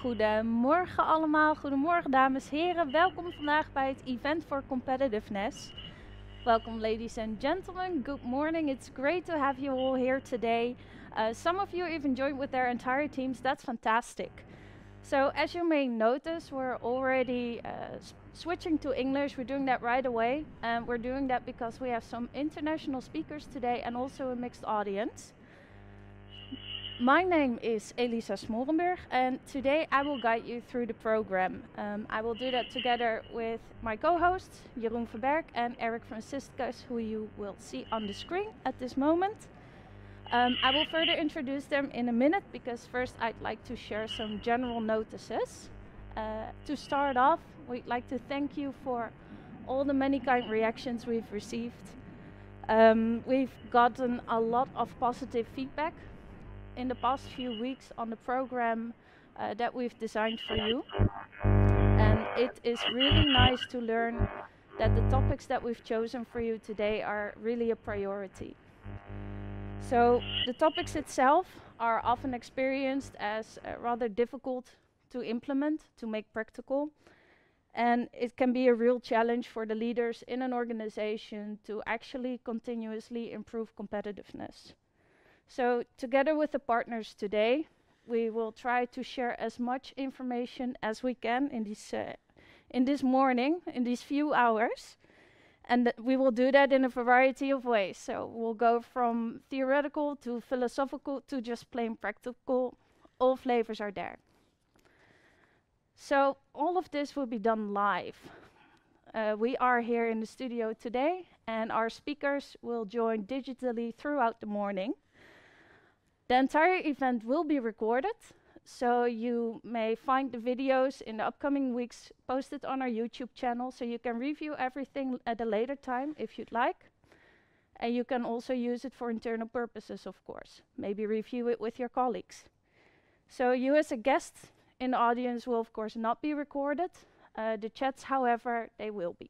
Goedemorgen allemaal, goedemorgen dames en heren. Welkom vandaag bij het event voor Competitiveness. Welcome ladies and gentlemen, good morning. It's great to have you all here today. Some of you even joined with their entire teams, that's fantastic. So as you may notice, we're already switching to English. We're doing that right away. And we're doing that because we have some international speakers today and also a mixed audience. My name is Elisa Smorenburg, and today I will guide you through the program. I will do that together with my co-hosts, Jeroen Verberk and Eric Franciscus, who you will see on the screen at this moment. I will further introduce them in a minute, because first I'd like to share some general notices. To start off, we'd like to thank you for all the many kind reactions we've received. We've gotten a lot of positive feedback in the past few weeks on the program that we've designed for you. And it is really nice to learn that the topics that we've chosen for you today are really a priority. So the topics itself are often experienced as rather difficult to implement, to make practical. And it can be a real challenge for the leaders in an organization to actually continuously improve competitiveness. So together with the partners today, we will try to share as much information as we can in this morning, in these few hours. And we will do that in a variety of ways. So we'll go from theoretical to philosophical to just plain practical. All flavors are there. So all of this will be done live. We are here in the studio today, and our speakers will join digitally throughout the morning. The entire event will be recorded, so you may find the videos in the upcoming weeks posted on our YouTube channel, so you can review everything at a later time if you'd like. And you can also use it for internal purposes, of course. Maybe review it with your colleagues. So you as a guest in the audience will, of course, not be recorded. The chats, however, they will be.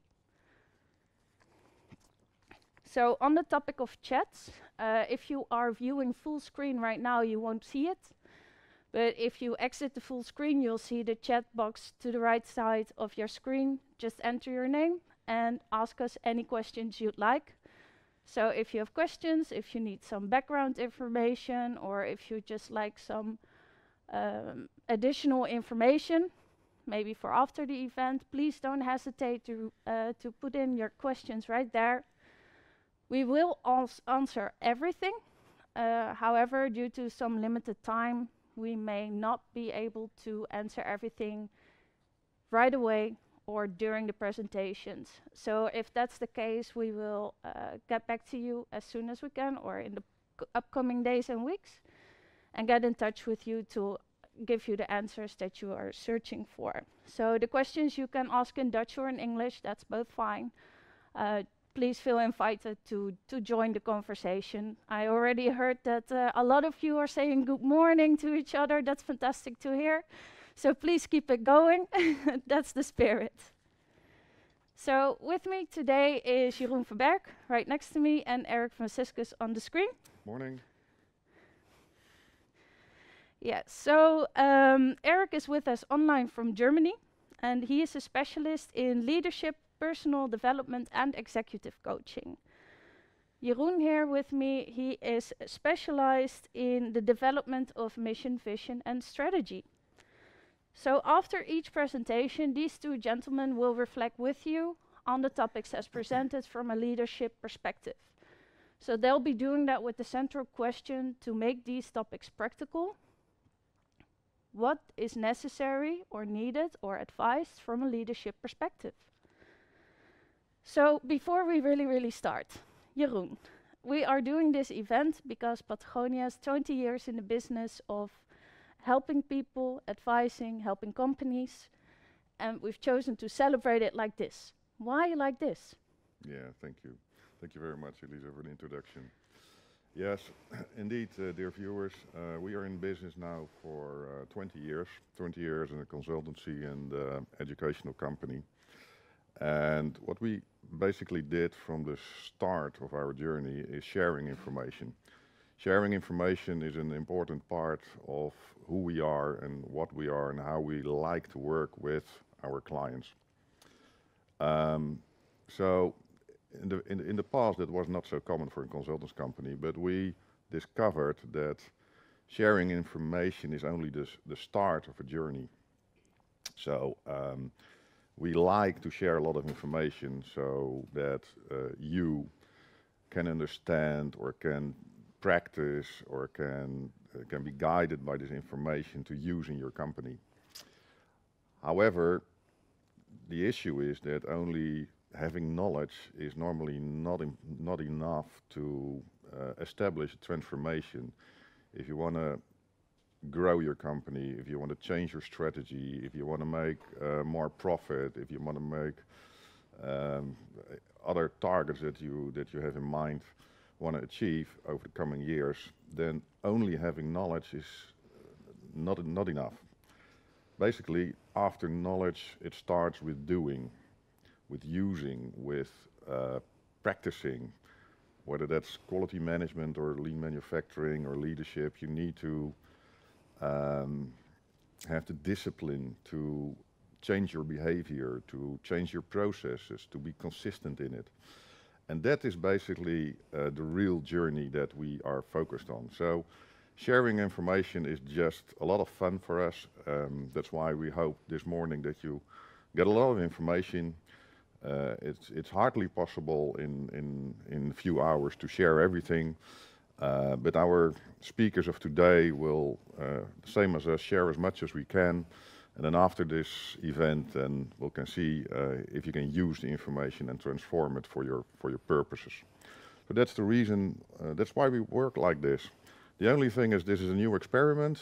So on the topic of chats, if you are viewing full screen right now, you won't see it. But if you exit the full screen, you'll see the chat box to the right side of your screen. Just enter your name and ask us any questions you'd like. So if you have questions, if you need some background information, or if you just like some additional information, maybe for after the event, please don't hesitate to put in your questions right there. We will answer everything. However, due to some limited time, we may not be able to answer everything right away or during the presentations. So if that's the case, we will get back to you as soon as we can, or in the upcoming days and weeks, and get in touch with you to give you the answers that you are searching for. So the questions you can ask in Dutch or in English, that's both fine. Please feel invited to join the conversation. I already heard that a lot of you are saying good morning to each other. That's fantastic to hear. So please keep it going. That's the spirit. So with me today is Jeroen Verberk, right next to me, and Eric Franciscus on the screen. Morning. Yeah, so Eric is with us online from Germany, and he is a specialist in leadership, personal development and executive coaching. Jeroen here with me, he is specialized in the development of mission, vision and strategy. So after each presentation, these two gentlemen will reflect with you on the topics as presented from a leadership perspective. So they'll be doing that with the central question to make these topics practical. What is necessary or needed or advised from a leadership perspective? So before we really start, Jeroen, we are doing this event because Patagonia is 20 years in the business of helping people, advising, helping companies, and we've chosen to celebrate it like this. Why like this? Yeah, thank you. Thank you very much, Elisa, for the introduction. Yes, indeed, dear viewers, we are in business now for 20 years in a consultancy and educational company. And what we basically did from the start of our journey is sharing information. sharing information is an important part of who we are and what we are and how we like to work with our clients. So in the past, that was not so common for a consultants company, but we discovered that sharing information is only the start of a journey. So we like to share a lot of information so that you can understand or can practice or can be guided by this information to use in your company. However, the issue is that only having knowledge is normally not enough to establish a transformation. If you want to grow your company, if you want to change your strategy, if you want to make more profit, if you want to make other targets that you have in mind, want to achieve over the coming years, then only having knowledge is not enough. Basically, after knowledge, it starts with doing, with using, with practicing. Whether that's quality management or lean manufacturing or leadership, you need to have the discipline to change your behavior, to change your processes, to be consistent in it. And that is basically the real journey that we are focused on. So sharing information is just a lot of fun for us. That's why we hope this morning that you get a lot of information. It's hardly possible in a few hours to share everything. But our speakers of today will, same as us, share as much as we can. And then after this event, then we can see if you can use the information and transform it for your purposes. So that's the reason, that's why we work like this. The only thing is this is a new experiment.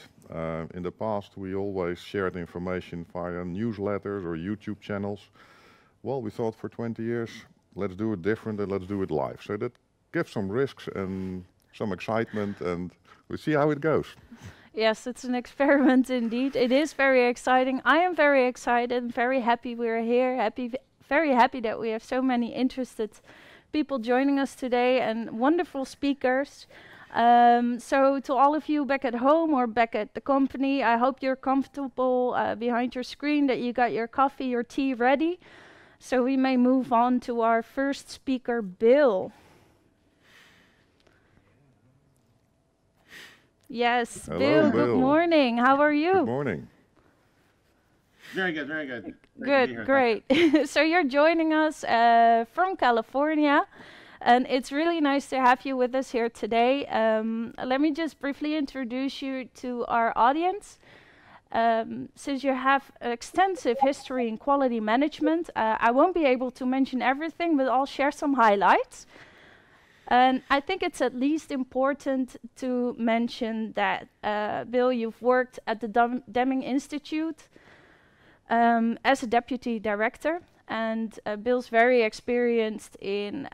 In the past, we always shared information via newsletters or YouTube channels. Well, we thought for 20 years, let's do it different and let's do it live. So that gives some risks and some excitement, and we'll see how it goes. Yes, it's an experiment indeed. It is very exciting. I am very excited and very happy we're here. Very happy that we have so many interested people joining us today and wonderful speakers. So to all of you back at home or back at the company, I hope you're comfortable behind your screen, that you got your coffee, your tea ready. So we may move on to our first speaker, Bill. Yes, Hello, Bill. Good morning. How are you? Good morning. Very good, very good. Good, great. So you're joining us from California, and it's really nice to have you with us here today. Let me just briefly introduce you to our audience. Since you have extensive history in quality management, I won't be able to mention everything, but I'll share some highlights. And I think it's at least important to mention that, Bill, you've worked at the Deming Institute as a deputy director, and Bill's very experienced in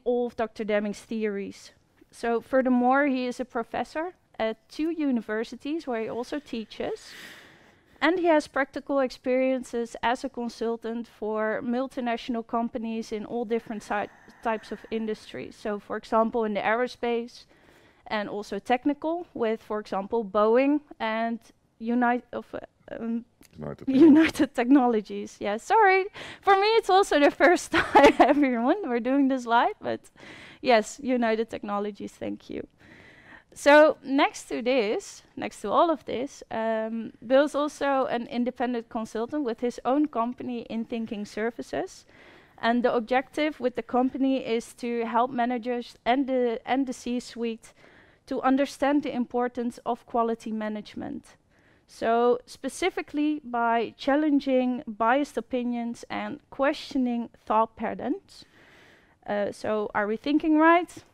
all of Dr. Deming's theories. So furthermore, he is a professor at 2 universities where he also teaches, and he has practical experiences as a consultant for multinational companies in all different types of industries. So for example, in the aerospace, and also technical with, for example, Boeing and United Technologies. Yeah, sorry. For me, it's also the first time, everyone. We're doing this live, but yes, United Technologies, thank you. So next to all of this, Bill's also an independent consultant with his own company, InThinking Services. And the objective with the company is to help managers and the C-suite to understand the importance of quality management. So specifically by challenging biased opinions and questioning thought patterns. So are we thinking right?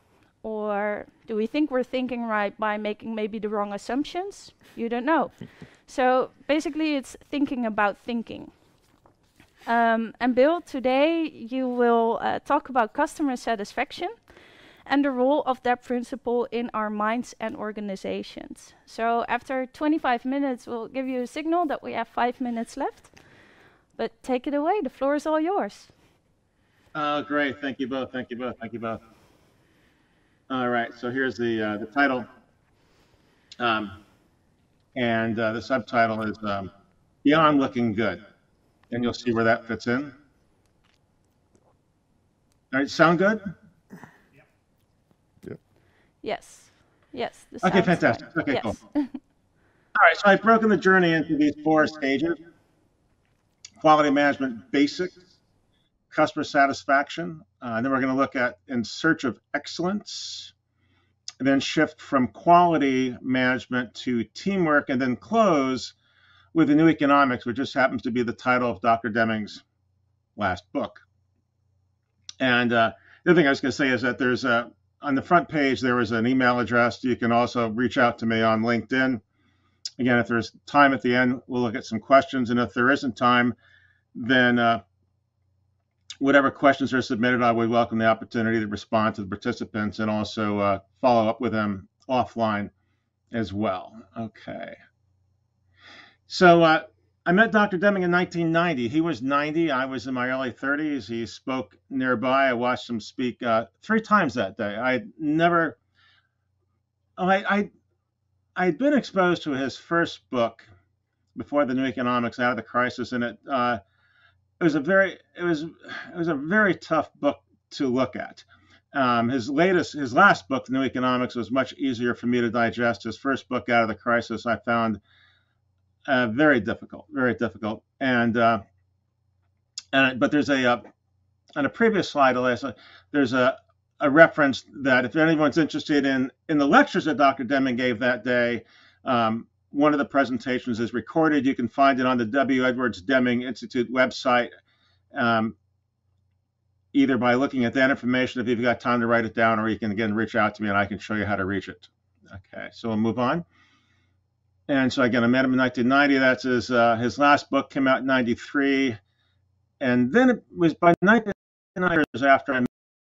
Or do we think we're thinking right by making maybe the wrong assumptions? You don't know. So basically it's thinking about thinking. And Bill, today you will talk about customer satisfaction and the role of that principle in our minds and organizations. So after 25 minutes, we'll give you a signal that we have 5 minutes left. But take it away, the floor is all yours. Oh, great, thank you both, thank you both, thank you both. All right, so here's the title, and the subtitle is Beyond Looking Good, and you'll see where that fits in. All right, sound good? Yep. Yes. Yes. This Okay, sounds fantastic. fine. Okay, Yes. cool. All right, so I've broken the journey into these 4 stages: quality management basics, customer satisfaction, and then we're going to look at in search of excellence, and then shift from quality management to teamwork, and then close with the new economics, which just happens to be the title of Dr. Deming's last book. And the other thing I was going to say is that there's on the front page, there was an email address. You can also reach out to me on LinkedIn. Again, if there's time at the end, we'll look at some questions. And if there isn't time, then whatever questions are submitted, I would welcome the opportunity to respond to the participants and also follow up with them offline as well. Okay. So I met Dr. Deming in 1990. He was 90. I was in my early 30s. He spoke nearby. I watched him speak 3 times that day. I'd been exposed to his first book, Before the New Economics, Out of the Crisis, and it was a very tough book to look at. His last book, The New Economics, was much easier for me to digest. His first book, Out of the Crisis, I found very difficult. But there's on a previous slide, Elisa, there's a reference that if anyone's interested in the lectures that Dr. Deming gave that day, one of the presentations is recorded. You can find it on the W. Edwards Deming Institute website, either by looking at that information if you've got time to write it down, or you can again reach out to me and I can show you how to reach it. Okay, so we'll move on. And so again, I met him in 1990. That's his last book came out in 93. And then it was by 99 years after I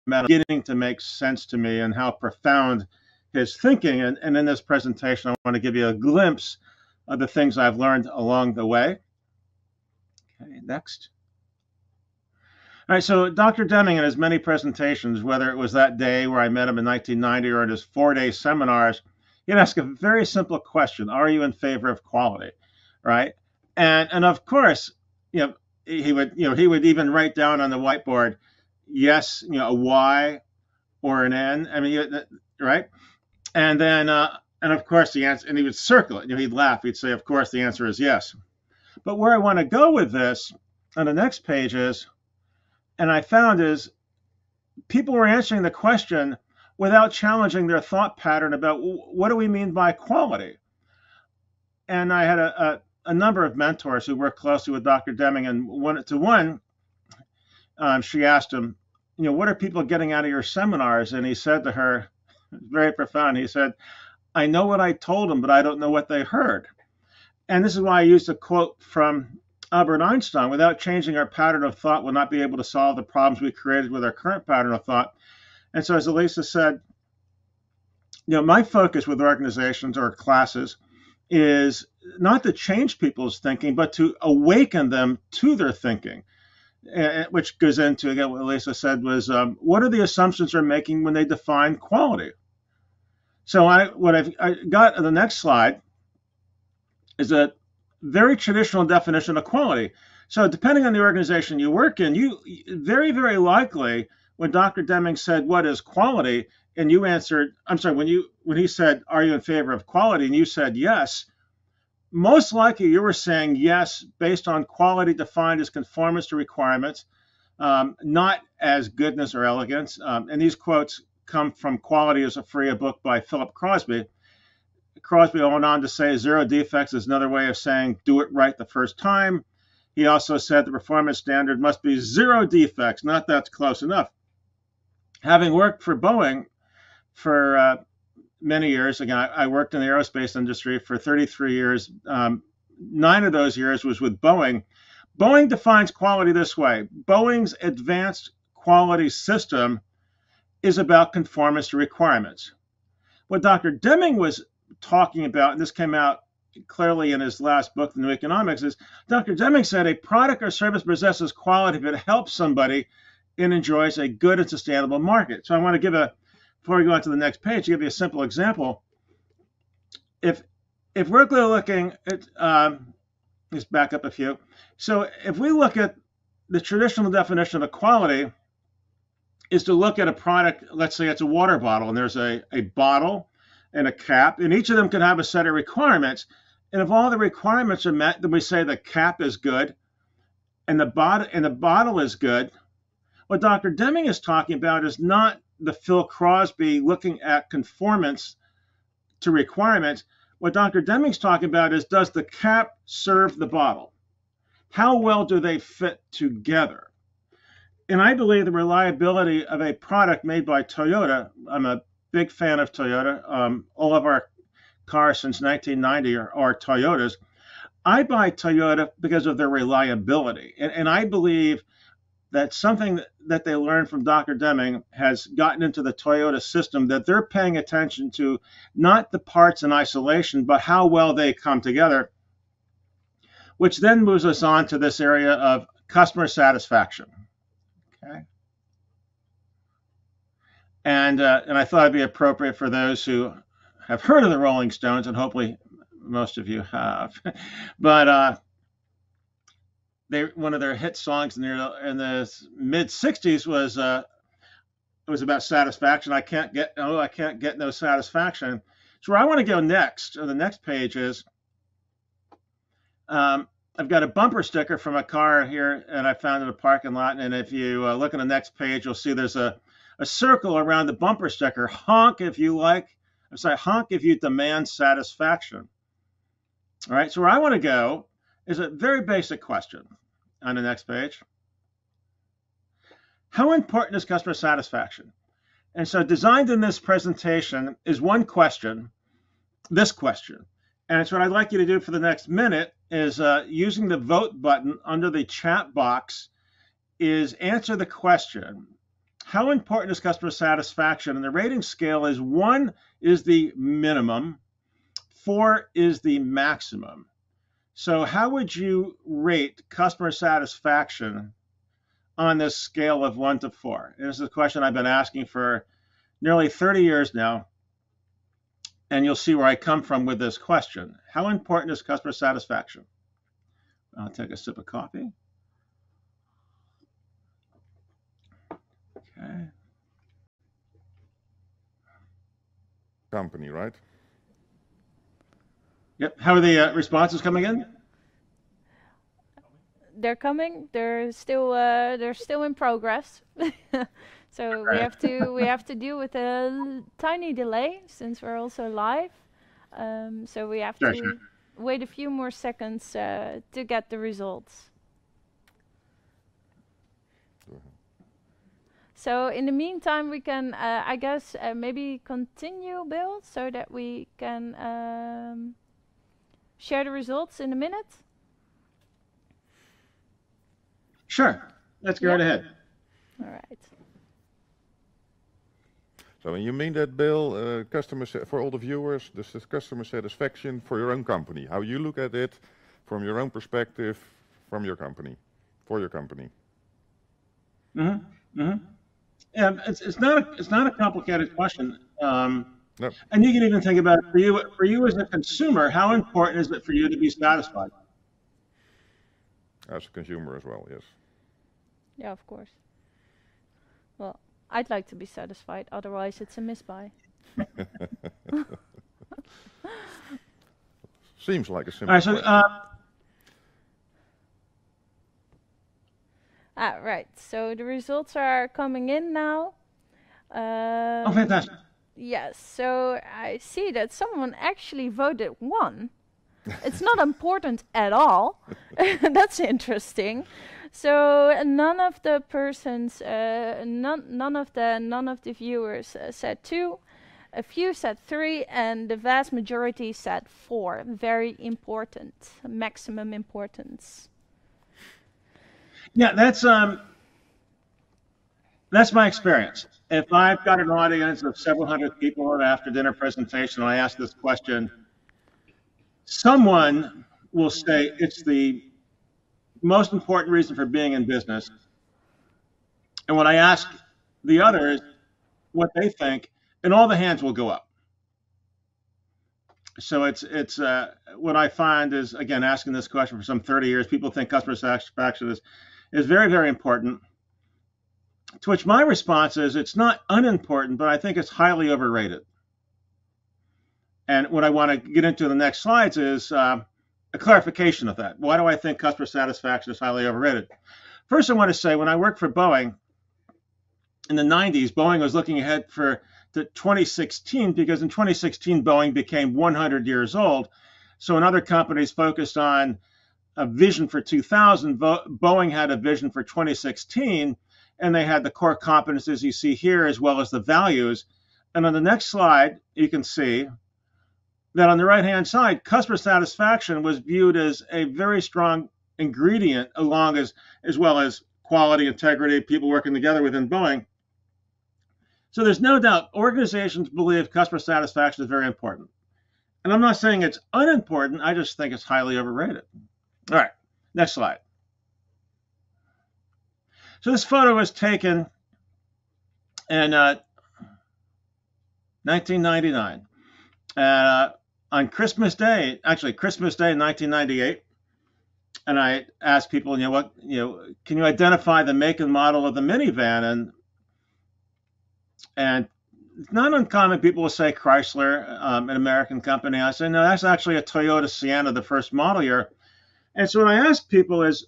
met him, beginning to make sense to me and how profound his thinking. And in this presentation, I want to give you a glimpse of the things I've learned along the way. Okay, next. All right, so Dr. Deming in his many presentations, whether it was that day where I met him in 1990 or in his 4-day seminars, he'd ask a very simple question: are you in favor of quality, right? And of course, he would even write down on the whiteboard, yes, a Y or an N. I mean, right? And then, and of course the answer, and he would circle it. He'd laugh. He'd say, of course, the answer is yes. But where I want to go with this on the next page is, and I found is, people were answering the question without challenging their thought pattern about what do we mean by quality. And I had a number of mentors who worked closely with Dr. Deming, and one, she asked him, what are people getting out of your seminars? And he said to her, very profound, he said, I know what I told them, but I don't know what they heard. And this is why I used a quote from Albert Einstein: without changing our pattern of thought, we'll not be able to solve the problems we created with our current pattern of thought. And so, as Elisa said, my focus with organizations or classes is not to change people's thinking, but to awaken them to their thinking, which goes into, again, what Elisa said was, what are the assumptions they're making when they define quality? So what I got on the next slide is a very traditional definition of quality. So depending on the organization you work in, you very, very likely, when Dr. Deming said, what is quality? And you answered, I'm sorry, when he said, are you in favor of quality? And you said yes, most likely you were saying yes based on quality defined as conformance to requirements, not as goodness or elegance. And these quotes come from Quality is Free, a book by Philip Crosby. Crosby went on to say 0 defects is another way of saying do it right the first time. He also said the performance standard must be 0 defects, not that's close enough. Having worked for Boeing for many years, again, I worked in the aerospace industry for 33 years. 9 of those years was with Boeing. Boeing defines quality this way: Boeing's advanced quality system is about conformance to requirements. What Dr. Deming was talking about, and this came out clearly in his last book, The New Economics, is Dr. Deming said a product or service possesses quality if it helps somebody and enjoys a good and sustainable market. So I want to give a before we go on to the next page, to give you a simple example, if we're looking at, just back up a few. So if we look at the traditional definition of equality, is to look at a product, let's say it's a water bottle, and there's a bottle and a cap, and each of them can have a set of requirements. And if all the requirements are met, then we say the cap is good and the bottle is good. What Dr. Deming is talking about is not the Phil Crosby looking at conformance to requirements. What Dr. Deming's talking about is, does the cap serve the bottle? How well do they fit together? And I believe the reliability of a product made by Toyota, I'm a big fan of Toyota. All of our cars since 1990 are Toyotas. I buy Toyota because of their reliability. And I believe that something that they learned from Dr. Deming has gotten into the Toyota system, that they're paying attention to not the parts in isolation, but how well they come together, which then moves us on to this area of customer satisfaction. Okay. And I thought it'd be appropriate for those who have heard of the Rolling Stones, and hopefully most of you have, but one of their hit songs in the mid '60s was it was about satisfaction. I can't get no satisfaction. So where I want to go next, or the next page is, I've got a bumper sticker from a car here, and I found in a parking lot. And if you look at the next page, you'll see there's a circle around the bumper sticker. Honk if you like. I'm sorry, honk if you demand satisfaction. All right. So where I want to go is a very basic question on the next page. How important is customer satisfaction? And so designed in this presentation is one question, this question. And it's what I'd like you to do for the next minute is using the vote button under the chat box is answer the question. How important is customer satisfaction? And the rating scale is 1 is the minimum, 4 is the maximum. So how would you rate customer satisfaction on this scale of 1 to 4? And this is a question I've been asking for nearly 30 years now. And you'll see where I come from with this question. How important is customer satisfaction? I'll take a sip of coffee. Okay. Company, right? Yep. How are the responses coming in? They're coming. They're still in progress. So we have to deal with a tiny delay since we're also live. So we have to wait a few more seconds to get the results. So in the meantime, we can, I guess, maybe continue, Bill, so that we can share the results in a minute. Sure. Let's go right ahead. All right. So you mean that, Bill, for all the viewers, this is customer satisfaction for your own company, how you look at it from your own perspective, from your company, for your company. Mm-hmm. Mm-hmm. Yeah, it's not a complicated question. No. And you can even think about it for you as a consumer, how important is it for you to be satisfied? As a consumer as well, yes. Yeah, of course. Well, I'd like to be satisfied, otherwise it's a misbuy. Seems like a simple question. Right, so the results are coming in now. Oh, fantastic. Yes, so I see that someone actually voted 1. It's not important at all. That's interesting. So none of the persons, none of the viewers said 2. A few said 3, and the vast majority said 4. Very important, maximum importance. Yeah, that's my experience. If I've got an audience of several hundred people at an after dinner presentation and I ask this question, someone will say it's the most important reason for being in business. And when I ask the others what they think, and all the hands will go up. So it's what I find is, again, asking this question for some 30 years, people think customer satisfaction is very, very important. To which my response is, it's not unimportant, but I think it's highly overrated. And what I want to get into in the next slides is a clarification of that. Why do I think customer satisfaction is highly overrated? First, I want to say, when I worked for Boeing in the 90s, Boeing was looking ahead to 2016, because in 2016, Boeing became 100 years old. So when other companies focused on a vision for 2000, Boeing had a vision for 2016, and they had the core competencies you see here, as well as the values. And on the next slide, you can see that on the right-hand side, customer satisfaction was viewed as a very strong ingredient, as well as quality, integrity, people working together within Boeing. So there's no doubt organizations believe customer satisfaction is very important. And I'm not saying it's unimportant, I just think it's highly overrated. All right, next slide. So this photo was taken in 1999. On Christmas Day, actually Christmas Day 1998. And I asked people, can you identify the make and model of the minivan? And it's not uncommon, people will say Chrysler, an American company. I say, no, that's actually a Toyota Sienna, the first model year. And so what I ask people is,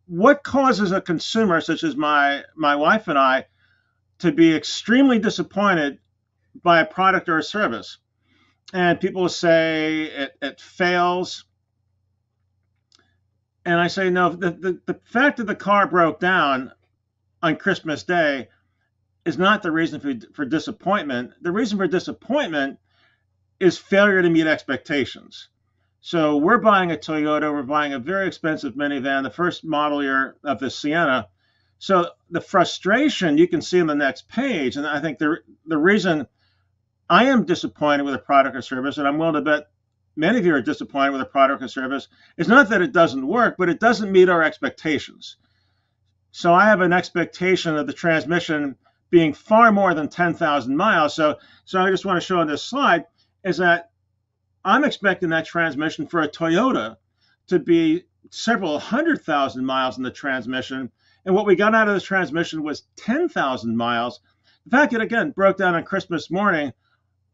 what causes a consumer, such as my wife and I, to be extremely disappointed by a product or a service? And people will say it fails. And I say, no, the fact that the car broke down on Christmas Day is not the reason for disappointment. The reason for disappointment is failure to meet expectations. So we're buying a Toyota, we're buying a very expensive minivan, the first model year of the Sienna. So the frustration you can see on the next page, and I think the reason I am disappointed with a product or service, and I'm willing to bet many of you are disappointed with a product or service, is not that it doesn't work, but it doesn't meet our expectations. So I have an expectation of the transmission being far more than 10,000 miles. So I just want to show on this slide is that I'm expecting that transmission for a Toyota to be several 100,000 miles in the transmission. And what we got out of this transmission was 10,000 miles. The fact that, again, broke down on Christmas morning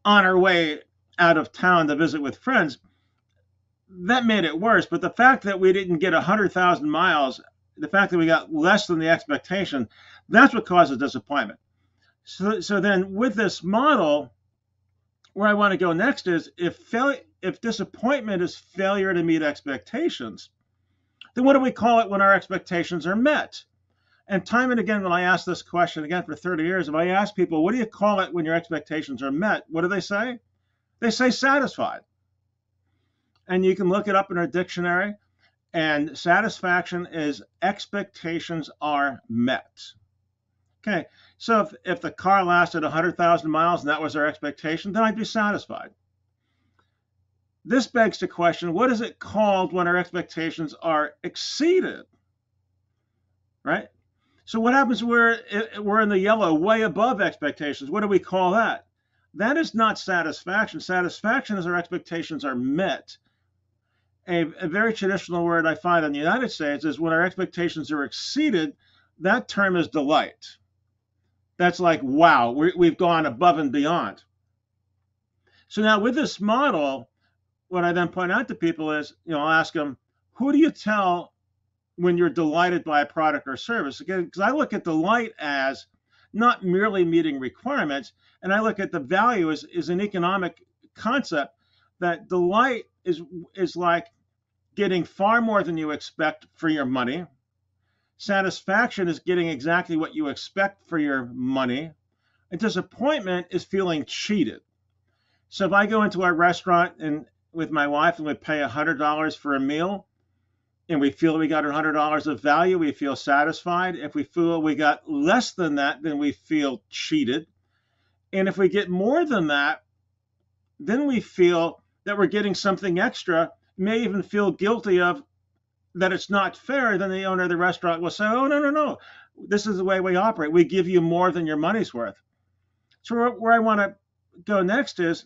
on our way out of town to visit with friends, that made it worse. But the fact that we didn't get 100,000 miles, the fact that we got less than the expectation, that's what causes disappointment. So then with this model, where I want to go next is, if disappointment is failure to meet expectations, then what do we call it when our expectations are met? And time and again, when I ask this question, again for 30 years, if I ask people, what do you call it when your expectations are met? What do they say? They say satisfied. And you can look it up in our dictionary, and satisfaction is expectations are met. Okay, so if the car lasted 100,000 miles and that was our expectation, then I'd be satisfied. This begs the question, what is it called when our expectations are exceeded, right? So what happens when we're in the yellow, way above expectations? What do we call that? That is not satisfaction. Satisfaction is our expectations are met. A very traditional word I find in the United States is when our expectations are exceeded, that term is delight. That's like, wow, we've gone above and beyond. So now with this model, what I then point out to people is, I'll ask them, who do you tell when you're delighted by a product or service? Again, because I look at delight as not merely meeting requirements, and I look at the value as an economic concept, that delight is like getting far more than you expect for your money. Satisfaction is getting exactly what you expect for your money. And disappointment is feeling cheated. So if I go into a restaurant and with my wife and we pay $100 for a meal, and we feel we got $100 of value, we feel satisfied. If we feel we got less than that, then we feel cheated. And if we get more than that, then we feel that we're getting something extra, may even feel guilty of that it's not fair. Then the owner of the restaurant will say, oh, no, this is the way we operate. We give you more than your money's worth. So where I want to go next is,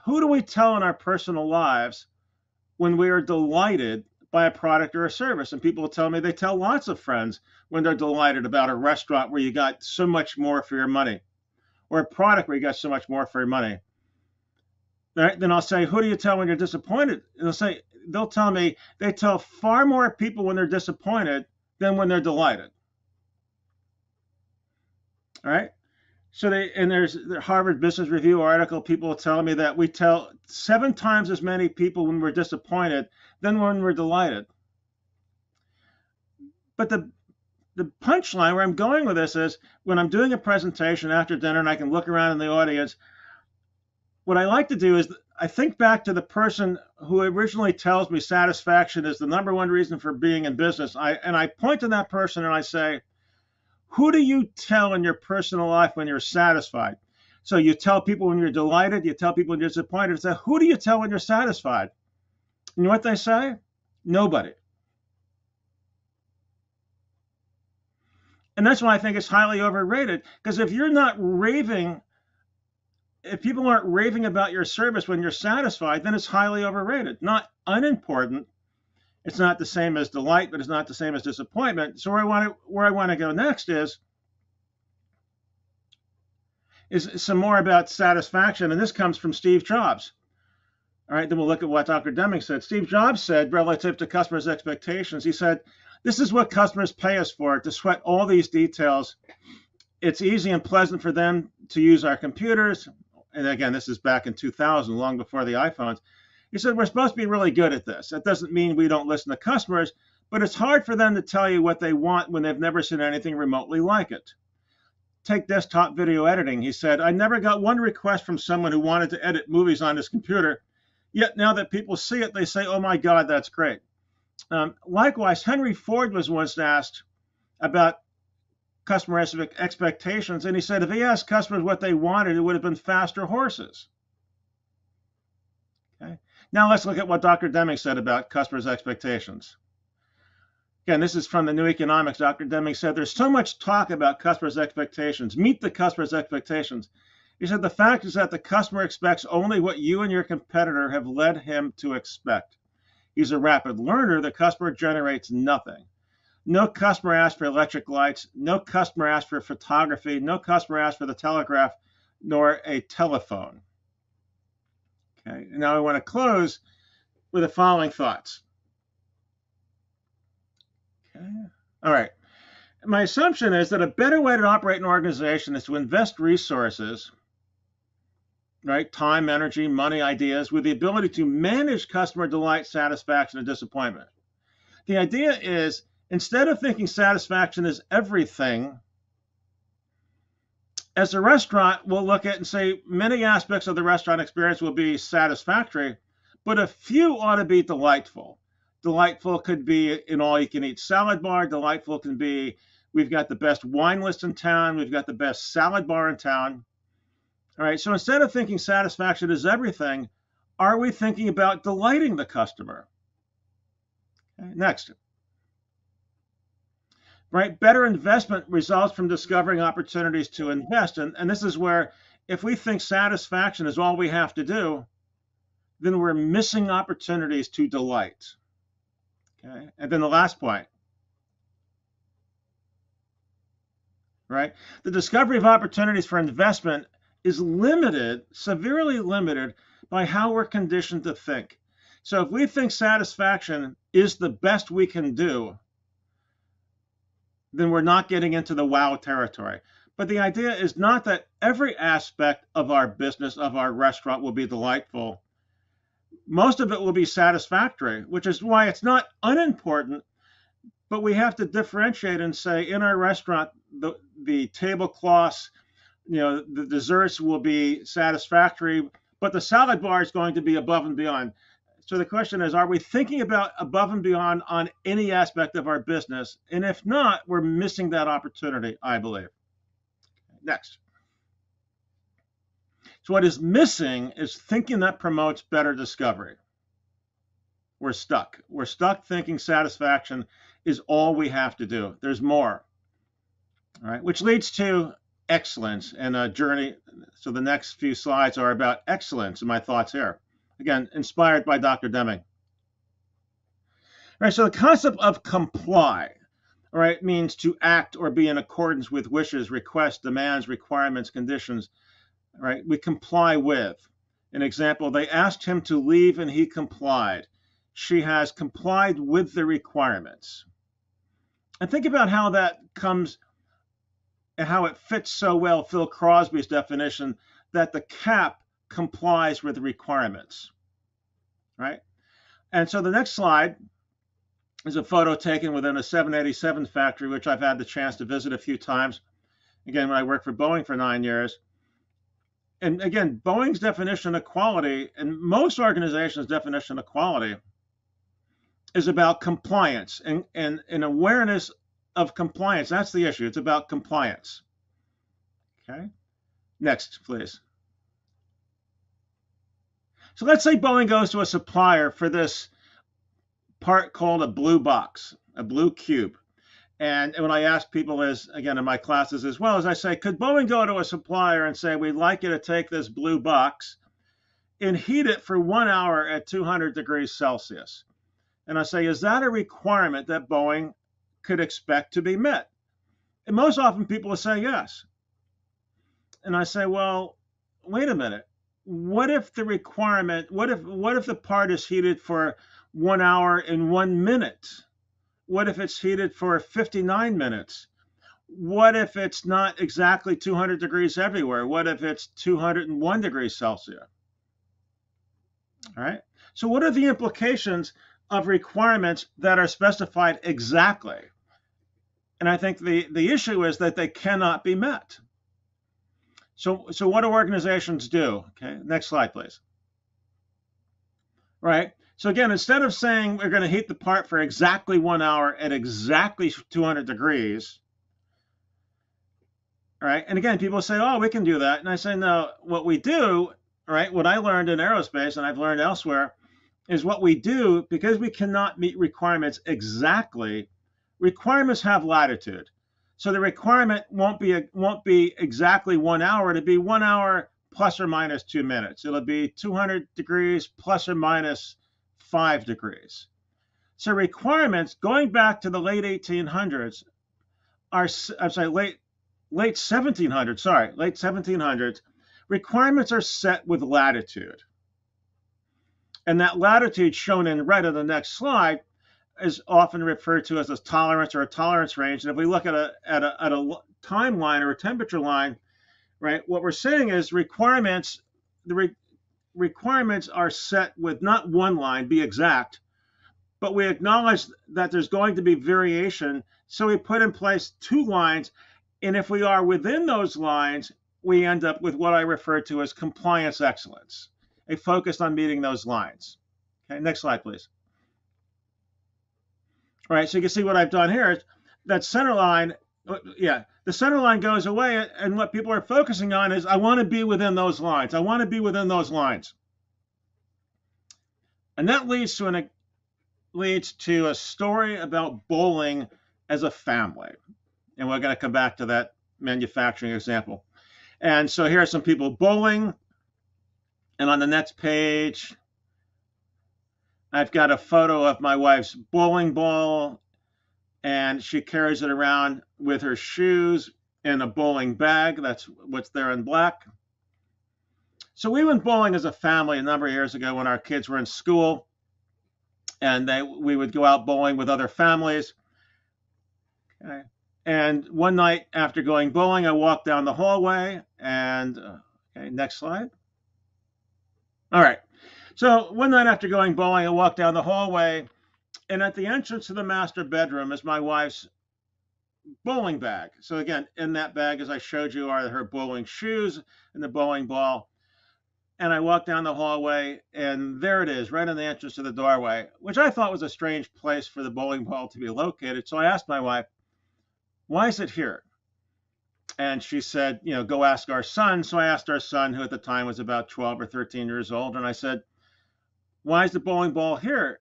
who do we tell in our personal lives when we are delighted by a product or a service? And people will tell me they tell lots of friends when they're delighted about a restaurant where you got so much more for your money, or a product where you got so much more for your money. Right? Then I'll say, who do you tell when you're disappointed? And they'll tell me they tell far more people when they're disappointed than when they're delighted. All right. So there's the Harvard Business Review article, people are telling me that we tell 7 times as many people when we're disappointed than when we're delighted. But the punchline where I'm going with this is, when I'm doing a presentation after dinner and I can look around in the audience, what I like to do is I think back to the person who originally tells me satisfaction is the #1 reason for being in business. And I point to that person and I say, who do you tell in your personal life when you're satisfied? So you tell people when you're delighted, you tell people when you're disappointed. So who do you tell when you're satisfied? You know what they say? Nobody. And that's why I think it's highly overrated, because if you're not raving, if people aren't raving about your service when you're satisfied, then it's highly overrated. Not unimportant. It's not the same as delight, but it's not the same as disappointment. So where I want to go next is some more about satisfaction, and this comes from Steve Jobs. All right, then we'll look at what Dr. Deming said. Steve Jobs said, relative to customers' expectations, he said, this is what customers pay us for, to sweat all these details. It's easy and pleasant for them to use our computers. And again, this is back in 2000, long before the iPhones. He said, we're supposed to be really good at this. That doesn't mean we don't listen to customers, but it's hard for them to tell you what they want when they've never seen anything remotely like it. Take desktop video editing. He said, I never got one request from someone who wanted to edit movies on his computer. Yet now that people see it, they say, oh my God, that's great. Likewise, Henry Ford was once asked about customer expectations, and he said if he asked customers what they wanted, it would have been faster horses. Okay. Now let's look at what Dr. Deming said about customers' expectations. Again, this is from the New Economics. Dr. Deming said, there's so much talk about customers' expectations. Meet the customer's expectations. He said, the fact is that the customer expects only what you and your competitor have led him to expect. He's a rapid learner. The customer generates nothing. No customer asked for electric lights. No customer asked for photography. No customer asked for the telegraph, nor a telephone. Okay, and now I want to close with the following thoughts. Okay. All right. My assumption is that a better way to operate an organization is to invest resources, right? Time, energy, money, ideas, with the ability to manage customer delight, satisfaction, and disappointment. The idea is, instead of thinking satisfaction is everything, as a restaurant, we'll look at and say many aspects of the restaurant experience will be satisfactory, but a few ought to be delightful. Delightful could be an all-you-can-eat salad bar. Delightful can be, we've got the best wine list in town. We've got the best salad bar in town. All right, so instead of thinking satisfaction is everything, are we thinking about delighting the customer? Okay, next. Right, better investment results from discovering opportunities to invest. And this is where, if we think satisfaction is all we have to do, then we're missing opportunities to delight. Okay, and then the last point. Right, the discovery of opportunities for investment is limited, severely limited, by how we're conditioned to think. So if we think satisfaction is the best we can do, then we're not getting into the wow territory. But the idea is not that every aspect of our business, of our restaurant, will be delightful. Most of it will be satisfactory, which is why it's not unimportant, but we have to differentiate and say in our restaurant, the tablecloths, the desserts will be satisfactory, but the salad bar is going to be above and beyond. So the question is, are we thinking about above and beyond on any aspect of our business? And if not, we're missing that opportunity, I believe. Next. So what is missing is thinking that promotes better discovery. We're stuck. We're stuck thinking satisfaction is all we have to do. There's more. All right, which leads to excellence and a journey. So the next few slides are about excellence and my thoughts here. Again, inspired by Dr. Deming. All right, so the concept of comply, all right, means to act or be in accordance with wishes, requests, demands, requirements, conditions, all right, we comply with. An example, they asked him to leave and he complied. She has complied with the requirements. And think about how that comes and how it fits so well Phil Crosby's definition that the cap complies with the requirements, right? And so the next slide is a photo taken within a 787 factory, which I've had the chance to visit a few times. Again, when I worked for Boeing for 9 years. And again, Boeing's definition of quality and most organizations' definition of quality is about compliance and an awareness of compliance. That's the issue. It's about compliance. Okay. Next, please. So let's say Boeing goes to a supplier for this part called a blue box, a blue cube. And when I ask people, as again in my classes as well, as I say, could Boeing go to a supplier and say, we'd like you to take this blue box and heat it for 1 hour at 200 degrees Celsius? And I say, is that a requirement that Boeing could expect to be met? And most often people will say yes. And I say, well, wait a minute. What if the requirement, what if the part is heated for 1 hour and 1 minute? What if it's heated for 59 minutes? What if it's not exactly 200 degrees everywhere? What if it's 201 degrees Celsius? All right. So what are the implications of requirements that are specified exactly? And I think the issue is that they cannot be met. So what do organizations do? Okay, next slide, please. Right. So again, instead of saying we're going to heat the part for exactly 1 hour at exactly 200 degrees, all right, and again, people say, oh, we can do that. And I say, no, what we do, right, what I learned in aerospace and I've learned elsewhere is what we do, because we cannot meet requirements exactly, requirements have latitude. So the requirement won't be exactly 1 hour. It'll be 1 hour plus or minus 2 minutes. It'll be 200 degrees plus or minus 5 degrees. So requirements going back to the late 1800s late 1700s, requirements are set with latitude. And that latitude shown in red on the next slide is often referred to as a tolerance or a tolerance range. And if we look at a timeline or a temperature line, right, what we're saying is requirements, requirements are set with not one line, be exact, but we acknowledge that there's going to be variation. So we put in place 2 lines. And if we are within those lines, we end up with what I refer to as compliance excellence, a focus on meeting those lines. Okay, next slide, please. All right, so you can see what I've done here is that center line, the center line goes away, and what people are focusing on is I want to be within those lines. I want to be within those lines. And that leads to a story about bowling as a family. And we're going to come back to that manufacturing example. And so here are some people bowling. And on the next page, I've got a photo of my wife's bowling ball, and she carries it around with her shoes in a bowling bag. That's what's there in black. So we went bowling as a family a number of years ago when our kids were in school, and we would go out bowling with other families. Okay. And one night after going bowling, I walked down the hallway and, okay, next slide. All right. So one night after going bowling, I walked down the hallway, and at the entrance to the master bedroom is my wife's bowling bag. So again, in that bag, as I showed you, are her bowling shoes and the bowling ball. And I walked down the hallway, and there it is, right in the entrance to the doorway, which I thought was a strange place for the bowling ball to be located. So I asked my wife, why is it here? And she said, you know, go ask our son. So I asked our son, who at the time was about 12 or 13 years old, and I said, why is the bowling ball here?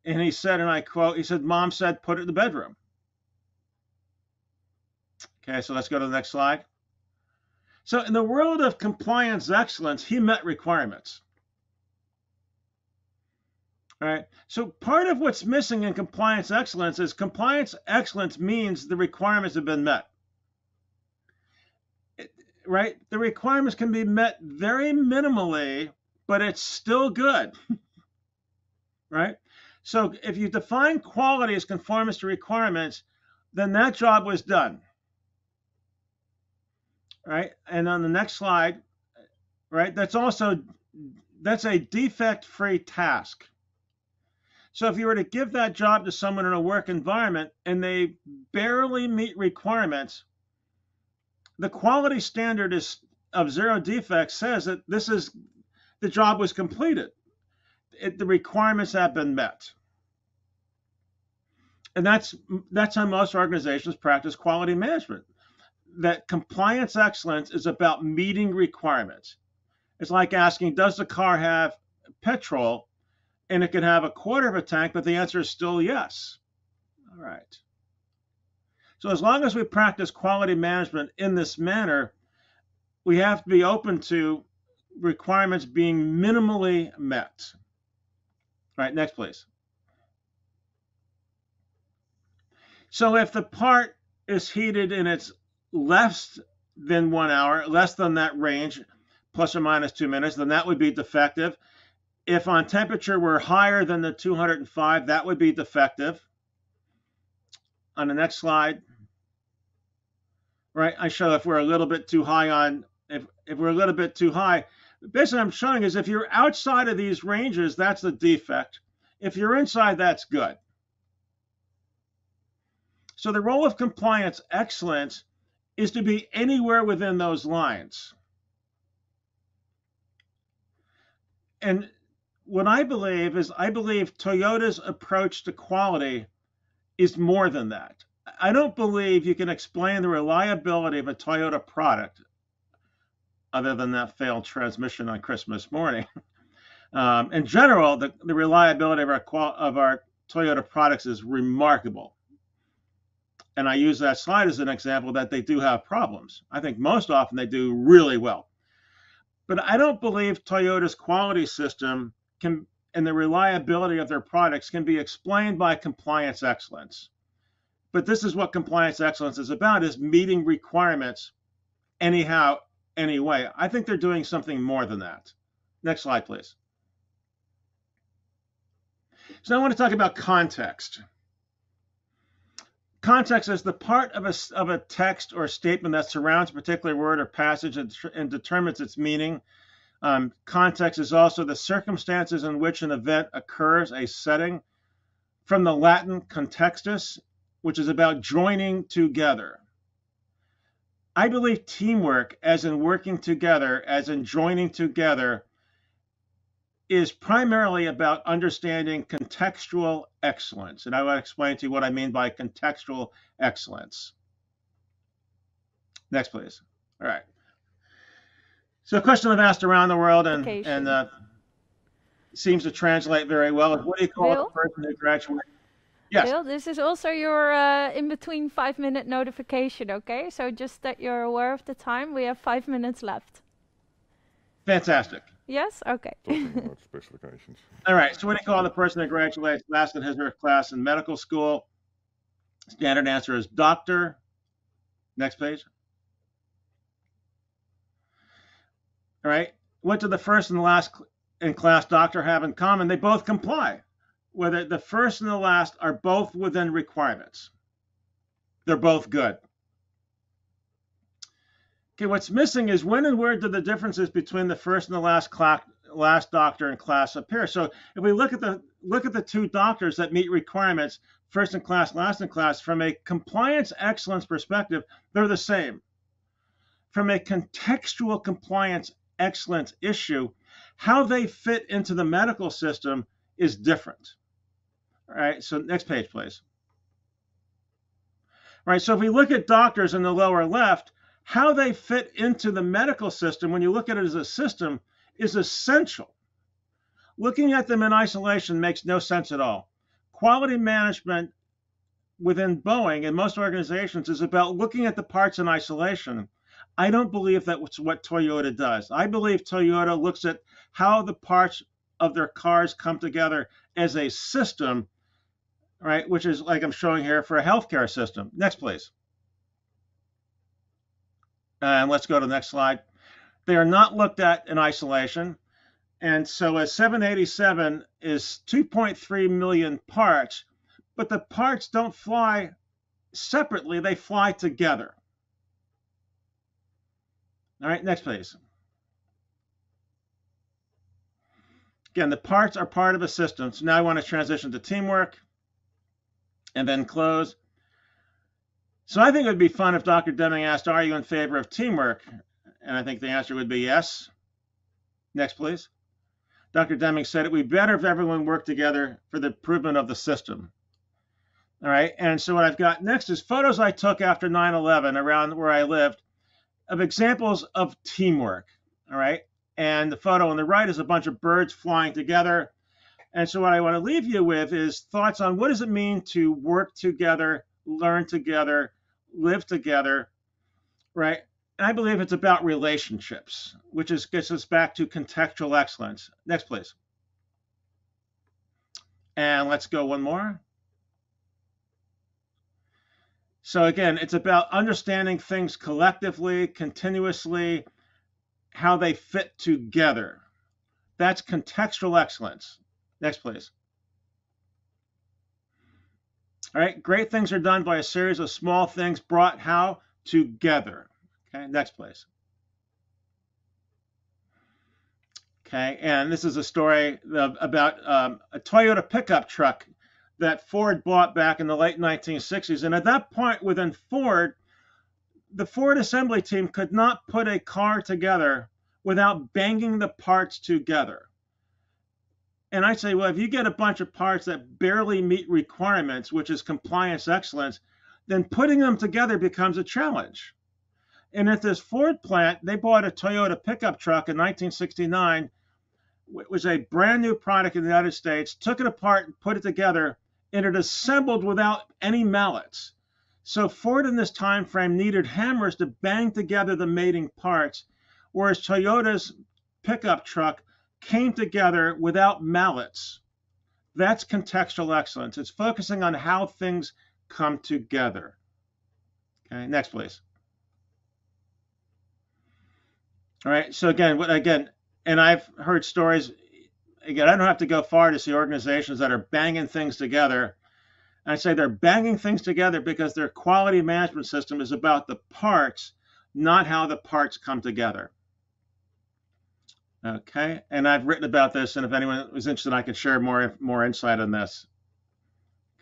And he said, and I quote, he said, Mom said, put it in the bedroom. Okay, so let's go to the next slide. So in the world of compliance excellence, he met requirements. All right. So part of what's missing in compliance excellence is compliance excellence means the requirements have been met. Right? The requirements can be met very minimally, but it's still good. Right? So if you define quality as conformance to requirements, then that job was done. Right? And on the next slide, right, that's a defect-free task. So if you were to give that job to someone in a work environment and they barely meet requirements, the quality standard of 0 defects says that the job was completed. The requirements have been met. And that's how most organizations practice quality management. That compliance excellence is about meeting requirements. It's like asking, does the car have petrol? And it can have a quarter of a tank, but the answer is still yes. All right. So as long as we practice quality management in this manner, we have to be open to requirements being minimally met. All right, next, please. So if the part is heated and it's less than 1 hour, less than that range, plus or minus 2 minutes, then that would be defective. If on temperature we're higher than the 205, that would be defective. On the next slide, right, I show if we're a little bit too high on, if we're a little bit too high, basically I'm showing is if you're outside of these ranges, that's the defect. If you're inside, that's good. So the role of compliance excellence is to be anywhere within those lines. And what I believe is, I believe Toyota's approach to quality is more than that. I don't believe you can explain the reliability of a Toyota product other than that failed transmission on Christmas morning. In general, the reliability of our Toyota products is remarkable. And I use that slide as an example that they do have problems. I think most often they do really well. But I don't believe Toyota's quality system and the reliability of their products can be explained by compliance excellence. But this is what compliance excellence is about, is meeting requirements anyhow, anyway. I think they're doing something more than that. Next slide, please. So I want to talk about context. Context is the part of a text or a statement that surrounds a particular word or passage and determines its meaning. Context is also the circumstances in which an event occurs, a setting. From the Latin contextus, which is about joining together. I believe teamwork, as in working together, as in joining together, is primarily about understanding contextual excellence. And I will explain to you what I mean by contextual excellence. Next, please. All right. So a question I've asked around the world and seems to translate very well is, what do you call a person who graduated? Yes. Bill, this is also your in-between 5-minute notification, okay? So just that you're aware of the time, we have 5 minutes left. Fantastic. Yes? Okay. Talking about specifications. All right, so what do you call the person that graduates last in his or her class in medical school? Standard answer is doctor. Next page. All right, what do the first and the last in class doctor have in common? They both comply. Whether the first and the last are both within requirements. They're both good. Okay, what's missing is when and where do the differences between the first and the last doctor in class appear? So if we look at the two doctors that meet requirements, first in class, last in class, from a compliance excellence perspective, they're the same. From a contextual compliance excellence issue, how they fit into the medical system is different. All right, so next page, please. All right, so if we look at doctors in the lower left, how they fit into the medical system, when you look at it as a system, is essential. Looking at them in isolation makes no sense at all. Quality management within Boeing and most organizations is about looking at the parts in isolation. I don't believe that's what Toyota does. I believe Toyota looks at how the parts of their cars come together as a system, right? Which is like I'm showing here for a healthcare system. Next, please. And let's go to the next slide. They are not looked at in isolation. And so a 787 is 2.3 million parts, but the parts don't fly separately, they fly together. All right, next please. Again, the parts are part of a system. So now I want to transition to teamwork and then close. So I think it would be fun if Dr. Deming asked, are you in favor of teamwork? And I think the answer would be yes. Next, please. Dr. Deming said it would be better if everyone worked together for the improvement of the system. All right, and so what I've got next is photos I took after 9/11 around where I lived of examples of teamwork. All right, and the photo on the right is a bunch of birds flying together. And so what I want to leave you with is thoughts on what does it mean to work together, learn together, live together, right? And I believe it's about relationships, which gets us back to contextual excellence. Next, please. And let's go one more. So again, it's about understanding things collectively, continuously, how they fit together. That's contextual excellence. Next, please. All right, great things are done by a series of small things brought how? Together. Okay, next, please. Okay, and this is a story about a Toyota pickup truck that Ford bought back in the late 1960s. And at that point within Ford, the Ford assembly team could not put a car together without banging the parts together. And I say, well, if you get a bunch of parts that barely meet requirements, which is compliance excellence, then putting them together becomes a challenge. And at this Ford plant, they bought a Toyota pickup truck in 1969. It was a brand new product in the United States, took it apart and put it together, and it assembled without any mallets. So Ford in this time frame needed hammers to bang together the mating parts, whereas Toyota's pickup truck came together without mallets. That's contextual excellence. It's focusing on how things come together. Okay, next, please. All right, so again, and I've heard stories, again, I don't have to go far to see organizations that are banging things together. And I say they're banging things together because their quality management system is about the parts, not how the parts come together. Okay, and I've written about this, and if anyone is interested, I can share more insight on this.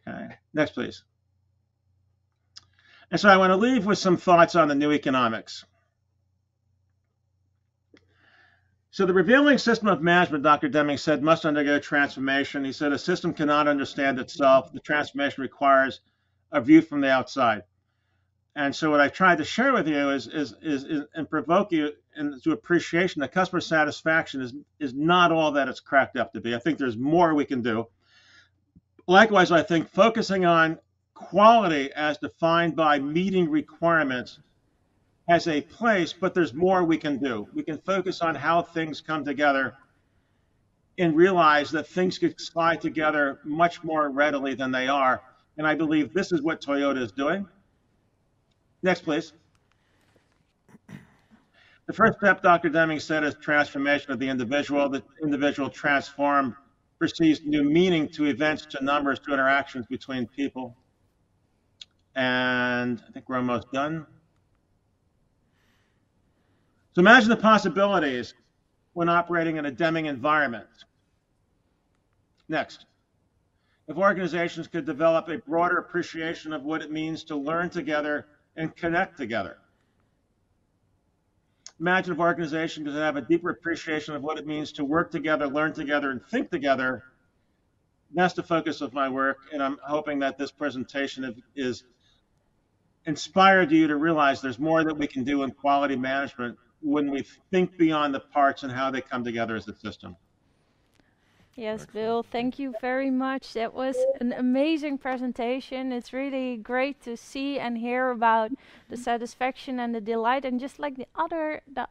Okay, next, please. And so I want to leave with some thoughts on the new economics. So the revealing system of management, Dr. Deming said, must undergo transformation. He said a system cannot understand itself. The transformation requires a view from the outside. And so what I tried to share with you is and provoke you into appreciation that customer satisfaction is not all that it's cracked up to be. I think there's more we can do. Likewise, I think focusing on quality as defined by meeting requirements has a place, but there's more we can do. We can focus on how things come together and realize that things could slide together much more readily than they are. And I believe this is what Toyota is doing. Next, please. The first step, Dr. Deming said, is transformation of the individual. The individual transformed perceives new meaning to events, to numbers, to interactions between people. And I think we're almost done. So imagine the possibilities when operating in a Deming environment. Next. If organizations could develop a broader appreciation of what it means to learn together and connect together. Imagine if organizations could have a deeper appreciation of what it means to work together, learn together, and think together. That's the focus of my work, and I'm hoping that this presentation is inspired you to realize there's more that we can do in quality management when we think beyond the parts and how they come together as a system. Yes, Excellent. Bill, thank you very much. That was an amazing presentation. It's really great to see and hear about the satisfaction and the delight and just like the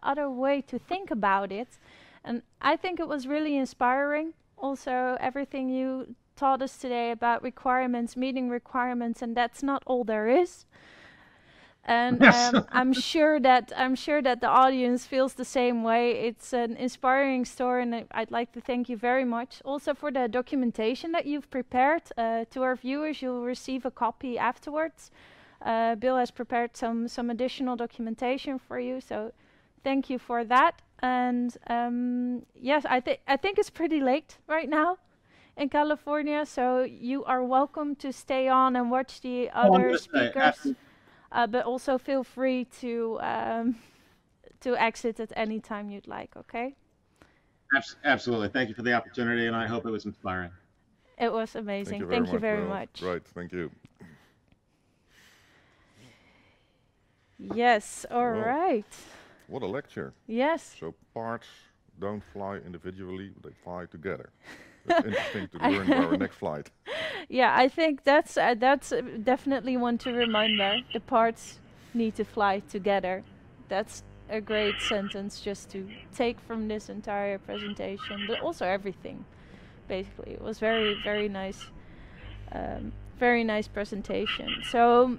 other way to think about it. And I think it was really inspiring. Also, everything you taught us today about requirements, meeting requirements, and that's not all there is. And Yes. I'm sure that the audience feels the same way. It's an inspiring story, and I'd like to thank you very much. Also for the documentation that you've prepared to our viewers, you'll receive a copy afterwards. Bill has prepared some additional documentation for you, so thank you for that. And yes, I think it's pretty late right now in California, so you are welcome to stay on and watch the Oh, I'm other gonna say, speakers. But also feel free to exit at any time you'd like, okay? absolutely. Thank you for the opportunity, and I hope it was inspiring. It was Thank amazing. you very Thank you much, very Will. much. Right, thank you. Yes, all Well, right. what a lecture. Yes. So parts don't fly individually, they fly together. That's interesting to learn for our next flight. Yeah, I think that's definitely one to remember. The parts need to fly together. That's a great sentence just to take from this entire presentation, but also everything. Basically, it was very nice, very nice presentation. So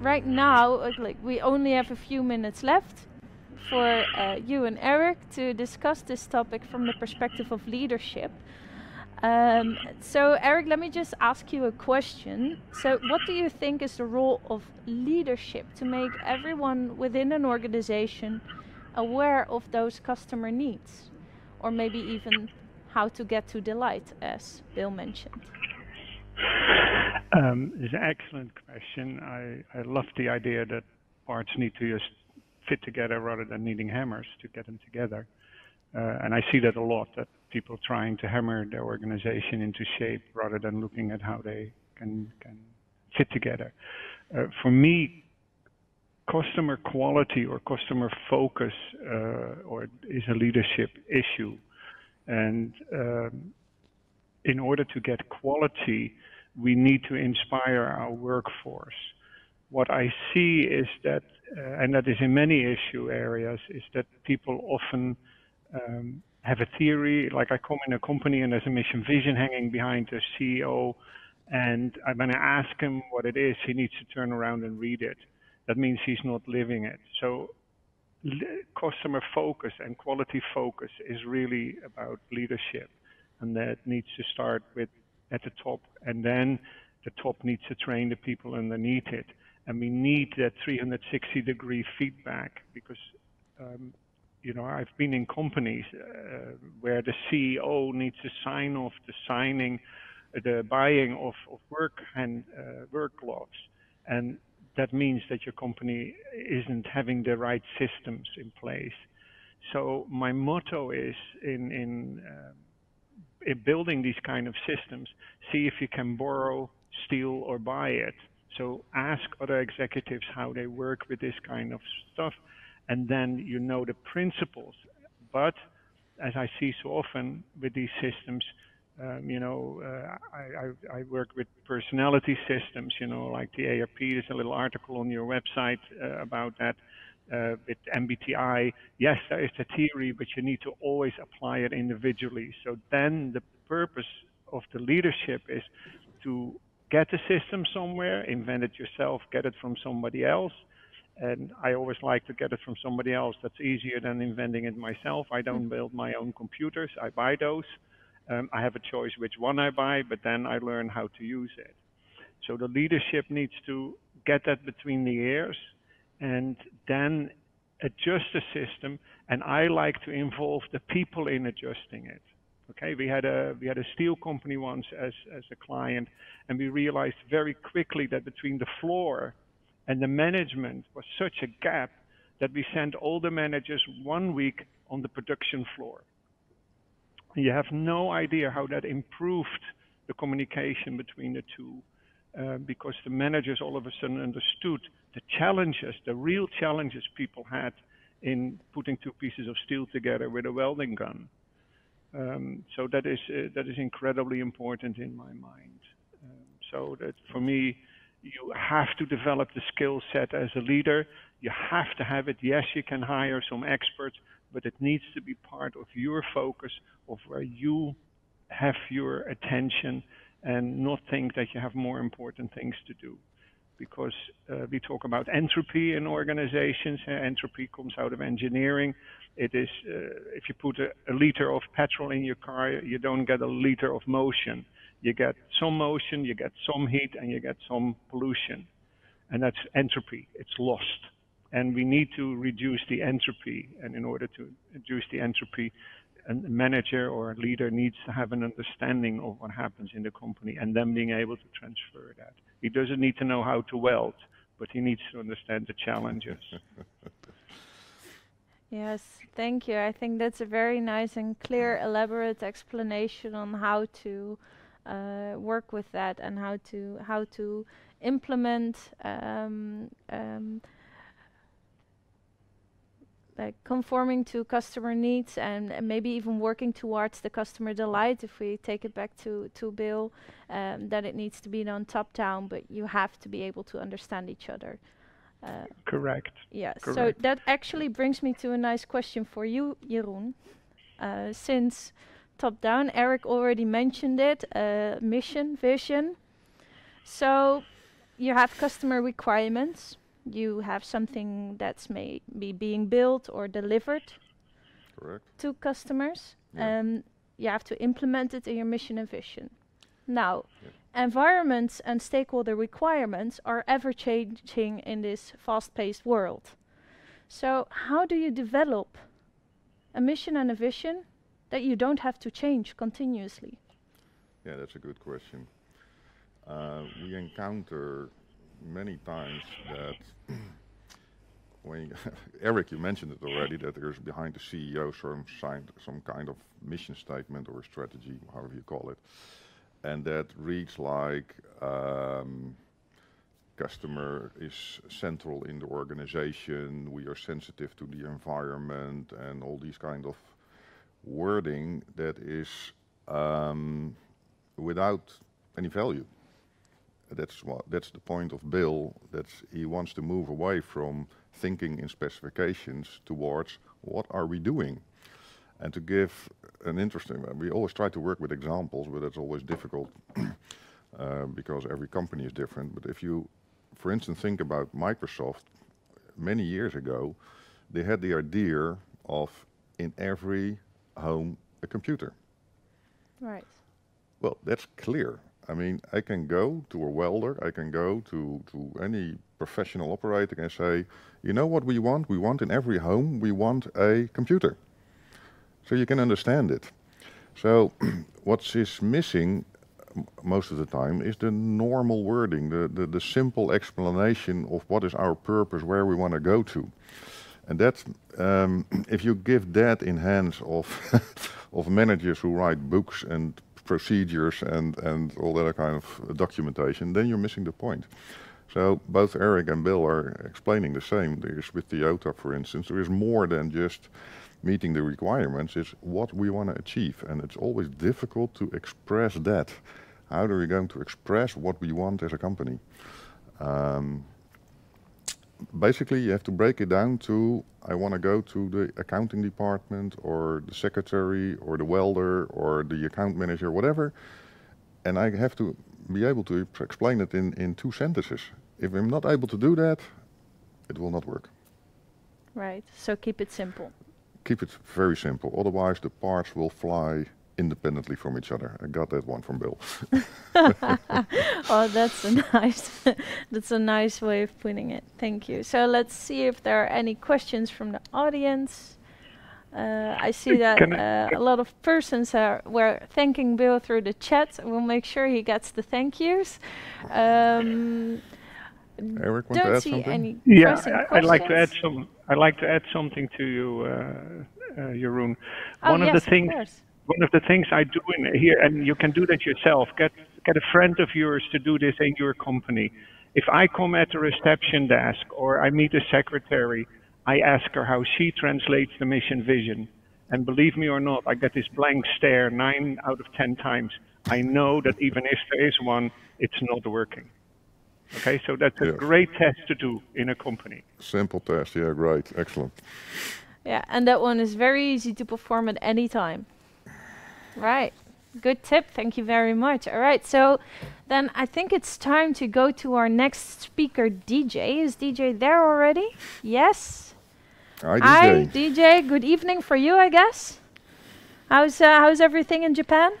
right now, like we only have a few minutes left for you and Eric to discuss this topic from the perspective of leadership. So Eric, let me just ask you a question. So what do you think is the role of leadership to make everyone within an organization aware of those customer needs? Or maybe even how to get to delight, as Bill mentioned. It's an excellent question. I love the idea that parts need to just fit together rather than needing hammers to get them together. And I see that a lot, that people trying to hammer their organization into shape rather than looking at how they can fit together. For me, customer quality or customer focus is a leadership issue. And in order to get quality, we need to inspire our workforce. What I see is that, and that is in many issue areas, is that people often have a theory, like I come in a company and there's a mission vision hanging behind the CEO, and I'm going to ask him what it is, he needs to turn around and read it. That means he's not living it. So customer focus and quality focus is really about leadership, and that needs to start with at the top, and then the top needs to train the people underneath it. And we need that 360-degree feedback, because I've been in companies where the CEO needs to sign off the buying of work and work gloves, and that means that your company isn't having the right systems in place. So my motto is in building these kind of systems, see if you can borrow, steal, or buy it. So ask other executives how they work with this kind of stuff, and then you know the principles. But as I see so often with these systems, I work with personality systems, like the ARP. There's a little article on your website about that. With MBTI, yes, there is a theory, but you need to always apply it individually. So then the purpose of the leadership is to get the system somewhere, invent it yourself, get it from somebody else. And I always like to get it from somebody else. That's easier than inventing it myself. I don't build my own computers. I buy those. I have a choice which one I buy, but then I learn how to use it. So the leadership needs to get that between the ears and then adjust the system. And I like to involve the people in adjusting it. Okay, we had a steel company once as a client, and we realized very quickly that between the floor and the management was such a gap that we sent all the managers 1 week on the production floor. And you have no idea how that improved the communication between the two, because the managers all of a sudden understood the challenges, the real challenges people had in putting two pieces of steel together with a welding gun. So that is incredibly important in my mind. So that for me, you have to develop the skill set as a leader. You have to have it. Yes, you can hire some experts, but it needs to be part of your focus of where you have your attention and not think that you have more important things to do. Because we talk about entropy in organizations. Entropy comes out of engineering. It is, if you put a liter of petrol in your car, you don't get a liter of motion. You get some motion, you get some heat, and you get some pollution. And that's entropy. It's lost. And we need to reduce the entropy. And in order to reduce the entropy, a manager or a leader needs to have an understanding of what happens in the company and then being able to transfer that. He doesn't need to know how to weld, but he needs to understand the challenges. Yes, thank you. I think that's a very nice and clear, elaborate explanation on how to work with that and how to implement like conforming to customer needs and maybe even working towards the customer delight. If we take it back to Bill, that it needs to be done top down, but you have to be able to understand each other. Correct. Yeah. Correct. So that actually brings me to a nice question for you, Jeroen. Since top down, Eric already mentioned it, mission, vision. So you have customer requirements. You have something that's maybe being built or delivered to customers. You have to implement it in your mission and vision. Now, environments and stakeholder requirements are ever changing in this fast-paced world. So how do you develop a mission and a vision that you don't have to change continuously? Yeah, that's a good question. We encounter many times that when Eric, you mentioned it already, that there's behind the CEO some kind of mission statement or strategy, however you call it, and that reads like customer is central in the organization, we are sensitive to the environment, and all these kind of wording that is without any value. That's the point of Bill, that he wants to move away from thinking in specifications towards what are we doing. And to give an interesting, we always try to work with examples, but it's always difficult because every company is different. But if you, for instance, think about Microsoft, many years ago, they had the idea of in every home a computer. Right. Well, that's clear. I mean, I can go to a welder, I can go to any professional operator and say, you know what we want? We want in every home, we want a computer. So you can understand it. So what is missing most of the time is the normal wording, the simple explanation of what is our purpose, where we want to go to. And that, if you give that in hands of, of managers who write books and procedures and all that kind of documentation, then you're missing the point. So both Eric and Bill are explaining the same. There's with Toyota, for instance, there is more than just meeting the requirements, it's what we want to achieve. And it's always difficult to express that. How are we going to express what we want as a company? Basically, you have to break it down to, I want to go to the accounting department or the secretary or the welder or the account manager, whatever. And I have to be able to explain it in 2 sentences. If I'm not able to do that, it will not work. Right, so keep it simple. Keep it very simple, otherwise the parts will fly independently from each other. I got that one from Bill. Oh, that's a nice way of putting it. Thank you. So let's see if there are any questions from the audience. I see that a lot of persons were thanking Bill through the chat. We'll make sure he gets the thank yous. Eric, want to add something? Yeah, I'd like to add some. I'd like to add something to you, Jeroen. One of the things I do in here, and you can do that yourself. Get a friend of yours to do this in your company. If I come at the reception desk or I meet a secretary, I ask her how she translates the mission vision, And believe me or not, I get this blank stare 9 out of 10 times. I know that even if there is one, it's not working. Okay, so that's a Yes. great test to do in a company. Simple test, yeah, great, excellent. Yeah, and that one is very easy to perform at any time. Right. Good tip. Thank you very much. All right. So then I think it's time to go to our next speaker, DJ. Is DJ there already? Yes. Hi, DJ. Hi, DJ. Good evening for you, I guess. How's everything in Japan?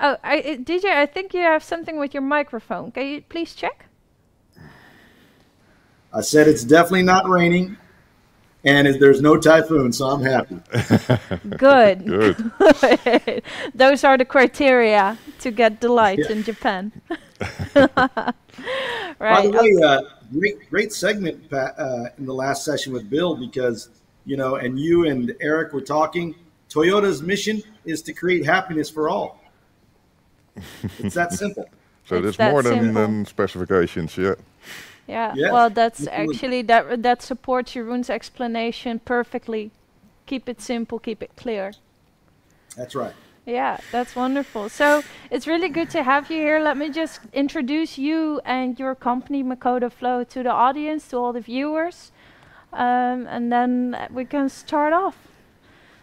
Oh, DJ, I think you have something with your microphone. Can you please check? I said it's definitely not raining, and there's no typhoon, so I'm happy. Good. Good. Those are the criteria to get delight in Japan. Right. By the way, great segment in the last session with Bill, because, and you and Eric were talking. Toyota's mission is to create happiness for all. It's that simple. So there's more than specifications, yeah. Yeah, yes, well, that's absolutely. actually, that supports Jeroen's explanation perfectly. Keep it simple, keep it clear. That's right. Yeah, that's wonderful. So it's really good to have you here. Let me just introduce you and your company, Makoto Flow, to the audience, to all the viewers. And then we can start off.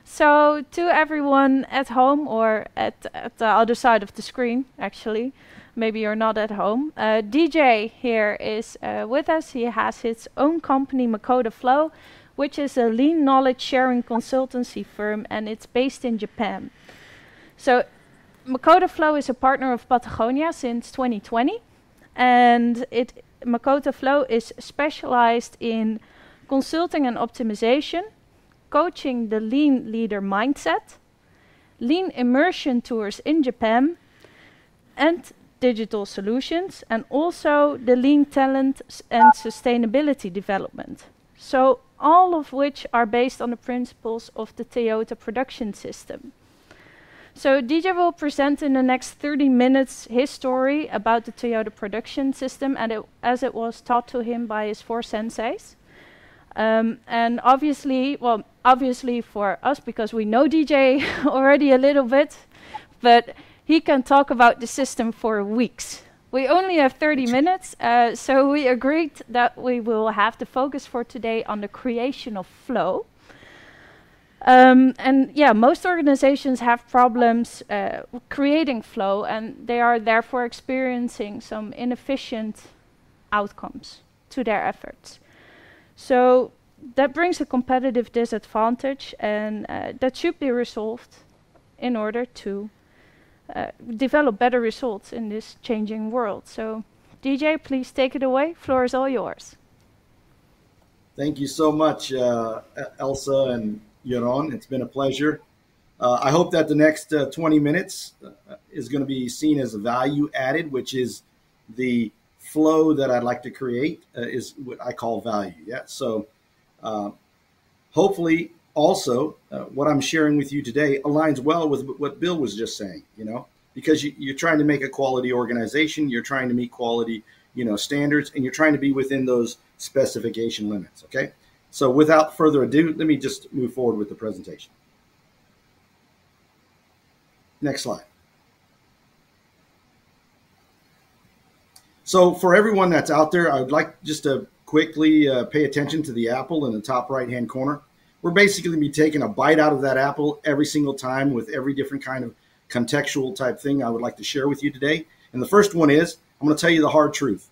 So to everyone at home or at the other side of the screen, actually, maybe you're not at home. DJ here is with us. He has his own company, Makoto Flow, which is a lean knowledge sharing consultancy firm, and it's based in Japan. So Makoto Flow is a partner of Patagonia since 2020, and Makoto Flow is specialized in consulting and optimization, coaching the lean leader mindset, lean immersion tours in Japan, and digital solutions, and also the lean talent and sustainability development. So all of which are based on the principles of the Toyota production system. So DJ will present in the next 30 minutes his story about the Toyota production system and as it was taught to him by his 4 senseis. And obviously for us, because we know DJ already a little bit, but he can talk about the system for weeks. We only have 30 minutes, so we agreed that we will have the focus for today on the creation of flow. And yeah, most organizations have problems creating flow, and they are therefore experiencing some inefficient outcomes to their efforts. So that brings a competitive disadvantage, and that should be resolved in order to develop better results in this changing world. So DJ, please take it away. Floor is all yours. Thank you so much, Elsa and Jeroen. It's been a pleasure. I hope that the next 20 minutes is going to be seen as a value added, which is the flow that I'd like to create is what I call value. Yeah. So hopefully also what I'm sharing with you today aligns well with what Bill was just saying, because you're trying to make a quality organization, you're trying to meet quality, standards, and you're trying to be within those specification limits. Okay. So without further ado, let me just move forward with the presentation. Next slide. So for everyone that's out there, I would like just to quickly pay attention to the apple in the top right-hand corner. We're basically going to be taking a bite out of that apple every single time with every different kind of contextual type thing I would like to share with you today. And the first one is, I'm going to tell you the hard truth.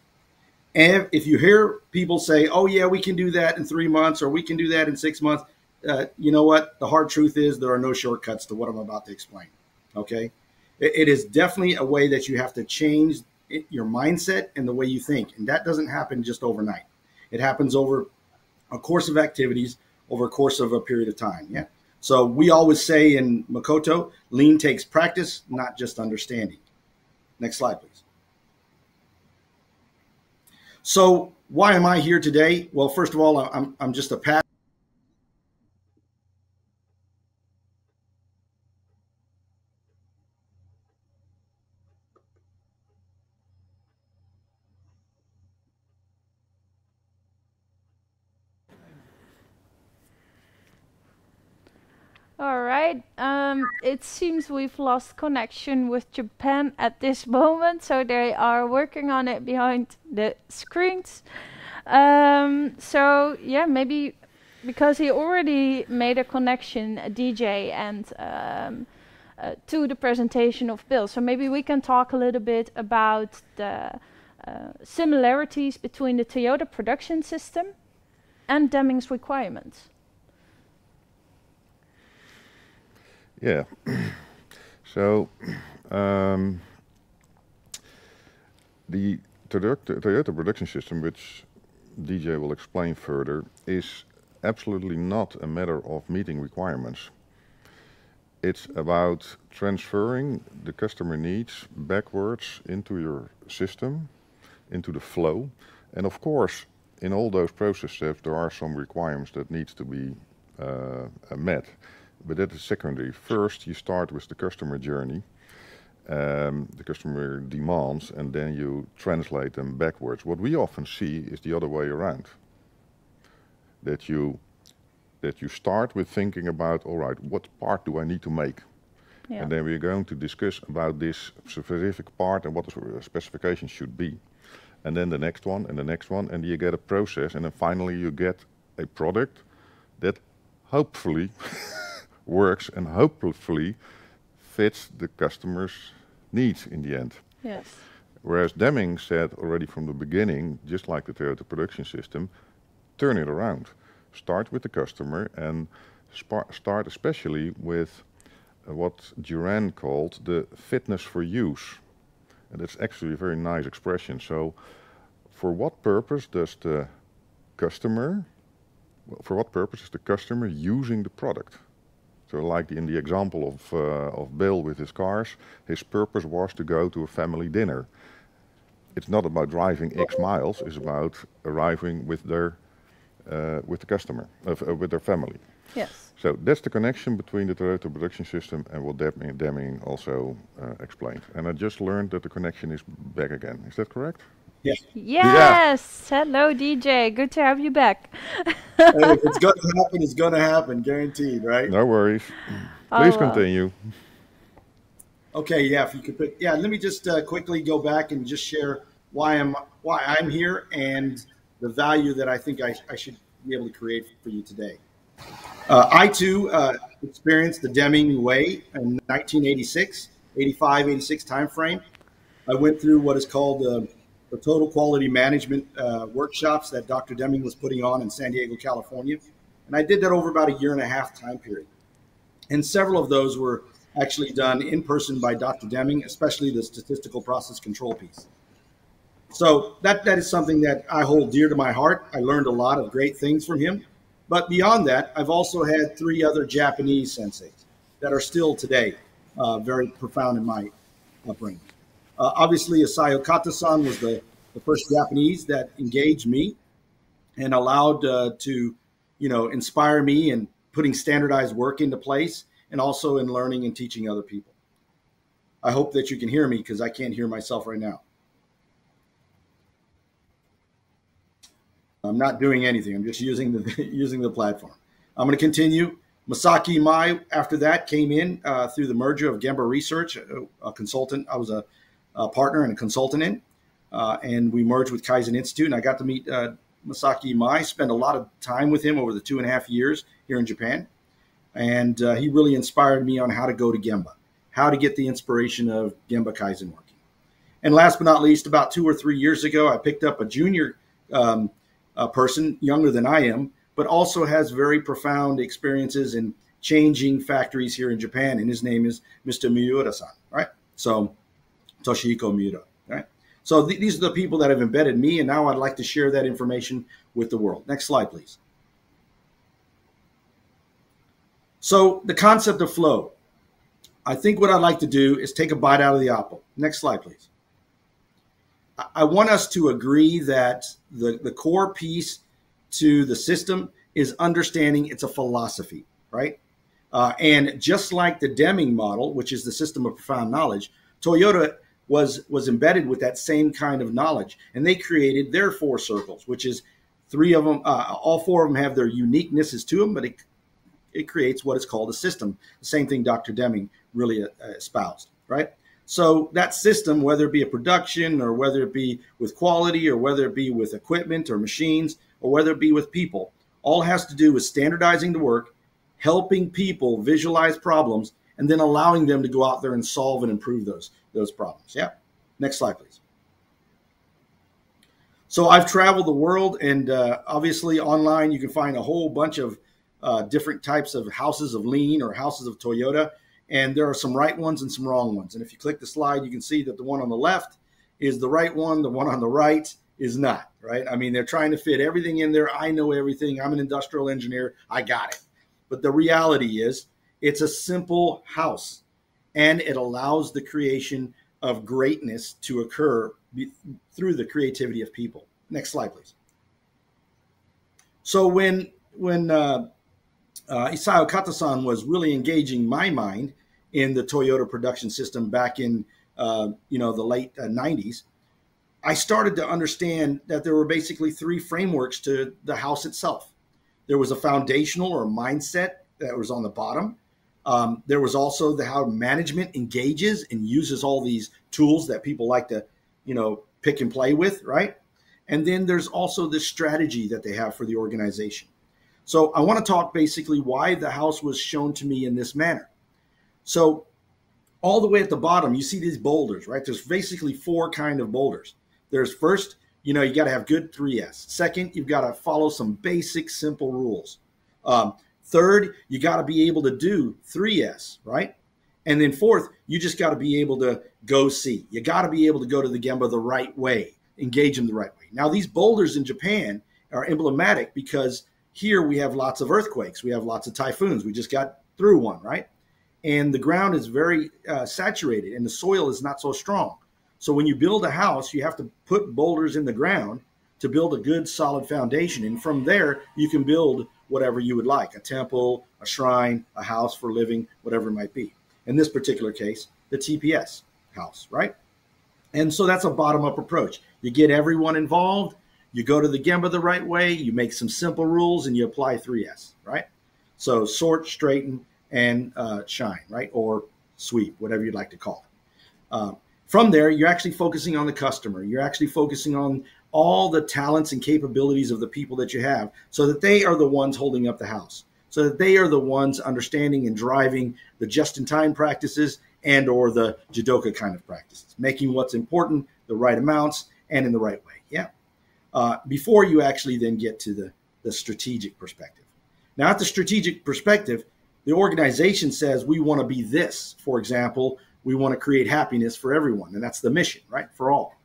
And if you hear people say, oh yeah, we can do that in 3 months, or we can do that in 6 months, you know what? The hard truth is there are no shortcuts to what I'm about to explain. Okay. It is definitely a way that you have to change your mindset and the way you think. And that doesn't happen just overnight. It happens over a course of activities, over a course of a period of time. Yeah. So we always say in Makoto, lean takes practice, not just understanding. Next slide, please. So why am I here today? Well, first of all, I'm just a passionate. All right. It seems we've lost connection with Japan at this moment, so they are working on it behind the screens. So yeah, maybe because he already made a connection, a DJ, and to the presentation of Bill. So maybe we can talk a little bit about the similarities between the Toyota production system and Deming's requirements. Yeah. So the Toyota production system, which DJ will explain further, is absolutely not a matter of meeting requirements. It's about transferring the customer needs backwards into your system, into the flow. And of course, in all those process steps, there are some requirements that needs to be met. But that is secondary. First, you start with the customer journey, the customer demands, and then you translate them backwards. What we often see is the other way around. That you start with thinking about, all right, what part do I need to make? Yeah. And then we're going to discuss about this specific part and what the specification should be. And then the next one, and the next one, and you get a process, and then finally you get a product that hopefully works and hopefully fits the customer's needs in the end. Yes. Whereas Deming said already from the beginning, just like the Toyota production system, turn it around. Start with the customer and start especially with what Jeroen called the fitness for use. And that's actually a very nice expression. So for what purpose does the customer, for what purpose is the customer using the product? So like in the example of Bill with his cars, his purpose was to go to a family dinner. It's not about driving X miles, it's about arriving with their with the customer, with their family. Yes. So that's the connection between the Toyota production system and what Deming also explained. And I just learned that the connection is back again. Is that correct? Yes. Yes. Yeah. Hello, DJ. Good to have you back. Hey, if it's going to happen, it's going to happen, guaranteed, right? No worries. Please continue. Okay. Yeah. If you could put, yeah. Let me just quickly go back and just share why I'm here and the value that I think I should be able to create for you today. I too experienced the Deming way in 1986, 85, 86 timeframe. I went through what is called the total quality management workshops that Dr. Deming was putting on in San Diego, California. And I did that over about a 1.5 year time period. And several of those were actually done in person by Dr. Deming, especially the statistical process control piece. So that is something that I hold dear to my heart. I learned a lot of great things from him. But beyond that, I've also had 3 other Japanese senseis that are still today very profound in my upbringing. Obviously, Isayo Kata-san was the first Japanese that engaged me and allowed to, inspire me in putting standardized work into place and also in learning and teaching other people. I hope that you can hear me because I can't hear myself right now. I'm not doing anything. I'm just using the platform. I'm going to continue. Masaki Mai, after that, came in through the merger of Gemba Research, a consultant. I was a partner and a consultant in, and we merged with Kaizen Institute. And I got to meet Masaki Mai, spend a lot of time with him over the 2.5 years here in Japan. And he really inspired me on how to go to Gemba, how to get the inspiration of Gemba Kaizen working. And last but not least, about 2 or 3 years ago, I picked up a junior a person younger than I am, but also has very profound experiences in changing factories here in Japan. And his name is Mr. Miura-san, right? So Toshihiko Miura, right? So these are the people that have embedded me. And now I'd like to share that information with the world. Next slide, please. So the concept of flow. I think what I'd like to do is take a bite out of the apple. Next slide, please. I want us to agree that the core piece to the system is understanding it's a philosophy, right? And just like the Deming model, which is the system of profound knowledge, Toyota was embedded with that same kind of knowledge. And they created their 4 circles, which is 3 of them, all 4 of them have their uniquenesses to them, but it creates what is called a system. The same thing Dr. Deming really espoused, right? So that system, whether it be a production or whether it be with quality or whether it be with equipment or machines or whether it be with people, all has to do with standardizing the work, helping people visualize problems, and then allowing them to go out there and solve and improve those problems. Yeah. Next slide, please. So I've traveled the world, and obviously online you can find a whole bunch of different types of houses of lean or houses of Toyota. And there are some right ones and some wrong ones. And if you click the slide, you can see that the one on the left is the right one. The one on the right is not, right? I mean, they're trying to fit everything in there. I know everything. I'm an industrial engineer. I got it. But the reality is it's a simple house, and it allows the creation of greatness to occur through the creativity of people. Next slide, please. So when Isao Katasan was really engaging my mind in the Toyota production system back in the late 90s, I started to understand that there were basically three frameworks to the house itself. There was a foundational or mindset that was on the bottom. There was also how management engages and uses all these tools that people like to, pick and play with, right? And then there's also this strategy that they have for the organization. So I want to talk basically why the house was shown to me in this manner. So all the way at the bottom, you see these boulders, right? There's basically four kind of boulders. There's first, you got to have good 3S. Second, you've got to follow some basic, simple rules. Third, you got to be able to do 3S, right? And then fourth, you just got to be able to go see. You got to be able to go to the Gemba the right way, engage them the right way. Now, these boulders in Japan are emblematic because here we have lots of earthquakes. We have lots of typhoons. We just got through one, right? And the ground is very saturated and the soil is not so strong. So when you build a house, you have to put boulders in the ground to build a good solid foundation. And from there, you can build whatever you would like, a temple, a shrine, a house for living, whatever it might be. In this particular case, the TPS house, right? And so that's a bottom-up approach. You get everyone involved, you go to the Gemba the right way, you make some simple rules, and you apply 3S, right? So sort, straighten, and shine, right? Or sweep, whatever you'd like to call it. From there, you're actually focusing on the customer. You're actually focusing on all the talents and capabilities of the people that you have so that they are the ones holding up the house, so that they are the ones understanding and driving the just-in-time practices and or the Jidoka kind of practices, making what's important the right amounts and in the right way, yeah. Before you actually then get to the strategic perspective. Now, at the strategic perspective, the organization says we want to be this. For example, we want to create happiness for everyone, and that's the mission, right, for all.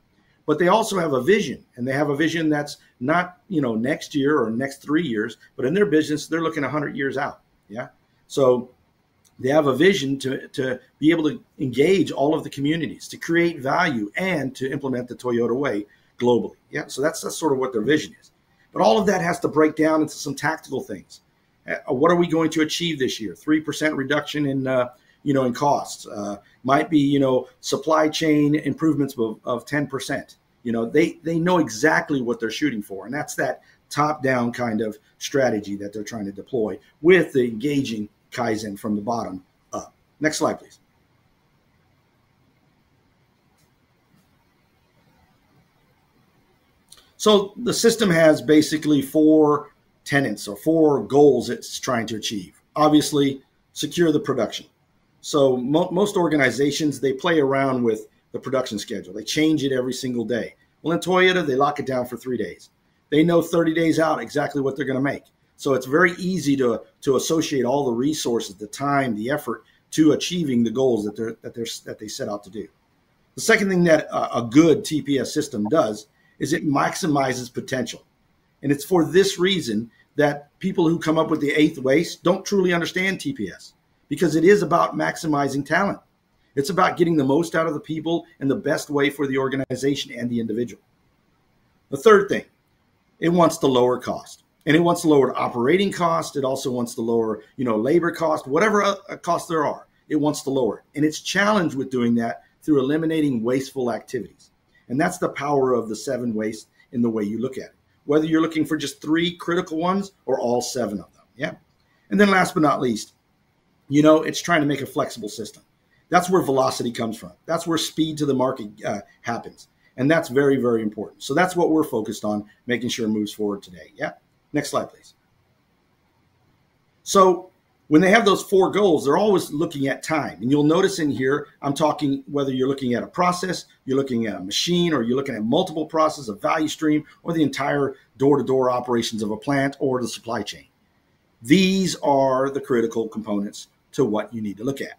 But they also have a vision, and they have a vision that's not, next year or next 3 years, but in their business, they're looking 100 years out, yeah? So they have a vision to be able to engage all of the communities, to create value, and to implement the Toyota way globally, yeah? So that's sort of what their vision is. But all of that has to break down into some tactical things. What are we going to achieve this year? 3% reduction in costs. Might be, supply chain improvements of 10%. They know exactly what they're shooting for. And that's that top-down kind of strategy that they're trying to deploy with the engaging Kaizen from the bottom up. Next slide, please. So the system has basically four tenets or four goals it's trying to achieve. Obviously, secure the production. So most organizations, they play around with the production schedule. They change it every single day. Well, in Toyota, they lock it down for 3 days. They know 30 days out exactly what they're going to make. So it's very easy to associate all the resources, the time, the effort to achieving the goals that they set out to do. The second thing that a good TPS system does is it maximizes potential. And it's for this reason that people who come up with the eighth waste don't truly understand TPS, because it is about maximizing talent. It's about getting the most out of the people in the best way for the organization and the individual. The third thing, it wants to lower cost. And it wants to lower operating cost. It also wants to lower, labor cost, whatever costs there are, it wants to lower. And it's challenged with doing that through eliminating wasteful activities. And that's the power of the 7 wastes in the way you look at it, whether you're looking for just 3 critical ones or all 7 of them. Yeah. And then last but not least, you know, it's trying to make a flexible system. That's where velocity comes from. That's where speed to the market happens. And that's very, very important. So that's what we're focused on, making sure it moves forward today. Yeah. Next slide, please. So when they have those 4 goals, they're always looking at time. And you'll notice in here, I'm talking whether you're looking at a process, you're looking at a machine, or you're looking at multiple processes, a value stream, or the entire door-to-door operations of a plant or the supply chain. These are the critical components to what you need to look at.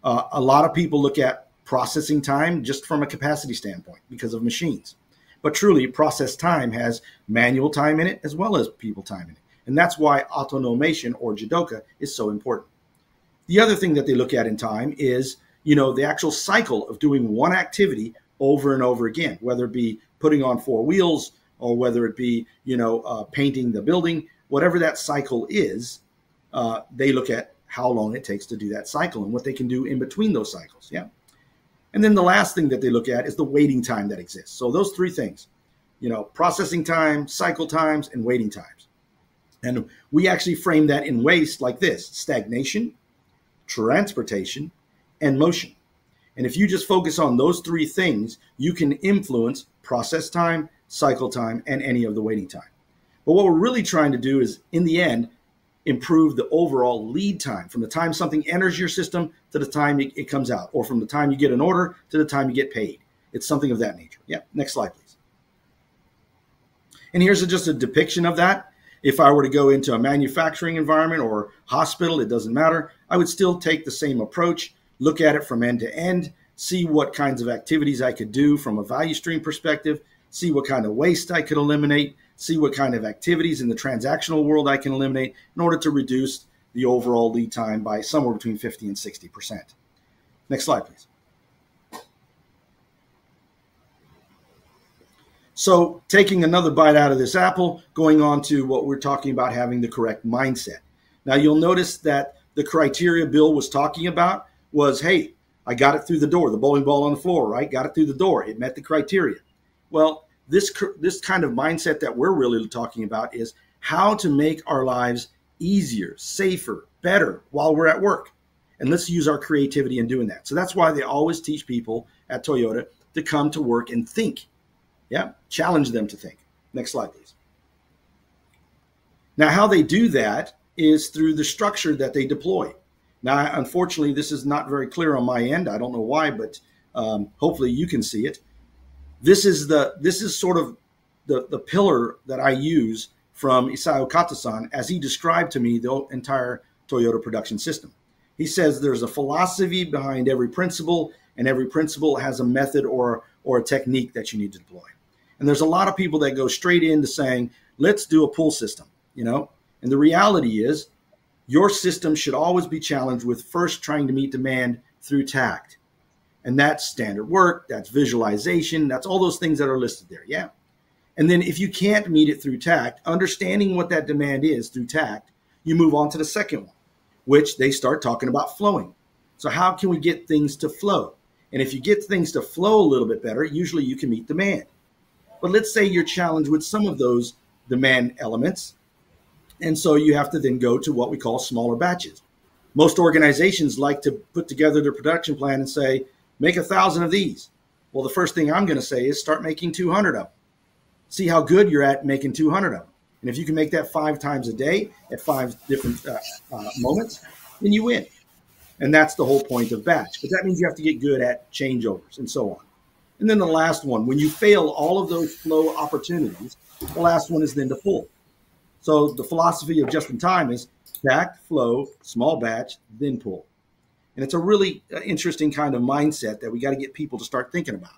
A lot of people look at processing time just from a capacity standpoint because of machines. But truly, process time has manual time in it as well as people time in it. And that's why automation or Jidoka is so important. The other thing that they look at in time is, you know, the actual cycle of doing one activity over and over again, whether it be putting on 4 wheels or whether it be, you know, painting the building, whatever that cycle is, they look at how long it takes to do that cycle and what they can do in between those cycles. Yeah. And then the last thing that they look at is the waiting time that exists. So those 3 things, you know, processing time, cycle times, and waiting times. And we actually frame that in waste like this: stagnation, transportation, and motion. And if you just focus on those 3 things, you can influence process time, cycle time, and any of the waiting time. But what we're really trying to do is, in the end, improve the overall lead time from the time something enters your system to the time it comes out, or from the time you get an order to the time you get paid. It's something of that nature. Yeah, next slide, please. And here's just a depiction of that. If I were to go into a manufacturing environment or hospital, it doesn't matter. I would still take the same approach, look at it from end to end, see what kinds of activities I could do from a value stream perspective, see what kind of waste I could eliminate, see what kind of activities in the transactional world I can eliminate in order to reduce the overall lead time by somewhere between 50 and 60%. Next slide, please. So taking another bite out of this apple, going on to what we're talking about, having the correct mindset. Now you'll notice that the criteria Bill was talking about was, hey, I got it through the door, the bowling ball on the floor, right? Got it through the door. It met the criteria. Well, this kind of mindset that we're really talking about is how to make our lives easier, safer, better while we're at work. And let's use our creativity in doing that. So that's why they always teach people at Toyota to come to work and think. Yeah, challenge them to think. Next slide, please. Now, how they do that is through the structure that they deploy. Now, unfortunately, this is not very clear on my end. I don't know why, but hopefully you can see it. This is sort of the pillar that I use from Isao Kata-san as he described to me the entire Toyota production system. He says there's a philosophy behind every principle, and every principle has a method or a technique that you need to deploy. And there's a lot of people that go straight into saying, let's do a pull system, you know? And the reality is your system should always be challenged with first trying to meet demand through tact. And that's standard work, that's visualization, that's all those things that are listed there, yeah? And then if you can't meet it through tact, understanding what that demand is through tact, you move on to the second one, which they start talking about flowing. So how can we get things to flow? And if you get things to flow a little bit better, usually you can meet demand. But let's say you're challenged with some of those demand elements. And so you have to then go to what we call smaller batches. Most organizations like to put together their production plan and say, make 1,000 of these. Well, the first thing I'm going to say is start making 200 of them. See how good you're at making 200 of them. And if you can make that 5 times a day at 5 different moments, then you win. And that's the whole point of batch. But that means you have to get good at changeovers and so on. And then the last one, when you fail all of those flow opportunities, the last one is then to pull. So the philosophy of just in time is tact, flow, small batch, then pull. And it's a really interesting kind of mindset that we got to get people to start thinking about.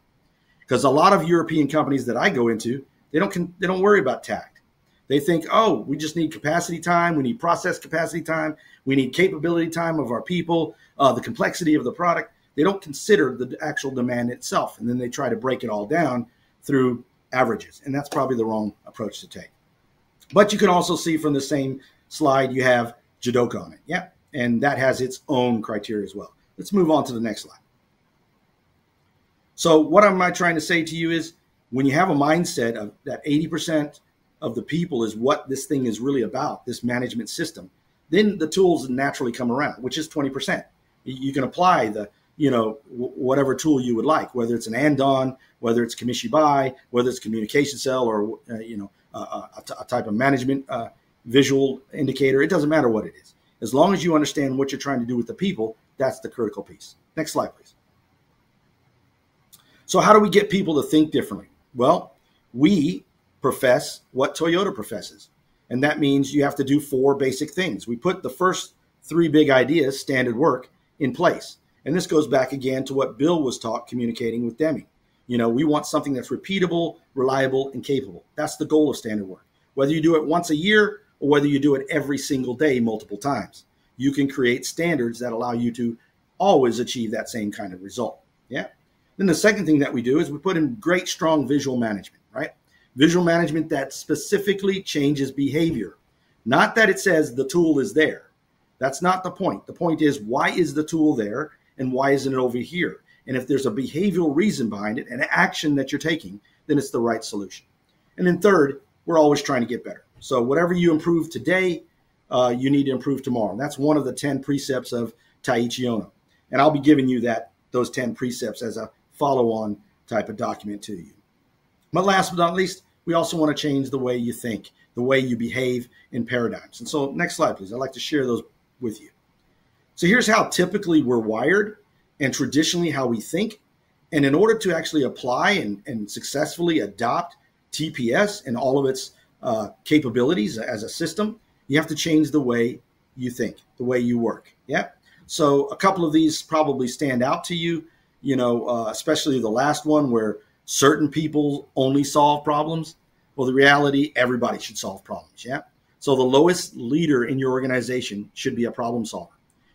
Because a lot of European companies that I go into, they don't worry about tact. They think, oh, we just need capacity time. We need process capacity time. We need capability time of our people, the complexity of the product. They don't consider the actual demand itself. And then they try to break it all down through averages. And that's probably the wrong approach to take. But you can also see from the same slide, you have Jidoka on it. Yeah. And that has its own criteria as well. Let's move on to the next slide. So what am I trying to say to you is when you have a mindset of that 80% of the people is what this thing is really about, this management system, then the tools naturally come around, which is 20%. You can apply the, whatever tool you would like, whether it's an and-on, whether it's Kamishibai, whether it's communication cell, or, a type of management visual indicator. It doesn't matter what it is. As long as you understand what you're trying to do with the people, that's the critical piece. Next slide, please. So how do we get people to think differently? Well, we profess what Toyota professes. And that means you have to do 4 basic things. We put the first 3 big ideas, standard work, in place. And this goes back again to what Bill was taught communicating with Demi. We want something that's repeatable, reliable, and capable. That's the goal of standard work. Whether you do it once a year or whether you do it every single day, multiple times, you can create standards that allow you to always achieve that same kind of result. Yeah. Then the second thing that we do is we put in great, strong visual management, right? Visual management that specifically changes behavior. Not that it says the tool is there. That's not the point. The point is, why is the tool there and why isn't it over here? And if there's a behavioral reason behind it, an action that you're taking, then it's the right solution. And then third, we're always trying to get better. So whatever you improve today, you need to improve tomorrow. And that's one of the 10 precepts of Taiichi Ohno. And I'll be giving you those 10 precepts as a follow-on type of document to you. But last but not least, we also want to change the way you think, the way you behave in paradigms. And so next slide, please. I'd like to share those with you. So here's how typically we're wired and traditionally how we think. And in order to actually apply and successfully adopt TPS and all of its capabilities as a system, you have to change the way you think, the way you work. Yeah. So a couple of these probably stand out to you, especially the last one where certain people only solve problems. Well, the reality, everybody should solve problems. Yeah. So the lowest leader in your organization should be a problem solver.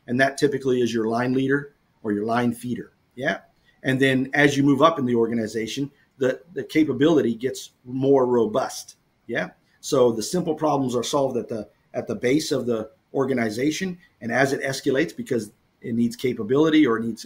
And that typically is your line leader or your line feeder. Yeah. And then as you move up in the organization, the capability gets more robust. Yeah. So the simple problems are solved at the base of the organization. And as it escalates because it needs capability or it needs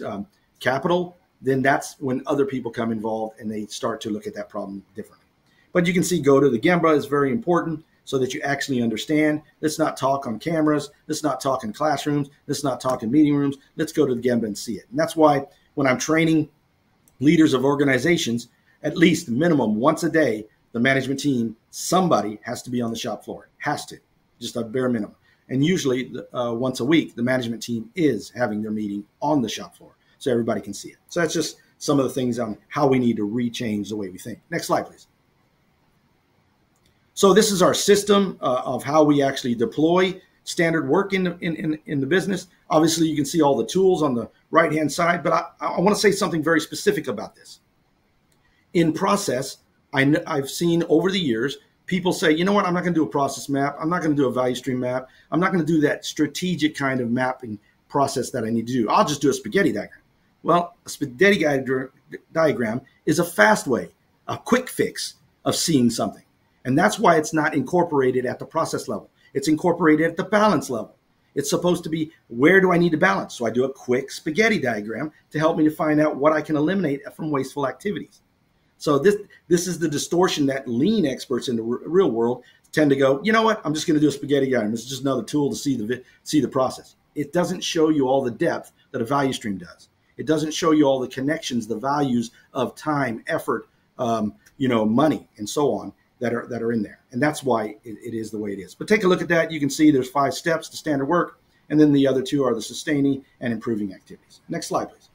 capital, then that's when other people come involved and they start to look at that problem differently. But you can see go to the Gemba is very important so that you actually understand. Let's not talk on cameras. Let's not talk in classrooms. Let's not talk in meeting rooms. Let's go to the Gemba and see it. And that's why when I'm training leaders of organizations, at least minimum once a day, the management team, somebody has to be on the shop floor. Has to, just a bare minimum. And usually once a week, the management team is having their meeting on the shop floor so everybody can see it. So that's just some of the things on how we need to rechange the way we think. Next slide, please. So this is our system of how we actually deploy standard work in the business. Obviously, you can see all the tools on the right-hand side, but I want to say something very specific about this. In process, I've seen over the years, people say, you know what, I'm not going to do a process map. I'm not going to do a value stream map. I'm not going to do that strategic kind of mapping process that I need to do. I'll just do a spaghetti diagram. Well, a spaghetti diagram is a fast way, a quick fix of seeing something. And that's why it's not incorporated at the process level. It's incorporated at the balance level. It's supposed to be, where do I need to balance? So I do a quick spaghetti diagram to help me to find out what I can eliminate from wasteful activities. So this is the distortion that lean experts in the real world tend to go, you know what, I'm just going to do a spaghetti diagram. It's just another tool to see the process. It doesn't show you all the depth that a value stream does. It doesn't show you all the connections, the values of time, effort, money, and so on that are in there. And that's why it is the way it is. But take a look at that. You can see there's 5 steps to standard work. And then the other 2 are the sustaining and improving activities. Next slide, please.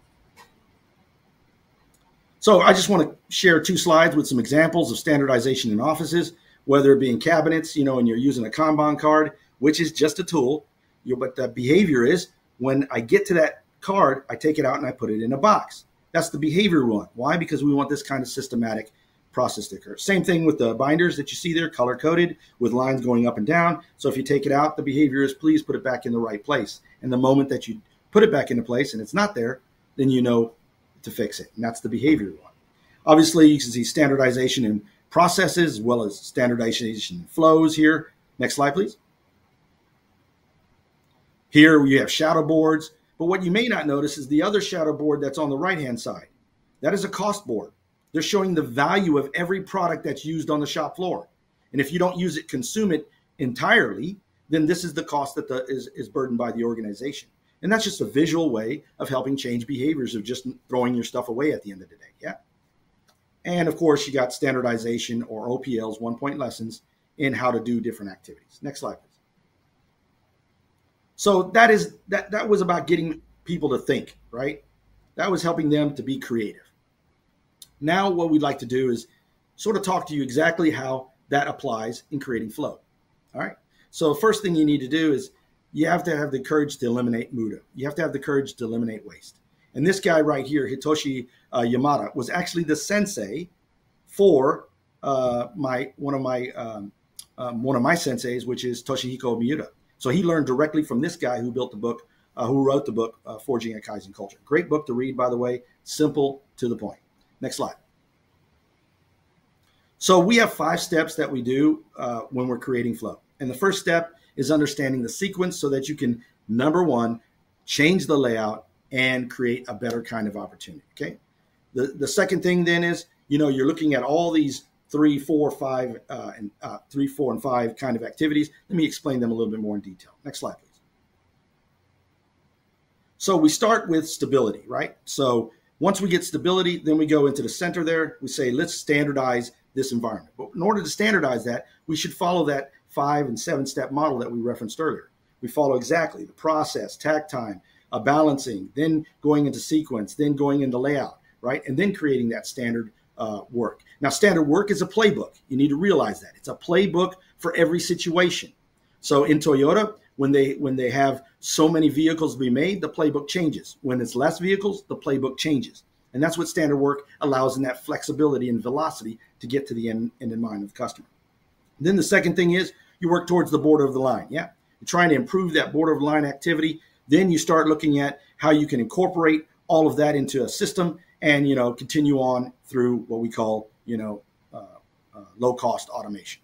So I just want to share 2 slides with some examples of standardization in offices, whether it be in cabinets, and you're using a Kanban card, which is just a tool. But the behavior is when I get to that card, I take it out and I put it in a box. That's the behavior we want. Why? Because we want this kind of systematic process to occur. Same thing with the binders that you see there, color coded with lines going up and down. So if you take it out, the behavior is please put it back in the right place. And the moment that you put it back into place and it's not there, then you know to fix it. And that's the behavior we want. Obviously, you can see standardization in processes as well as standardization in flows here. Next slide, please. Here you have shadow boards. But what you may not notice is the other shadow board that's on the right-hand side. That is a cost board. They're showing the value of every product that's used on the shop floor. And if you don't use it, consume it entirely, then this is the cost that is burdened by the organization. And that's just a visual way of helping change behaviors of just throwing your stuff away at the end of the day. Yeah. And of course, you got standardization or OPLs, 1-point lessons, in how to do different activities. Next slide, please. So that was about getting people to think, right? That was helping them to be creative. Now what we'd like to do is sort of talk to you exactly how that applies in creating flow. All right. So first thing you need to do is you have to have the courage to eliminate muda. You have to have the courage to eliminate waste. And this guy right here, Hitoshi Yamada, was actually the sensei for one of my senseis, which is Toshihiko Miura. So he learned directly from this guy who built the book, who wrote the book, Forging a Kaizen Culture. Great book to read, by the way. Simple, to the point. Next slide. So we have 5 steps that we do when we're creating flow. And the first step is understanding the sequence so that you can, number 1, change the layout and create a better kind of opportunity. Okay. The second thing then is, you're looking at all these 3, 4, 5, and 3, 4, and 5 kind of activities. Let me explain them a little bit more in detail. Next slide, please. So we start with stability, right? So once we get stability, then we go into the center there. We say, let's standardize this environment. But in order to standardize that, we should follow that 5 and 7-step model that we referenced earlier. We follow exactly the process, takt time, balancing, then going into sequence, then going into layout, right? And then creating that standard work. Now, standard work is a playbook. You need to realize that. It's a playbook for every situation. So in Toyota, when they have so many vehicles to be made, the playbook changes. When it's less vehicles, the playbook changes. And that's what standard work allows in that flexibility and velocity to get to the end in mind of the customer. Then the second thing is you work towards the border of the line. Yeah, you're trying to improve that border of the line activity. Then you start looking at how you can incorporate all of that into a system and, continue on through what we call, low-cost automation.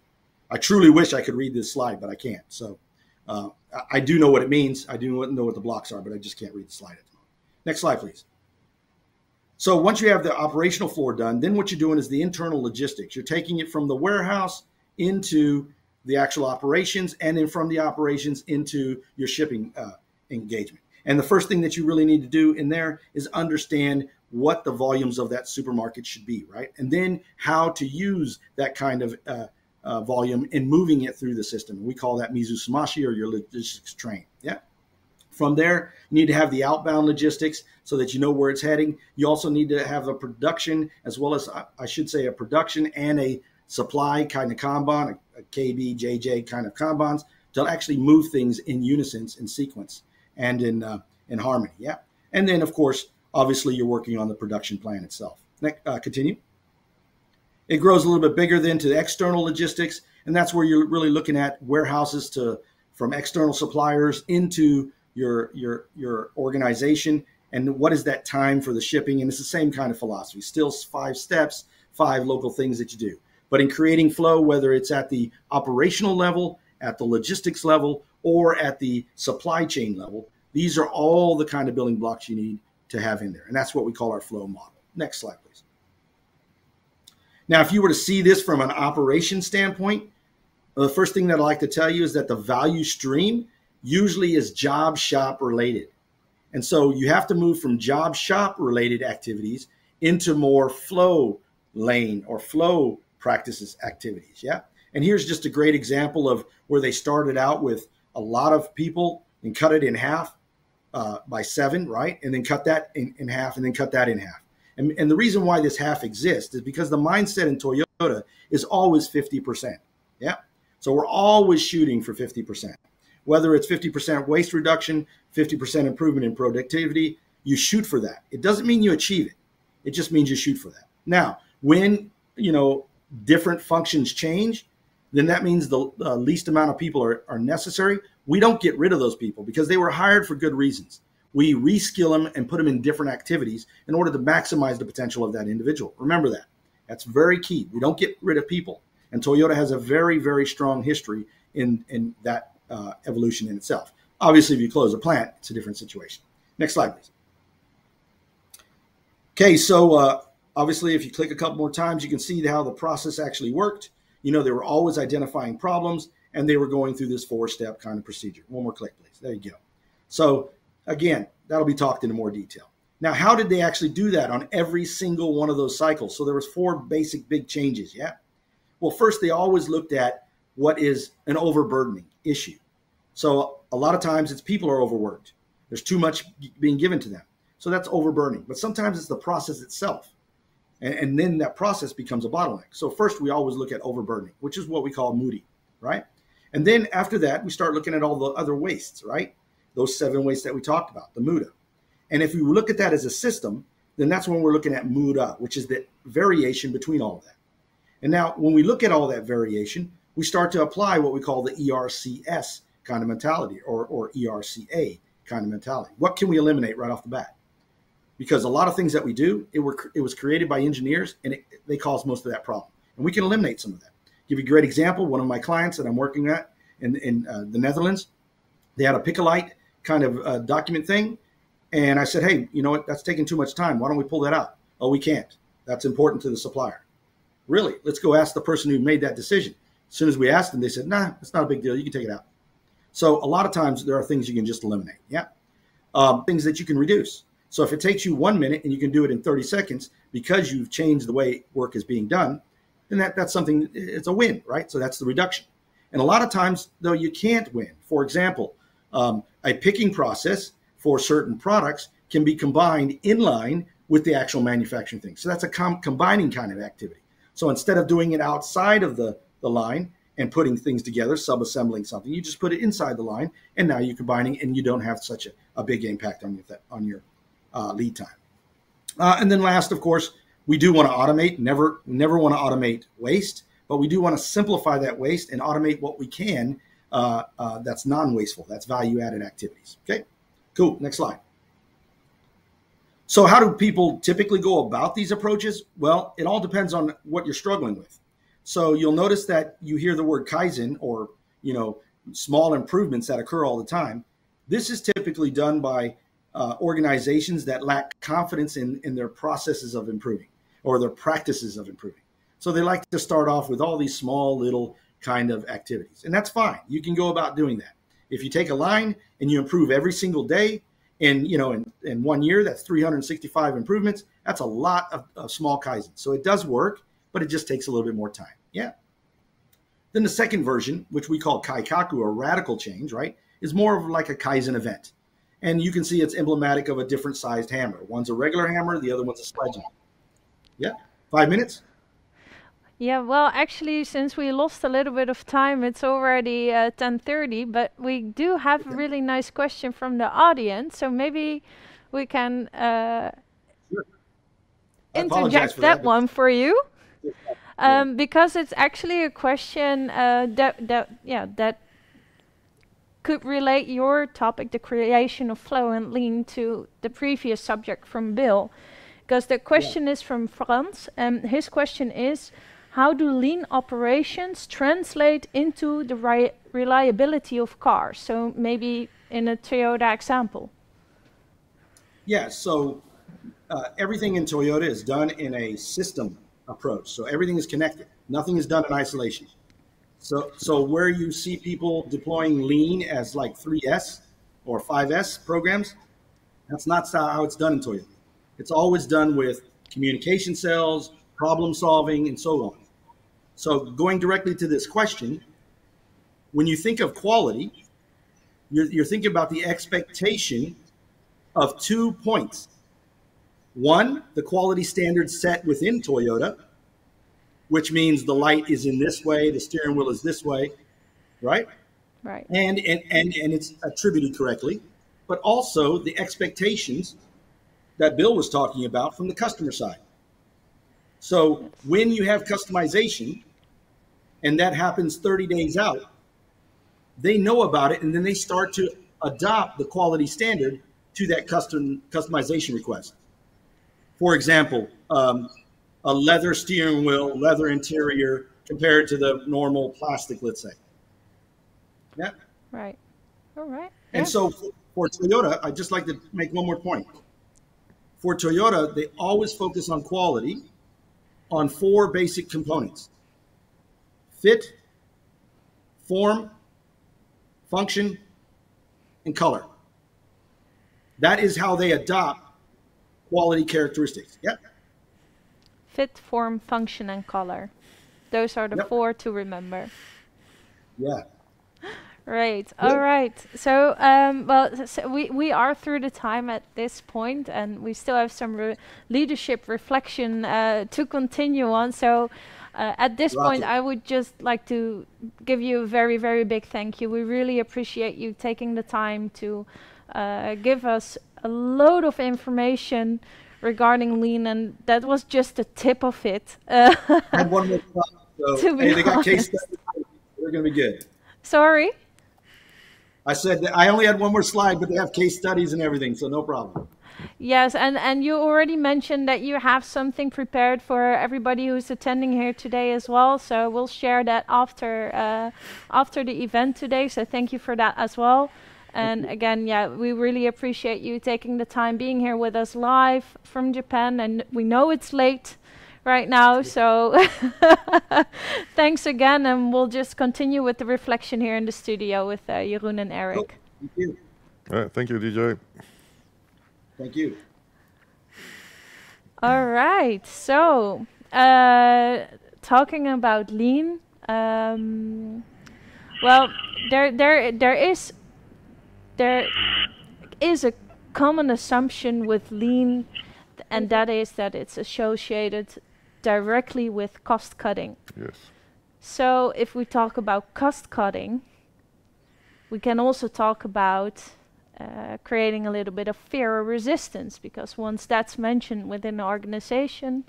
I truly wish I could read this slide, but I can't. So I do know what it means. I do know what the blocks are, but I just can't read the slide at the moment. Next slide, please. So once you have the operational floor done, then what you're doing is the internal logistics. You're taking it from the warehouse into the actual operations, and then from the operations into your shipping engagement. And the first thing that you really need to do in there is understand what the volumes of that supermarket should be, right? And then how to use that kind of volume in moving it through the system. We call that Mizu Sumashi, or your logistics train. Yeah. From there, you need to have the outbound logistics so that you know where it's heading. You also need to have a production, as well as, I should say, a production and a supply kind of Kanban, a KB, JJ kind of Kanbans, to actually move things in unison, in sequence, and in harmony. Yeah. And then, of course, obviously, you're working on the production plan itself. Next, continue. It grows a little bit bigger then to the external logistics, and that's where you're really looking at warehouses from external suppliers into your organization, and what is that time for the shipping. And it's the same kind of philosophy. Still 5 steps, 5 local things that you do. But in creating flow, whether it's at the operational level, at the logistics level, or at the supply chain level, these are all the kind of building blocks you need to have in there. And that's what we call our flow model. Next slide, please. Now, if you were to see this from an operation standpoint, the first thing that I'd like to tell you is that the value stream usually is job shop related. And so you have to move from job shop related activities into more flow lane or flow practices activities. Yeah. And here's just a great example of where they started out with a lot of people and cut it in half by 7, right? And then cut that in half, and then cut that in half. And the reason why this half exists is because the mindset in Toyota is always 50%. Yeah. So we're always shooting for 50%. Whether it's 50% waste reduction, 50% improvement in productivity, you shoot for that. It doesn't mean you achieve it. It just means you shoot for that. Now, when, different functions change, then that means the least amount of people are necessary. We don't get rid of those people because they were hired for good reasons. We reskill them and put them in different activities in order to maximize the potential of that individual. Remember that. That's very key. We don't get rid of people. And Toyota has a very, very strong history in that evolution in itself. Obviously, if you close a plant, it's a different situation. Next slide, please. Okay, so obviously, if you click a couple more times, you can see how the process actually worked. They were always identifying problems and they were going through this 4-step kind of procedure. One more click, please. There you go. So again, that'll be talked into more detail. Now, how did they actually do that on every single one of those cycles? So there was 4 basic big changes, yeah? Well, first, they always looked at what is an overburdening issue. So a lot of times it's people are overworked. There's too much being given to them. So that's overburdening. But sometimes it's the process itself. And then that process becomes a bottleneck. So first, we always look at overburdening, which is what we call moody, right? And then after that, we start looking at all the other wastes, right? Those 7 wastes that we talked about, the muda. And if we look at that as a system, then that's when we're looking at muda, which is the variation between all of that. And now when we look at all that variation, we start to apply what we call the ERCS kind of mentality or ERCA kind of mentality. What can we eliminate right off the bat? Because a lot of things that we do, it was created by engineers, and they cause most of that problem. And we can eliminate some of that. Give you a great example. One of my clients that I'm working at in the Netherlands, they had a Picolite kind of document thing. And I said, hey, you know what? That's taking too much time. Why don't we pull that out? Oh, we can't. That's important to the supplier. Really? Let's go ask the person who made that decision. As soon as we asked them, they said, nah, it's not a big deal. You can take it out. So a lot of times there are things you can just eliminate. Yeah. Things that you can reduce. So if it takes you 1 minute and you can do it in 30 seconds because you've changed the way work is being done, then that's something, it's a win, right? So that's the reduction. And a lot of times, though, you can't win. For example, a picking process for certain products can be combined in line with the actual manufacturing thing. So that's a combining kind of activity. So instead of doing it outside of the line and putting things together, sub-assembling something, you just put it inside the line, and now you're combining, and you don't have such a big impact on your lead time. And then last, of course, we do want to automate. Never want to automate waste, but we do want to simplify that waste and automate what we can that's non-wasteful, that's value-added activities. Okay, cool. Next slide. So how do people typically go about these approaches? Well, it all depends on what you're struggling with. So you'll notice that you hear the word Kaizen, or, you know, small improvements that occur all the time. This is typically done by organizations that lack confidence in their processes of improving or their practices of improving. So they like to start off with all these small little kind of activities. And that's fine. You can go about doing that. If you take a line and you improve every single day, and you know, in 1 year, that's 365 improvements. That's a lot of small Kaizen. So it does work, but it just takes a little bit more time. Yeah. Then the second version, which we call Kaikaku, or radical change, right, is more of like a Kaizen event. And you can see it's emblematic of a different sized hammer. One's a regular hammer, the other one's a sledgehammer. Yeah, 5 minutes? Yeah, well, actually, since we lost a little bit of time, it's already 10:30, but we do have a really nice question from the audience, so maybe we can Sure. interject that one for you, because it's actually a question that could relate your topic, the creation of flow and lean, to the previous subject from Bill, because the question is from Frans, and his question is, how do lean operations translate into the reliability of cars? So maybe in a Toyota example. Yeah, so everything in Toyota is done in a system approach. So everything is connected. Nothing is done in isolation. So where you see people deploying lean as like 3S or 5S programs, that's not how it's done in Toyota. It's always done with communication cells, problem solving, and so on. So going directly to this question, when you think of quality, you're thinking about the expectation of 2 points. One, the quality standard set within Toyota, which means the light is in this way, the steering wheel is this way, right? Right. And it's attributed correctly, but also the expectations that Bill was talking about from the customer side. So when you have customization, and that happens 30 days out, they know about it, and then they start to adopt the quality standard to that customization request. For example, a leather steering wheel, leather interior, compared to the normal plastic, let's say. Yeah. Right. All right. And so for Toyota, I'd just like to make one more point. For Toyota, they always focus on quality on 4 basic components: fit, form, function, and color. That is how they adopt quality characteristics. Yep. Fit, form, function, and color. Those are the Yep. 4 to remember. Yeah. Right. Good. All right. So, we are through the time at this point, and we still have some leadership reflection to continue on. So, at this point, I would just like to give you a very, very big thank you. We really appreciate you taking the time to give us a load of information regarding lean, and that was just the tip of it. I had one more slide, so To be they got case honest. studies. They're going to be good. Sorry? I said that I only had one more slide, but they have case studies and everything, so no problem. Yes, and you already mentioned that you have something prepared for everybody who's attending here today as well. So we'll share that after the event today. So thank you for that as well. And again, yeah, we really appreciate you taking the time being here with us live from Japan. And we know it's late right now, so thanks again. And we'll just continue with the reflection here in the studio with Jeroen and Eric. Cool. Thank you. Thank you, DJ. Thank you. All right, so talking about lean, well, there is a common assumption with lean, and that is that it's associated directly with cost cutting. Yes. So if we talk about cost cutting, we can also talk about creating a little bit of fear or resistance, because once that's mentioned within an organization,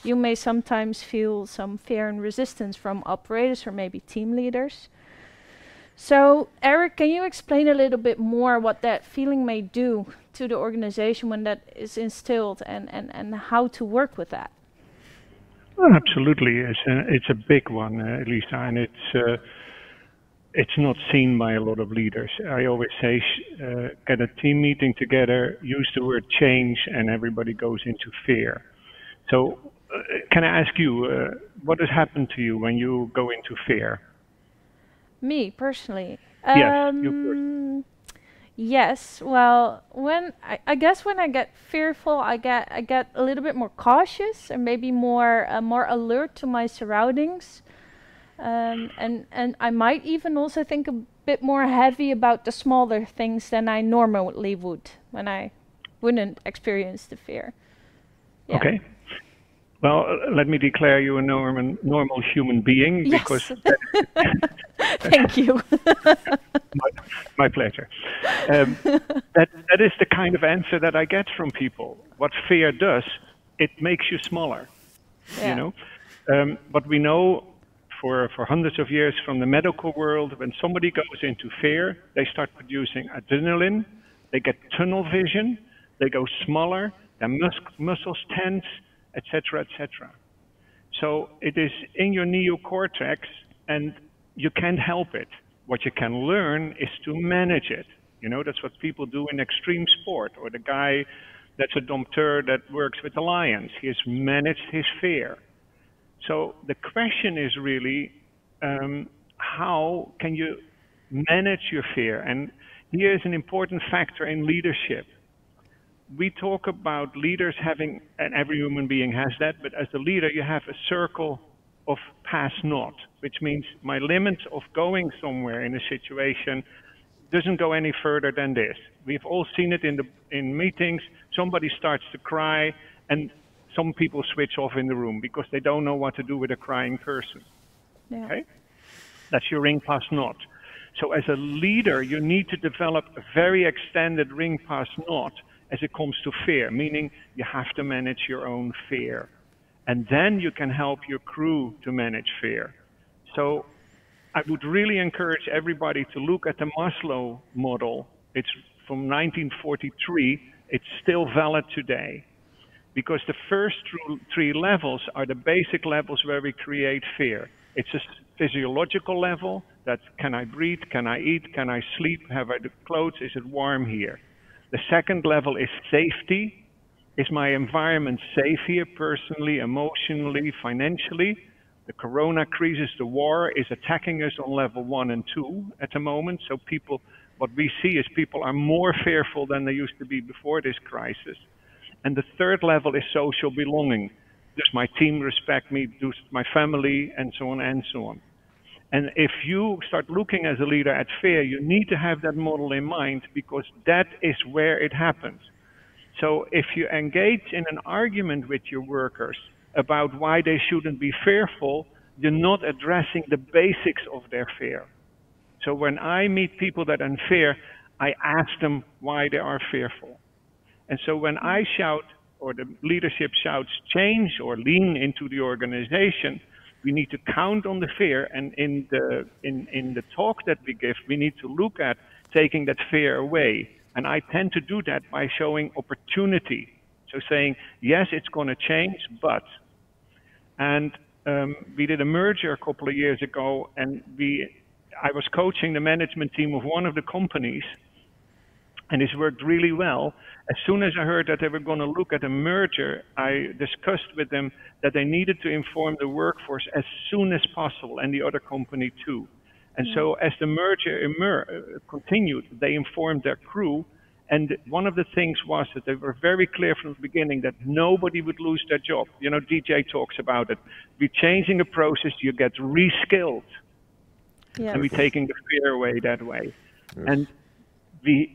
you may sometimes feel some fear and resistance from operators or maybe team leaders. So Eric, can you explain a little bit more what that feeling may do to the organization when that is instilled, and how to work with that? Well, absolutely, it's a big one, Elisa, and it's not seen by a lot of leaders. I always say, get a team meeting together, use the word change, and everybody goes into fear. So, can I ask you, what has happened to you when you go into fear? Me personally? Yes, you personally. Yes. Well, when I guess when I get fearful, I get a little bit more cautious and maybe more alert to my surroundings. And I might even also think a bit more heavy about the smaller things than I normally would when I wouldn't experience the fear. Yeah. Okay. Well, let me declare you a normal human being, Yes. because Thank you. my pleasure. That is the kind of answer that I get from people. What fear does, it makes you smaller. Yeah. You know, but we know for hundreds of years from the medical world, when somebody goes into fear, they start producing adrenaline, they get tunnel vision, they go smaller, their muscles tense, etc., etc. So it is in your neocortex, and you can't help it. What you can learn is to manage it. You know, that's what people do in extreme sport, or the guy that's a dompteur that works with the lions. He has managed his fear. So the question is really, how can you manage your fear? And here is an important factor in leadership. We talk about leaders having, and every human being has that, but as a leader, you have a circle of pass not, which means my limit of going somewhere in a situation doesn't go any further than this. We've all seen it in meetings. Somebody starts to cry, and some people switch off in the room because they don't know what to do with a crying person. Yeah. Okay? That's your ring pass not. So as a leader, you need to develop a very extended ring pass not as it comes to fear, meaning you have to manage your own fear. And then you can help your crew to manage fear. So I would really encourage everybody to look at the Maslow model. It's from 1943. It's still valid today, because the first three levels are the basic levels where we create fear. It's a physiological level, that can I breathe, can I eat, can I sleep, have I the clothes, is it warm here? The second level is safety. Is my environment safe here, personally, emotionally, financially? The corona crisis, the war, is attacking us on level 1 and 2 at the moment. So people, what we see is people are more fearful than they used to be before this crisis. And the third level is social belonging. Does my team respect me? Does my family? And so on and so on. And if you start looking as a leader at fear, you need to have that model in mind, because that is where it happens. So if you engage in an argument with your workers about why they shouldn't be fearful, you're not addressing the basics of their fear. So when I meet people that are in fear, I ask them why they are fearful. And so when I shout, or the leadership shouts, change or lean into the organization, we need to count on the fear, and in the talk that we give, we need to look at taking that fear away. And I tend to do that by showing opportunity. So saying, yes, it's going to change, but. And we did a merger a couple of years ago, and I was coaching the management team of one of the companies, and this worked really well. As soon as I heard that they were going to look at a merger, I discussed with them that they needed to inform the workforce as soon as possible, and the other company too. And so as the merger continued, they informed their crew. And one of the things was that they were very clear from the beginning that nobody would lose their job. You know, DJ talks about it. We're changing a process, you get reskilled. Yes. And we're taking the fear away that way. Yes. And the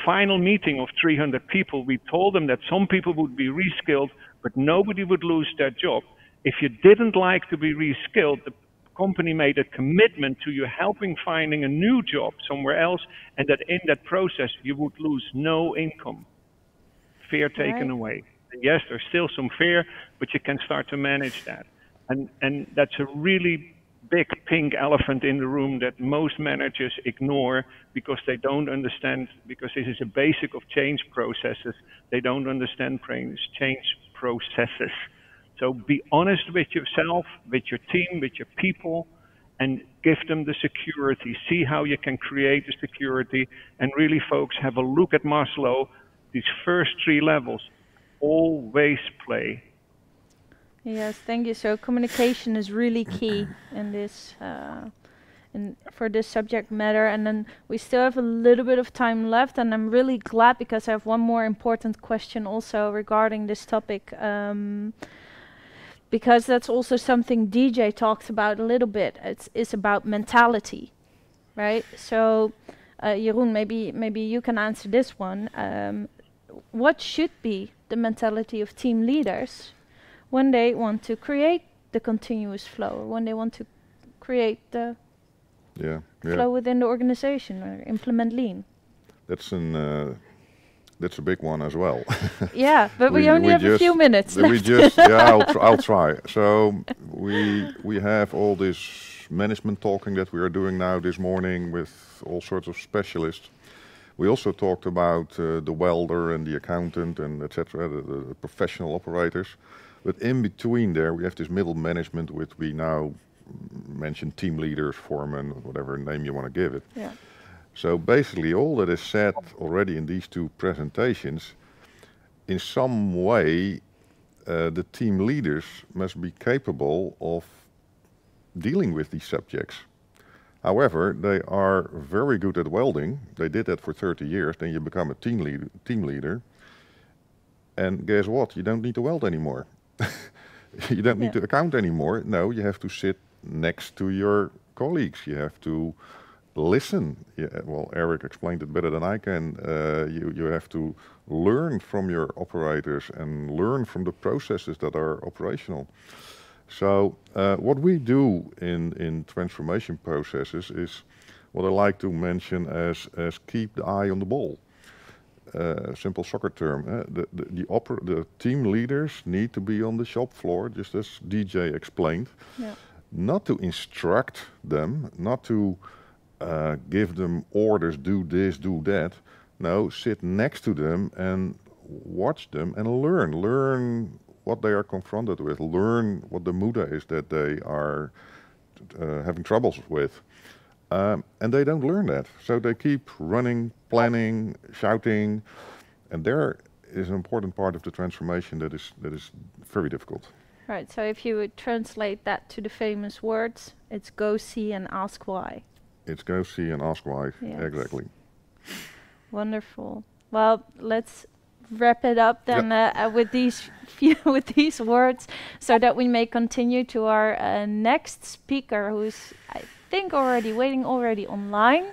final meeting of 300 people, we told them that some people would be reskilled, but nobody would lose their job. If you didn't like to be reskilled, the company made a commitment to you helping finding a new job somewhere else, and that in that process you would lose no income. Fear taken away. And yes, there's still some fear, but you can start to manage that. And that's a really big pink elephant in the room that most managers ignore because they don't understand, because this is a basic of change processes. They don't understand change processes. So be honest with yourself, with your team, with your people, and give them the security. See how you can create the security. And really, folks, have a look at Maslow. These first 3 levels always play. Yes, thank you. So communication is really key in this, for this subject matter. And then we still have a little bit of time left, and I'm really glad because I have one more important question also regarding this topic. Because that's also something DJ talked about a little bit. It's about mentality, right? So, Jeroen, maybe you can answer this one. What should be the mentality of team leaders when they want to create the continuous flow, or when they want to create the flow within the organization or implement lean? That's a big one as well. Yeah, but we only have a few minutes left. I'll try. So we have all this management talking that we are doing now this morning with all sorts of specialists. We also talked about the welder and the accountant and etc., the professional operators. But in between there, we have this middle management, which we now mention team leaders, foremen, whatever name you want to give it. Yeah. So basically all that is said already in these 2 presentations, in some way the team leaders must be capable of dealing with these subjects. However, they are very good at welding. They did that for 30 years. Then you become a team leader. And guess what? You don't need to weld anymore. You don't need to account anymore. No, you have to sit next to your colleagues. You have to listen. Well, Eric explained it better than I can. You have to learn from your operators and learn from the processes that are operational. So what we do in transformation processes is what I like to mention as keep the eye on the ball. Simple soccer term. The team leaders need to be on the shop floor, just as DJ explained. Yeah. Not to instruct them, not to give them orders, do this, do that. No, sit next to them and watch them and learn what they are confronted with, learn what the muda is that they are having troubles with. And they don't learn that. So they keep running, planning, shouting, and there is an important part of the transformation that is very difficult. Right, so if you would translate that to the famous words, it's go see and ask why. It's go see and ask why. Yes. Exactly. Wonderful. Well, let's wrap it up then with these words, so that we may continue to our next speaker, who's I think waiting online,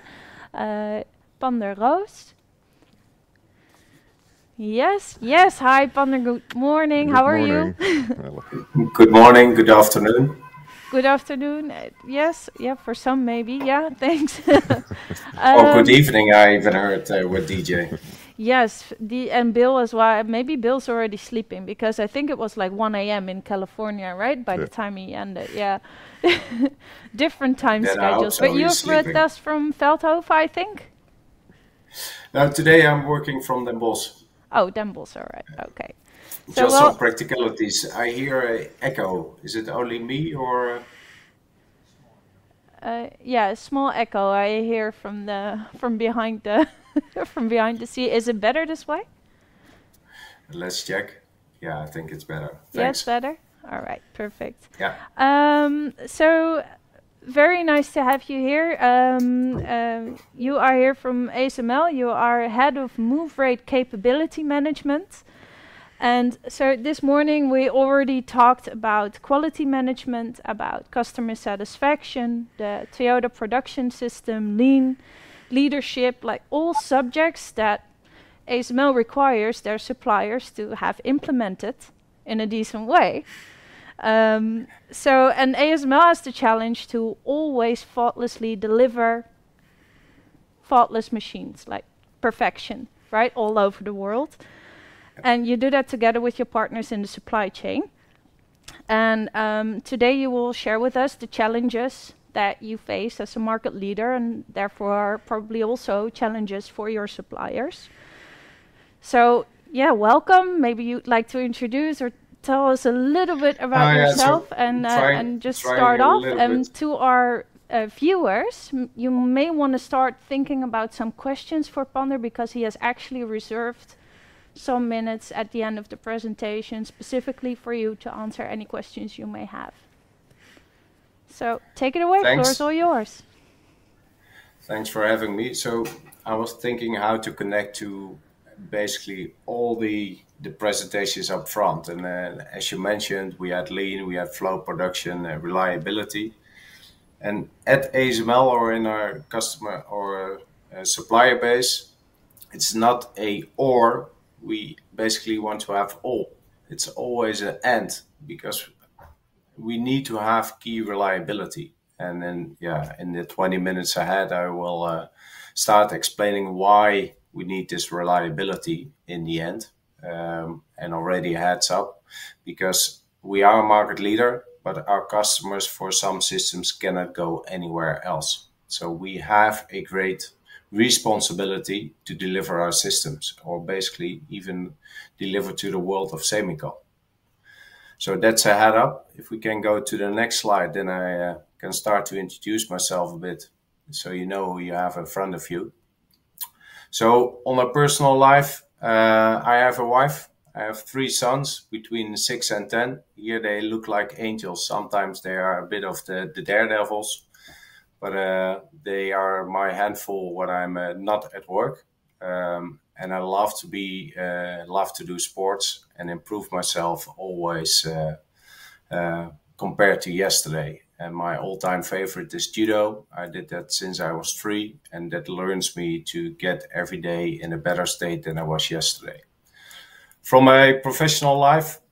Pander Roos. Yes. Hi, Pander. Good morning. How are you? Good morning. Good afternoon. Good afternoon. Yes. Yeah. For some, maybe. Yeah. Thanks. Or good evening. I even heard with DJ. Yes. And Bill as well. Maybe Bill's already sleeping, because I think it was like 1 a.m. in California, right? By the time he ended. Yeah. Different time schedules. So but you've read us from Veldhoven, I think. Now today I'm working from Den Bosch. Oh, Den Bosch, all right, okay. So Just some practicalities. I hear an echo. Is it only me or? Yeah, a small echo I hear from behind the from behind the seat. Is it better this way? Let's check. Yeah, I think it's better. Thanks. Yeah, it's better. All right, perfect. Yeah. So very nice to have you here. You are here from ASML. You are head of move rate capability management. And so this morning we already talked about quality management, about customer satisfaction, the Toyota production system, lean, leadership, like all subjects that ASML requires their suppliers to have implemented in a decent way. And ASML has the challenge to always faultlessly deliver faultless machines, like perfection, right, all over the world. And you do that together with your partners in the supply chain. And today you will share with us the challenges that you face as a market leader, and therefore probably also challenges for your suppliers. So yeah, welcome. Maybe you'd like to introduce or tell us a little bit about yourself, so and just start off. And to our viewers, you may want to start thinking about some questions for Pander, because he has actually reserved some minutes at the end of the presentation specifically for you to answer any questions you may have. So take it away, Thanks. Floor is all yours. Thanks for having me. So I was thinking how to connect to basically all the presentations up front. And as you mentioned, we had lean, we had flow production, reliability. And at ASML or in our customer or supplier base, it's not a or. We basically want to have all. It's always an and, because we need to have key reliability. And then, yeah, in the 20 minutes ahead, I will start explaining why we need this reliability in the end. And already a heads up, because we are a market leader, but our customers for some systems cannot go anywhere else. So we have a great responsibility to deliver our systems, or basically even deliver to the world of Semicon. So that's a head up. If we can go to the next slide, then I can start to introduce myself a bit, so you know who you have in front of you. So on a personal life, I have a wife. I have 3 sons between 6 and 10. Here they look like angels. Sometimes they are a bit of the daredevils. But they are my handful when I'm not at work, and I love to do sports and improve myself always compared to yesterday. And my all-time favorite is judo. I did that since I was 3, and that learns me to get every day in a better state than I was yesterday. From a professional life,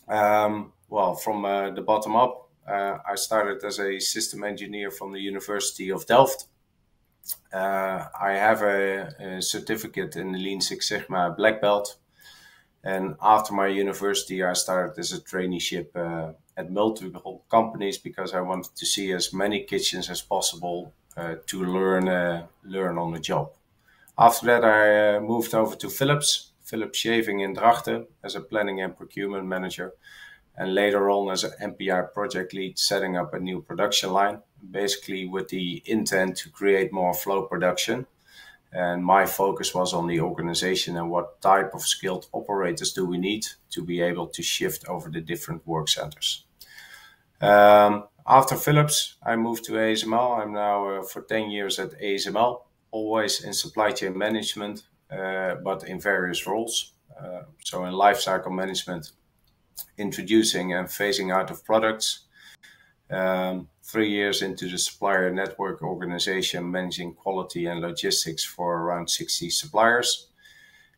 from the bottom up. I started as a system engineer from the University of Delft. I have a certificate in the Lean Six Sigma Black Belt. And after my university, I started as a traineeship at multiple companies, because I wanted to see as many kitchens as possible to learn on the job. After that, I moved over to Philips Shaving in Drachten as a planning and procurement manager. And later on as an MPI project lead, setting up a new production line, basically with the intent to create more flow production And my focus was on the organization and what type of skilled operators do we need to be able to shift over the different work centers. After Philips, I moved to ASML. I'm now for 10 years at ASML, always in supply chain management, but in various roles. So in lifecycle management, introducing and phasing out of products. 3 years into the supplier network organization, managing quality and logistics for around 60 suppliers.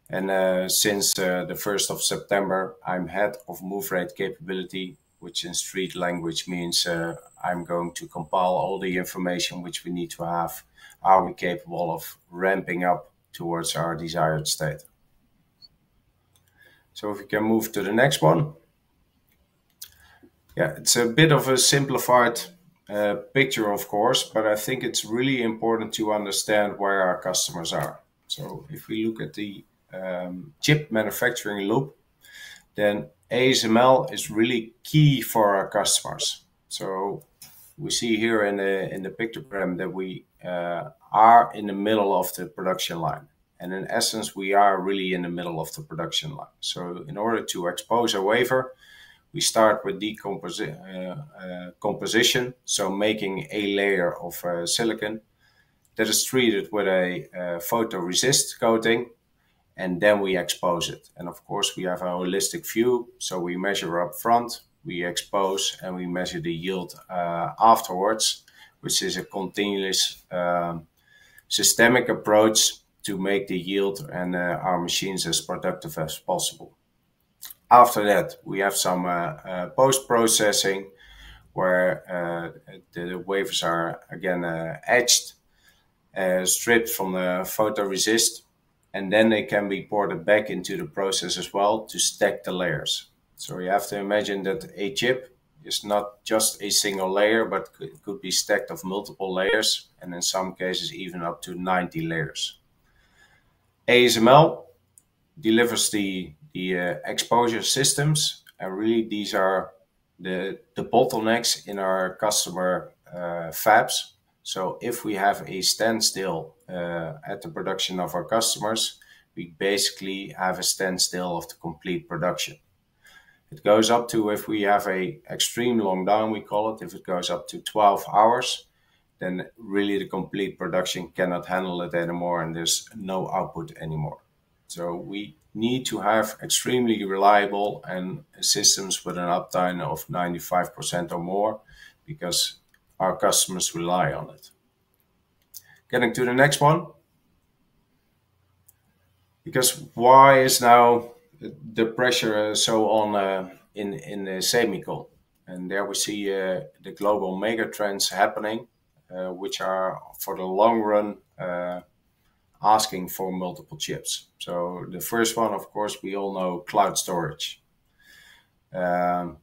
And since the 1st of September, I'm head of move rate capability, which in street language means I'm going to compile all the information which we need to have. Are we capable of ramping up towards our desired state? So if we can move to the next one. Yeah, it's a bit of a simplified picture, of course, but I think it's really important to understand where our customers are. So if we look at the chip manufacturing loop, then ASML is really key for our customers. So we see here in the pictogram that we are in the middle of the production line. And in essence, we are really in the middle of the production line. So in order to expose a wafer, we start with composition, so making a layer of silicon that is treated with a photoresist coating, and then we expose it. And of course, we have a holistic view, so we measure up front, we expose, and we measure the yield afterwards, which is a continuous systemic approach to make the yield and our machines as productive as possible. After that, we have some post-processing where the wafers are again etched, stripped from the photoresist, and then they can be ported back into the process as well to stack the layers. So you have to imagine that a chip is not just a single layer, but it could be stacked of multiple layers, and in some cases even up to 90 layers. ASML delivers the exposure systems, and really these are the bottlenecks in our customer fabs. So if we have a standstill at the production of our customers, we basically have a standstill of the complete production. It goes up to, if we have a extreme long down, we call it, if it goes up to 12 hours, then really the complete production cannot handle it anymore and there's no output anymore. So we need to have extremely reliable and systems with an uptime of 95% or more, because our customers rely on it. Getting to the next one. Because why is now the pressure so on in the semicon? And there we see the global mega trends happening, which are for the long run asking for multiple chips. So the first one, of course, we all know cloud storage. Back,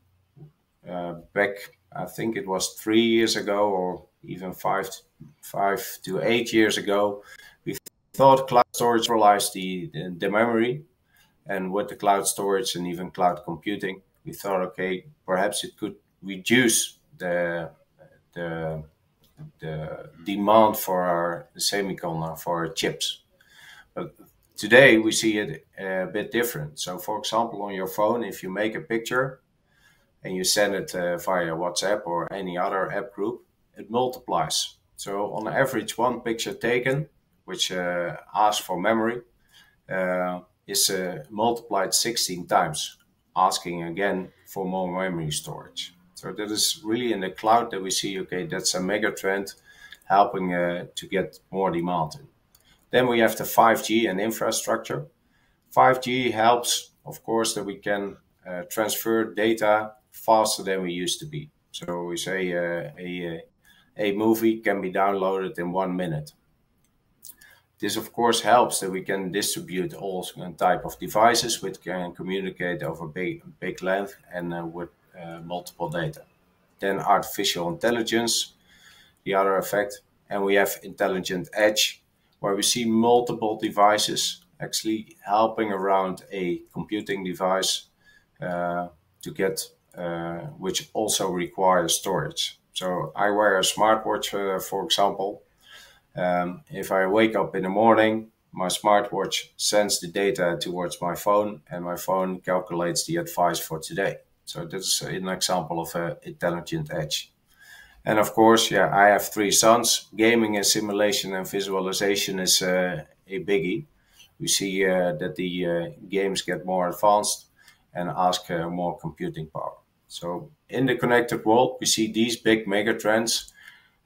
I think it was 3 years ago, or even 5 to 8 years ago, we thought cloud storage relies the memory. And with the cloud storage and even cloud computing, we thought, okay, perhaps it could reduce the demand for our semicon, for our chips. But today we see it a bit different. So for example, on your phone, if you make a picture and you send it via WhatsApp or any other app group, it multiplies. So on average, one picture taken, which asks for memory, is multiplied 16 times, asking again for more memory storage. So that is really in the cloud that we see, okay, that's a mega trend helping to get more demand in. Then we have the 5G and infrastructure. 5G helps, of course, that we can transfer data faster than we used to be. So we say a movie can be downloaded in 1 minute. This, of course, helps that we can distribute all type of devices which can communicate over big length and with multiple data. Then artificial intelligence, the other effect. And we have intelligent edge, where we see multiple devices actually helping around a computing device to get, which also requires storage. So I wear a smartwatch, for example, If I wake up in the morning, my smartwatch sends the data towards my phone, and my phone calculates the advice for today. So this is an example of an intelligent edge. And of course, yeah, I have 3 sons. Gaming and simulation and visualization is a biggie. We see that the games get more advanced and ask more computing power. So in the connected world, we see these big mega trends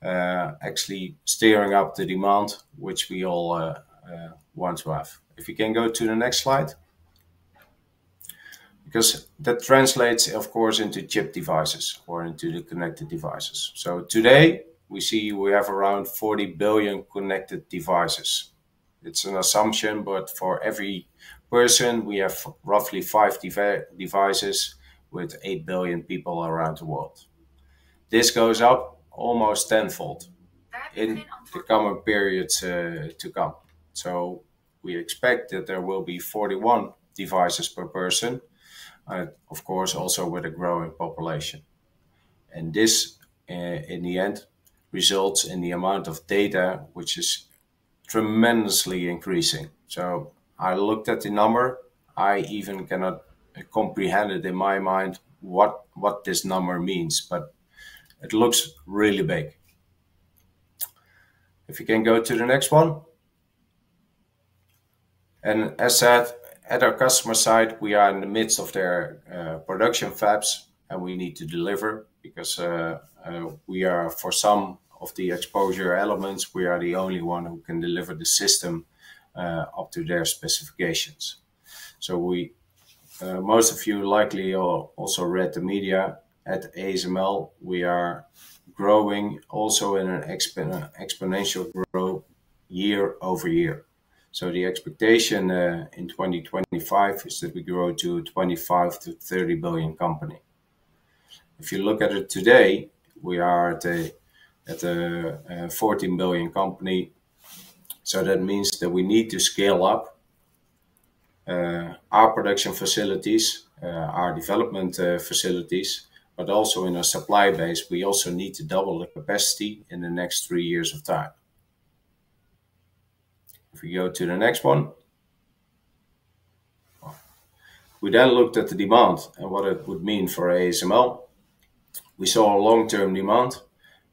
actually steering up the demand, which we all want to have. If you can go to the next slide. Because that translates, of course, into chip devices or into the connected devices. So today, we see we have around 40 billion connected devices. It's an assumption, but for every person, we have roughly 5 devices with 8 billion people around the world. This goes up almost tenfold in the coming periods to come. So we expect that there will be 41 devices per person, of course, also with a growing population. And this, in the end, results in the amount of data, which is tremendously increasing. So I looked at the number. I even cannot comprehend it in my mind what this number means, but it looks really big. If you can go to the next one. And as said, at our customer side, we are in the midst of their production fabs, and we need to deliver because we are, for some of the exposure elements, we are the only one who can deliver the system up to their specifications. So we, most of you likely also read the media. At ASML, we are growing also in an exponential growth year over year. So the expectation in 2025 is that we grow to a 25 to 30 billion company. If you look at it today, we are at a 14 billion company. So that means that we need to scale up our production facilities, our development facilities, but also in our supply base, we also need to double the capacity in the next 3 years of time. If we go to the next one. We then looked at the demand and what it would mean for ASML. We saw a long-term demand,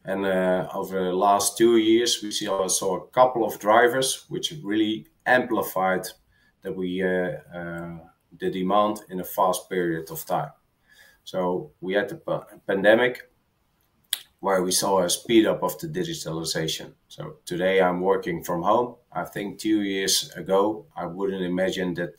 and over the last 2 years, we saw a couple of drivers which really amplified that the demand in a fast period of time. So we had the pandemic, where we saw a speed up of the digitalization. So today I'm working from home. I think 2 years ago, I wouldn't imagine that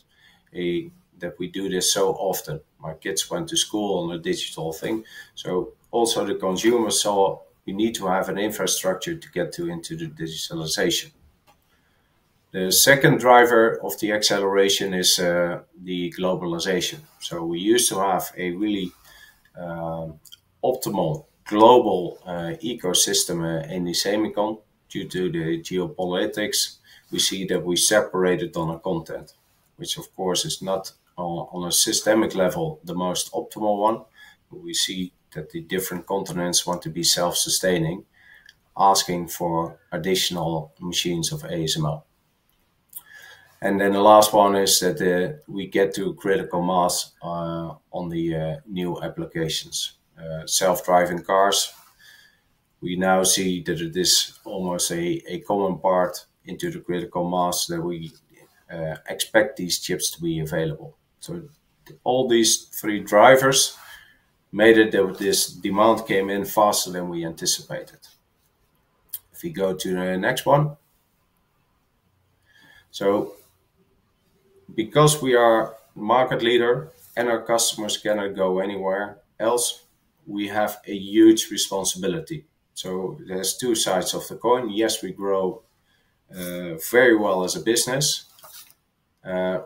we do this so often. My kids went to school on a digital thing. So also the consumer saw we need to have an infrastructure to get into the digitalization. The second driver of the acceleration is the globalization. So we used to have a really optimal global ecosystem in the semicon. Due to the geopolitics, we see that we separated on a content, which of course is not on a systemic level the most optimal one. But we see that the different continents want to be self-sustaining, asking for additional machines of ASML. And then the last one is that we get to critical mass on the new applications. Self-driving cars, we now see that it is almost a common part into the critical mass that we expect these chips to be available. So all these 3 drivers made it that this demand came in faster than we anticipated. If we go to the next one. So because we are market leader and our customers cannot go anywhere else, we have a huge responsibility. So there's 2 sides of the coin. Yes, we grow very well as a business,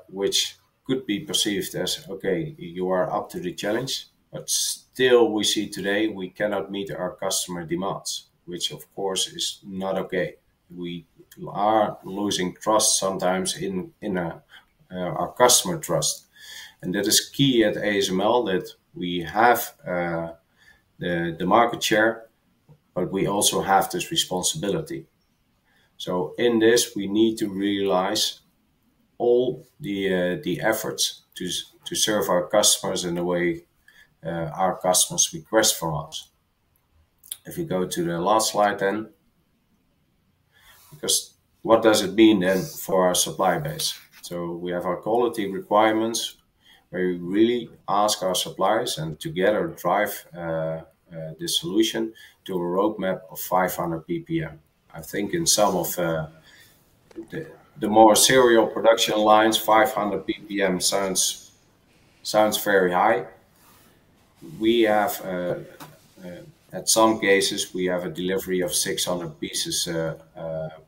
which could be perceived as, okay, you are up to the challenge, but still we see today we cannot meet our customer demands, which of course is not okay. We are losing trust sometimes in our customer trust. And that is key at ASML, that we have the market share, but we also have this responsibility. So in this, we need to realize all the efforts to serve our customers in the way our customers request from us. If we go to the last slide then, because what does it mean then for our supply base? So we have our quality requirements where we really ask our suppliers and together drive the solution to a roadmap of 500 ppm. I think in some of the more serial production lines, 500 ppm sounds very high. We have, at some cases, we have a delivery of 600 pieces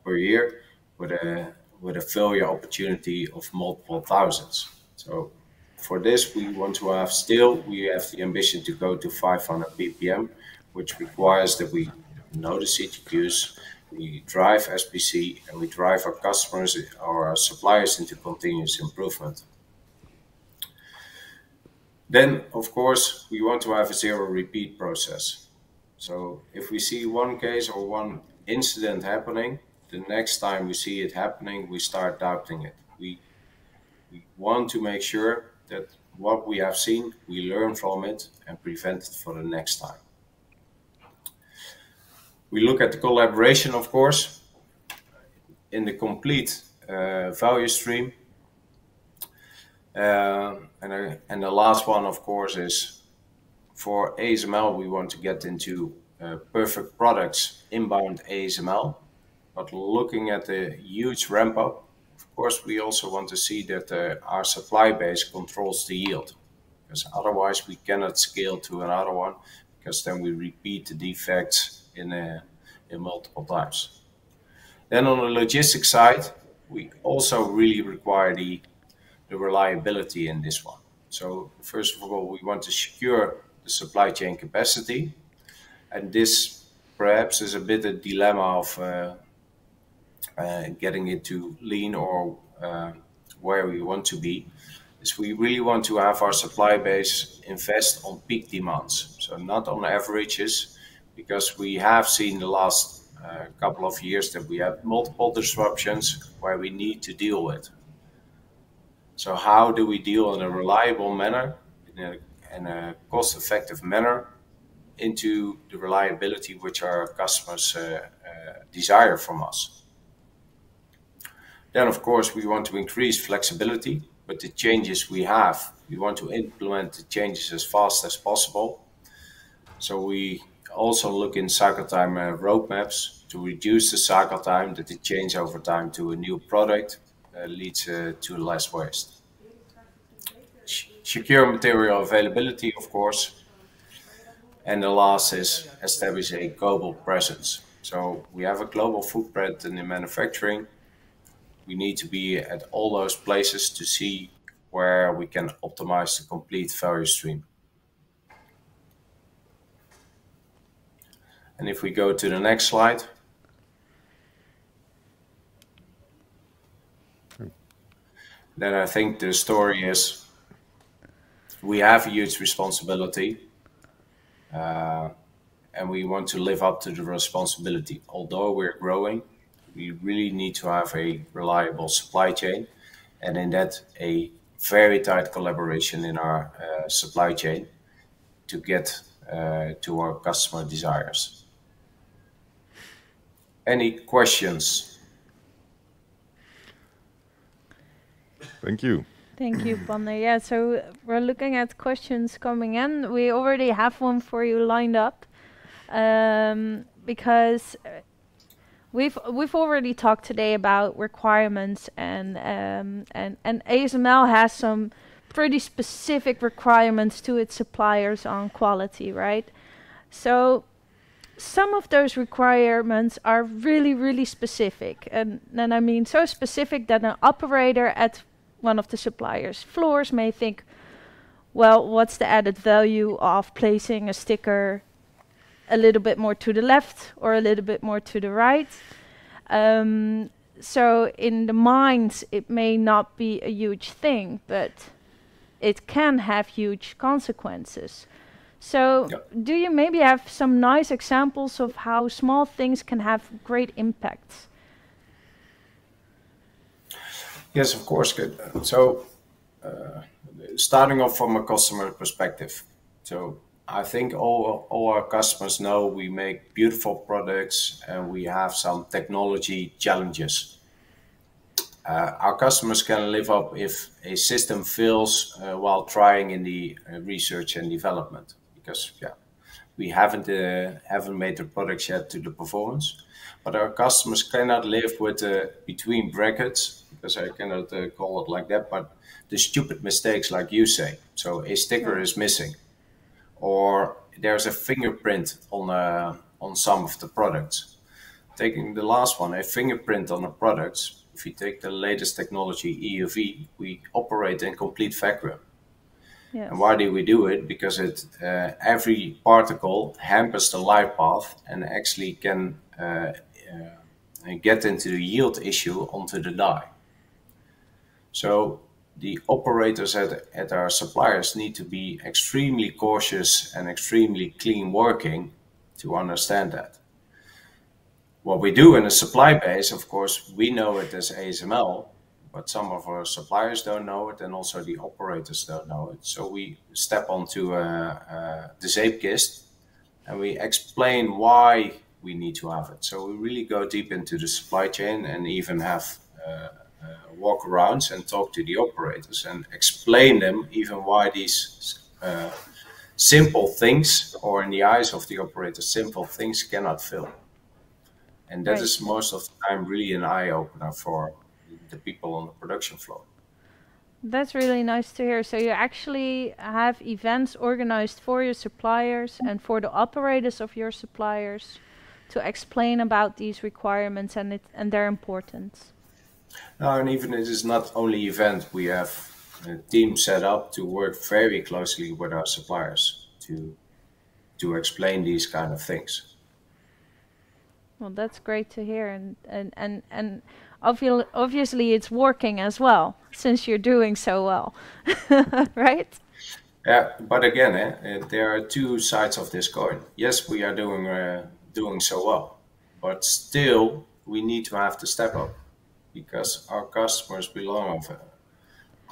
per year with a failure opportunity of multiple thousands. So for this, we want to have we have the ambition to go to 500 ppm, which requires that we know the CTQs, we drive SPC, and we drive our customers or our suppliers into continuous improvement. Then, of course, we want to have a zero repeat process. So if we see one case or one incident happening, the next time we see it happening, we start doubting it. We want to make sure that what we have seen, we learn from it and prevent it for the next time. We look at the collaboration, of course, in the complete value stream. And the last one, of course, is for ASML, we want to get into perfect products, inbound ASML. But looking at the huge ramp up, of course, we also want to see that our supply base controls the yield, because otherwise we cannot scale to another one, because then we repeat the defects in multiple times. Then on the logistics side, we also really require the reliability in this one. So first of all, we want to secure the supply chain capacity, and this perhaps is a bit a dilemma of getting into lean or where we want to be, is we really want to have our supply base invest on peak demands, so not on averages, because we have seen the last couple of years that we have multiple disruptions where we need to deal with. So how do we deal in a reliable manner, in a cost-effective manner, into the reliability which our customers desire from us? Then, of course, we want to increase flexibility, but the changes we have, we want to implement the changes as fast as possible. So we also look in cycle time roadmaps to reduce the cycle time, that the change over time to a new product leads to less waste. Secure material availability, of course. And the last is establish a global presence. So we have a global footprint in the manufacturing. We need to be at all those places to see where we can optimize the complete value stream. And if we go to the next slide. Then I think the story is we have a huge responsibility and we want to live up to the responsibility. Although we're growing, we really need to have a reliable supply chain, and in that a very tight collaboration in our supply chain to get to our customer desires. Any questions? Thank you. Thank you, Pander. Yeah, so we're looking at questions coming in. We already have one for you lined up, because we've already talked today about requirements, and ASML has some pretty specific requirements to its suppliers on quality, right? So some of those requirements are really, really specific, and then I mean so specific that an operator at one of the suppliers' floors may think, well, what's the added value of placing a sticker a little bit more to the left or a little bit more to the right? So in the minds, it may not be a huge thing, but it can have huge consequences. So do you maybe have some nice examples of how small things can have great impacts? Yes, of course. Good. So, starting off from a customer perspective. So, I think all our customers know we make beautiful products and we have some technology challenges. Our customers can live up if a system fails while trying in the research and development, because we haven't made the products yet to the performance. But our customers cannot live with between brackets, because I cannot call it like that, but the stupid mistakes, like you say. So a sticker is missing, or there's a fingerprint on some of the products. Taking the last one, a fingerprint on the products. If you take the latest technology, EUV, we operate in complete vacuum. Yes. And why do we do it? Because every particle hampers the light path and actually can get into the yield issue onto the die. So the operators at our suppliers need to be extremely cautious and extremely clean working to understand that. What we do in the supply base, of course, we know it as ASML, but some of our suppliers don't know it, and also the operators don't know it. So we step onto the zeepkist and we explain why we need to have it. So we really go deep into the supply chain and even have walk-arounds and talk to the operators and explain them even why these simple things, or in the eyes of the operator, simple things cannot fail. And that is most of the time really an eye-opener for the people on the production floor. That's really nice to hear. So you actually have events organized for your suppliers and for the operators of your suppliers to explain about these requirements and their importance. No, and even it is not only event. We have a team set up to work very closely with our suppliers to explain these kind of things. Well, that's great to hear, and obviously it's working as well, since you're doing so well, right? Yeah, but again, there are two sides of this coin. Yes, we are doing so well, but still we need to have to step up, because our customers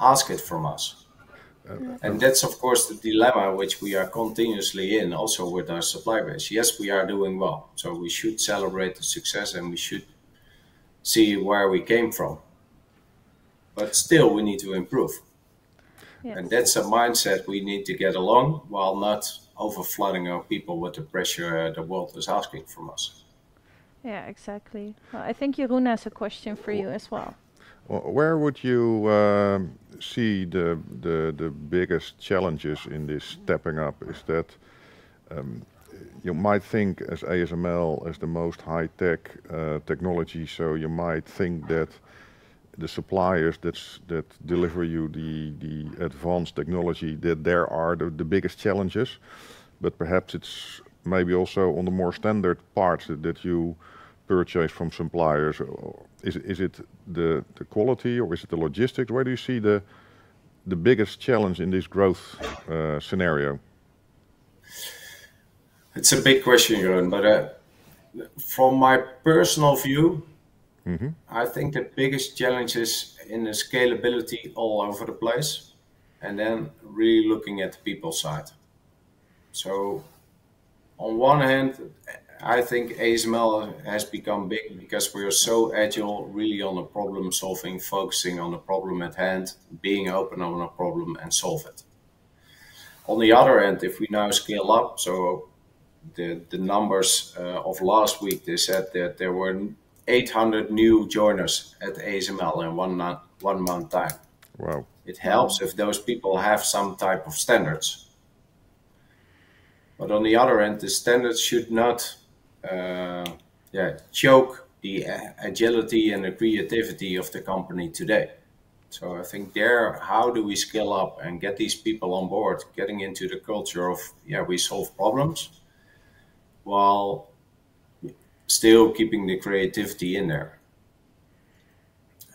ask it from us. And that's, of course, the dilemma which we are continuously in, also with our supply base. Yes, we are doing well, so we should celebrate the success and we should see where we came from. But still, we need to improve. Yes. And that's a mindset we need to get along, while not over-flooding our people with the pressure the world is asking from us. Yeah, exactly. Well, I think Jeroen has a question for you as well. Where would you see the biggest challenges in this stepping up? Is that you might think as ASML as the most high-tech technology, so you might think that the suppliers that deliver you the advanced technology, that there are the biggest challenges, but perhaps it's maybe also on the more standard parts that you purchase from suppliers. Is it the quality, or is it the logistics? Where do you see the biggest challenge in this growth scenario? It's a big question, Jeroen, but from my personal view, I think the biggest challenge is in the scalability all over the place, and then really looking at the people side. So on one hand, I think ASML has become big because we are so agile, really on the problem solving, focusing on the problem at hand, being open on a problem and solve it. On the other hand, if we now scale up, so the numbers of last week, they said that there were 800 new joiners at ASML in 1 month time. Wow. It helps if those people have some type of standards. But on the other hand, the standards should not choke the agility and the creativity of the company today. So I think how do we scale up and get these people on board, getting into the culture of, we solve problems, while still keeping the creativity in there.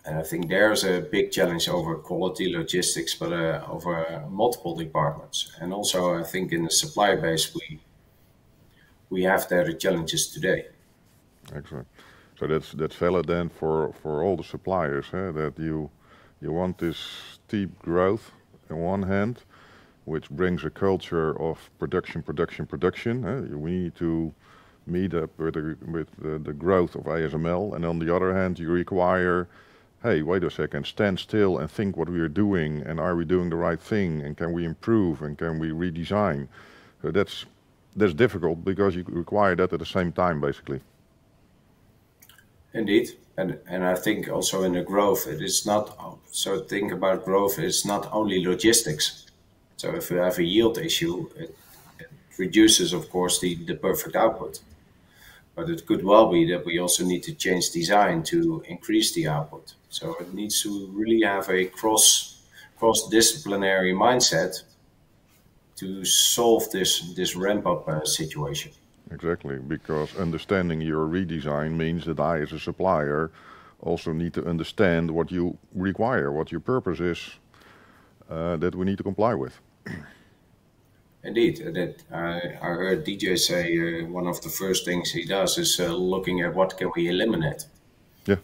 And I think there's a big challenge over quality, logistics, but over multiple departments. And also, I think in the supply base, we have there the challenges today. Excellent. So that's valid then for all the suppliers, that you You want this steep growth on one hand, which brings a culture of production. We need to meet up with the growth of ASML, and on the other hand, you require, hey, wait a second, stand still and think what we are doing, and are we doing the right thing, and can we improve, and can we redesign? So that's difficult because you require that at the same time, basically. Indeed, and I think also in the growth, it is not, so think about growth, it's not only logistics. So if you have a yield issue, it reduces, of course, the perfect output. But it could well be that we also need to change design to increase the output. So it needs to really have a cross-disciplinary mindset to solve this ramp-up situation. Exactly, because understanding your redesign means that I, as a supplier, also need to understand what you require, what your purpose is, that we need to comply with. Indeed, I heard DJ say one of the first things he does is looking at what can we eliminate. Yeah.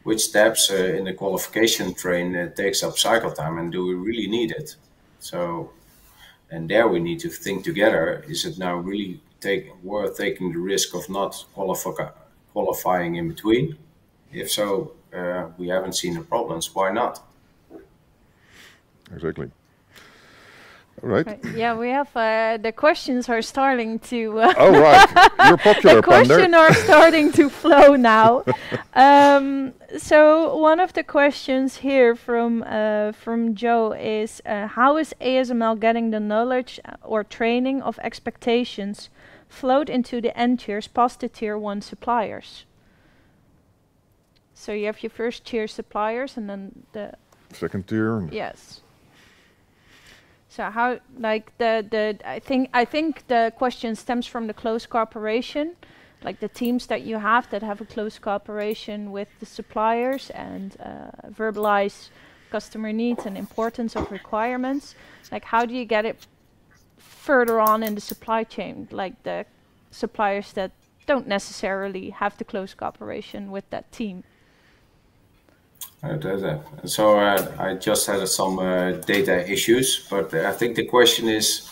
Which steps in the qualification train takes up cycle time, and do we really need it? So, and there we need to think together, is it now really worth taking the risk of not qualifying in between? If so, we haven't seen the problems, why not? Exactly. All right. Yeah, we have the questions are starting to. Oh right, you're popular. The questions are starting to flow now. So one of the questions here from Joe is, how is ASML getting the knowledge or training of expectations flowed into the end tiers past the tier 1 suppliers? So you have your first tier suppliers and then the second tier. Yes. So how, like I think the question stems from the close cooperation, like the teams that you have that have a close cooperation with the suppliers and verbalize customer needs and importance of requirements. Like how do you get it further on in the supply chain, like the suppliers that don't necessarily have the close cooperation with that team? So I just had some data issues, but I think the question is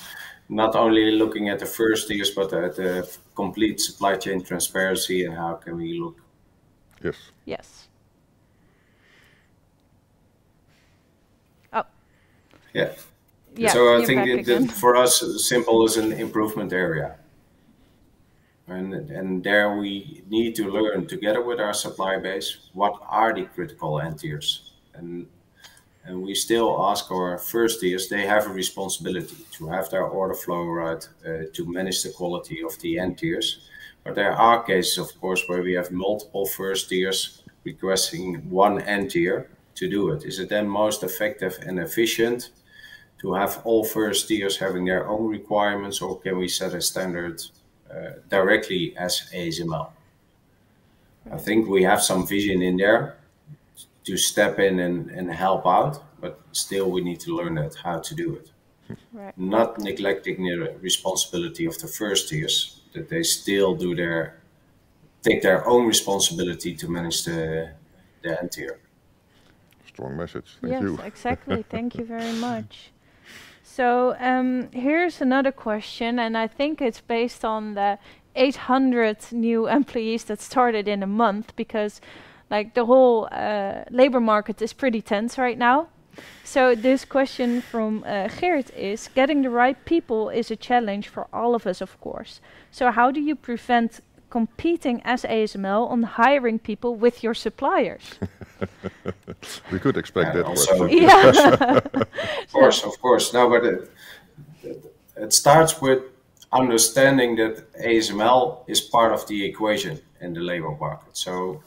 not only looking at the first tiers, but at the complete supply chain transparency and how can we look. Yes. Yes. Oh. Yeah. Yeah, so I think that for us, simple is an improvement area. And there we need to learn together with our supply base, what are the critical end tiers? And we still ask our first tiers, they have a responsibility to have their order flow right, to manage the quality of the end tiers. But there are cases, of course, where we have multiple first tiers requesting one end tier to do it. Is it then most effective and efficient to have all first tiers having their own requirements, or can we set a standard directly as ASML? I think we have some vision in there to step in and help out, but still we need to learn that, how to do it. Right. Not neglecting the responsibility of the first tiers, that they still take their own responsibility to manage the end tier. Strong message. Thank you. Yes, exactly. Thank you very much. So here's another question, and I think it's based on the 800 new employees that started in a month, because like the whole labor market is pretty tense right now. So this question from Geert is, getting the right people is a challenge for all of us, of course. So how do you prevent competing as ASML on hiring people with your suppliers? We could expect that also, question. Yeah. Of course. No, but it starts with understanding that ASML is part of the equation in the labor market. So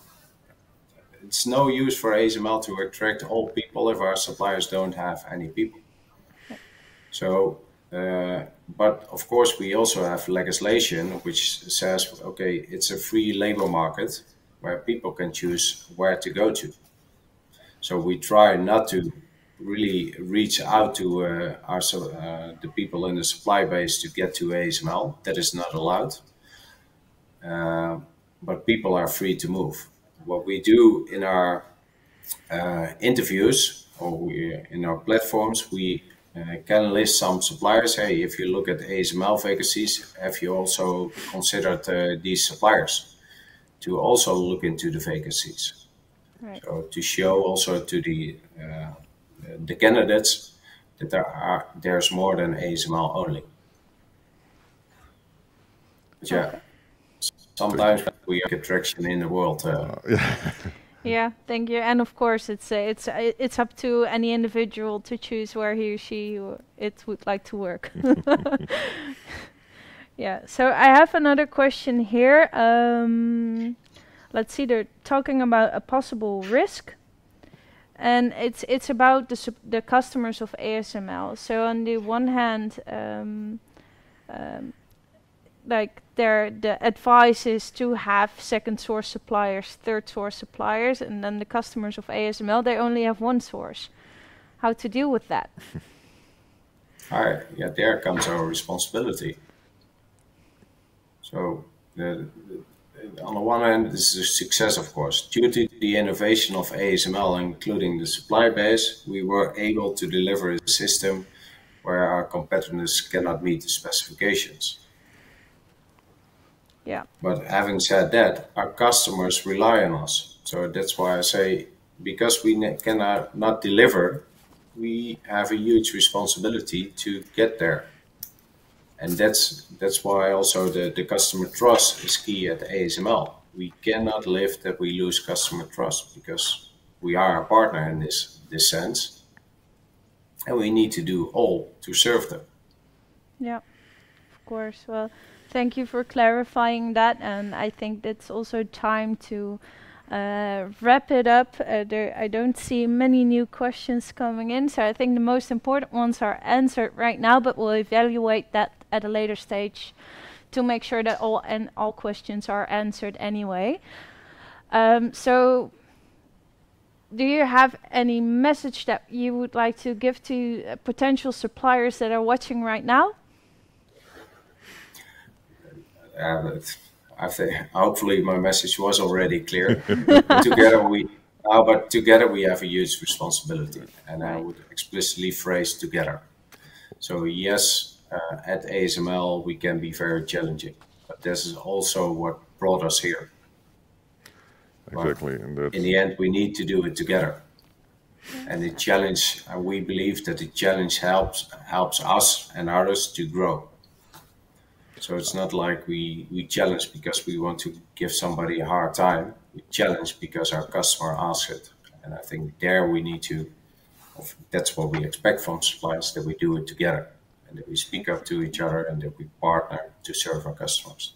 it's no use for ASML to attract all people if our suppliers don't have any people. So, but of course we also have legislation which says, okay, it's a free labor market where people can choose where to go to. So we try not to really reach out to the people in the supply base to get to ASML. That is not allowed. But people are free to move. What we do in our interviews, or in our platforms, we can list some suppliers. Hey, if you look at ASML vacancies, have you also considered these suppliers to also look into the vacancies? Right. So to show also to the candidates that there's more than ASML only. But yeah, Okay. sometimes we get traction in the world. Yeah, thank you. And of course, it's up to any individual to choose where he or she would like to work. Yeah. So I have another question here. Let's see. They're talking about a possible risk, and it's about the customers of ASML. So on the one hand, like the advice is to have second source suppliers, third source suppliers, and then the customers of ASML, they only have one source. How to deal with that? Yeah, there comes our responsibility. So on the one hand, this is a success, of course. Due to the innovation of ASML, including the supply base, we were able to deliver a system where our competitors cannot meet the specifications. Yeah. But having said that, our customers rely on us. So that's why I say, because we cannot not deliver, we have a huge responsibility to get there. And that's why also the customer trust is key at ASML. We cannot live that we lose customer trust, because we are a partner in this sense, and we need to do all to serve them. Yeah, of course. Well, thank you for clarifying that, and I think that's also time to wrap it up. I don't see many new questions coming in, so I think the most important ones are answered right now, but we'll evaluate that at a later stage to make sure that all questions are answered anyway. So do you have any message that you would like to give to potential suppliers that are watching right now? I think hopefully my message was already clear. Together we have a huge responsibility, and I would explicitly phrase together. So yes, at ASML we can be very challenging, but this is also what brought us here. Exactly, and in the end, we need to do it together. And the challenge, we believe that the challenge helps us and others to grow. So it's not like we challenge because we want to give somebody a hard time. We challenge because our customer asks it. And I think there we need to, that's what we expect from suppliers, that we do it together. And that we speak up to each other and that we partner to serve our customers.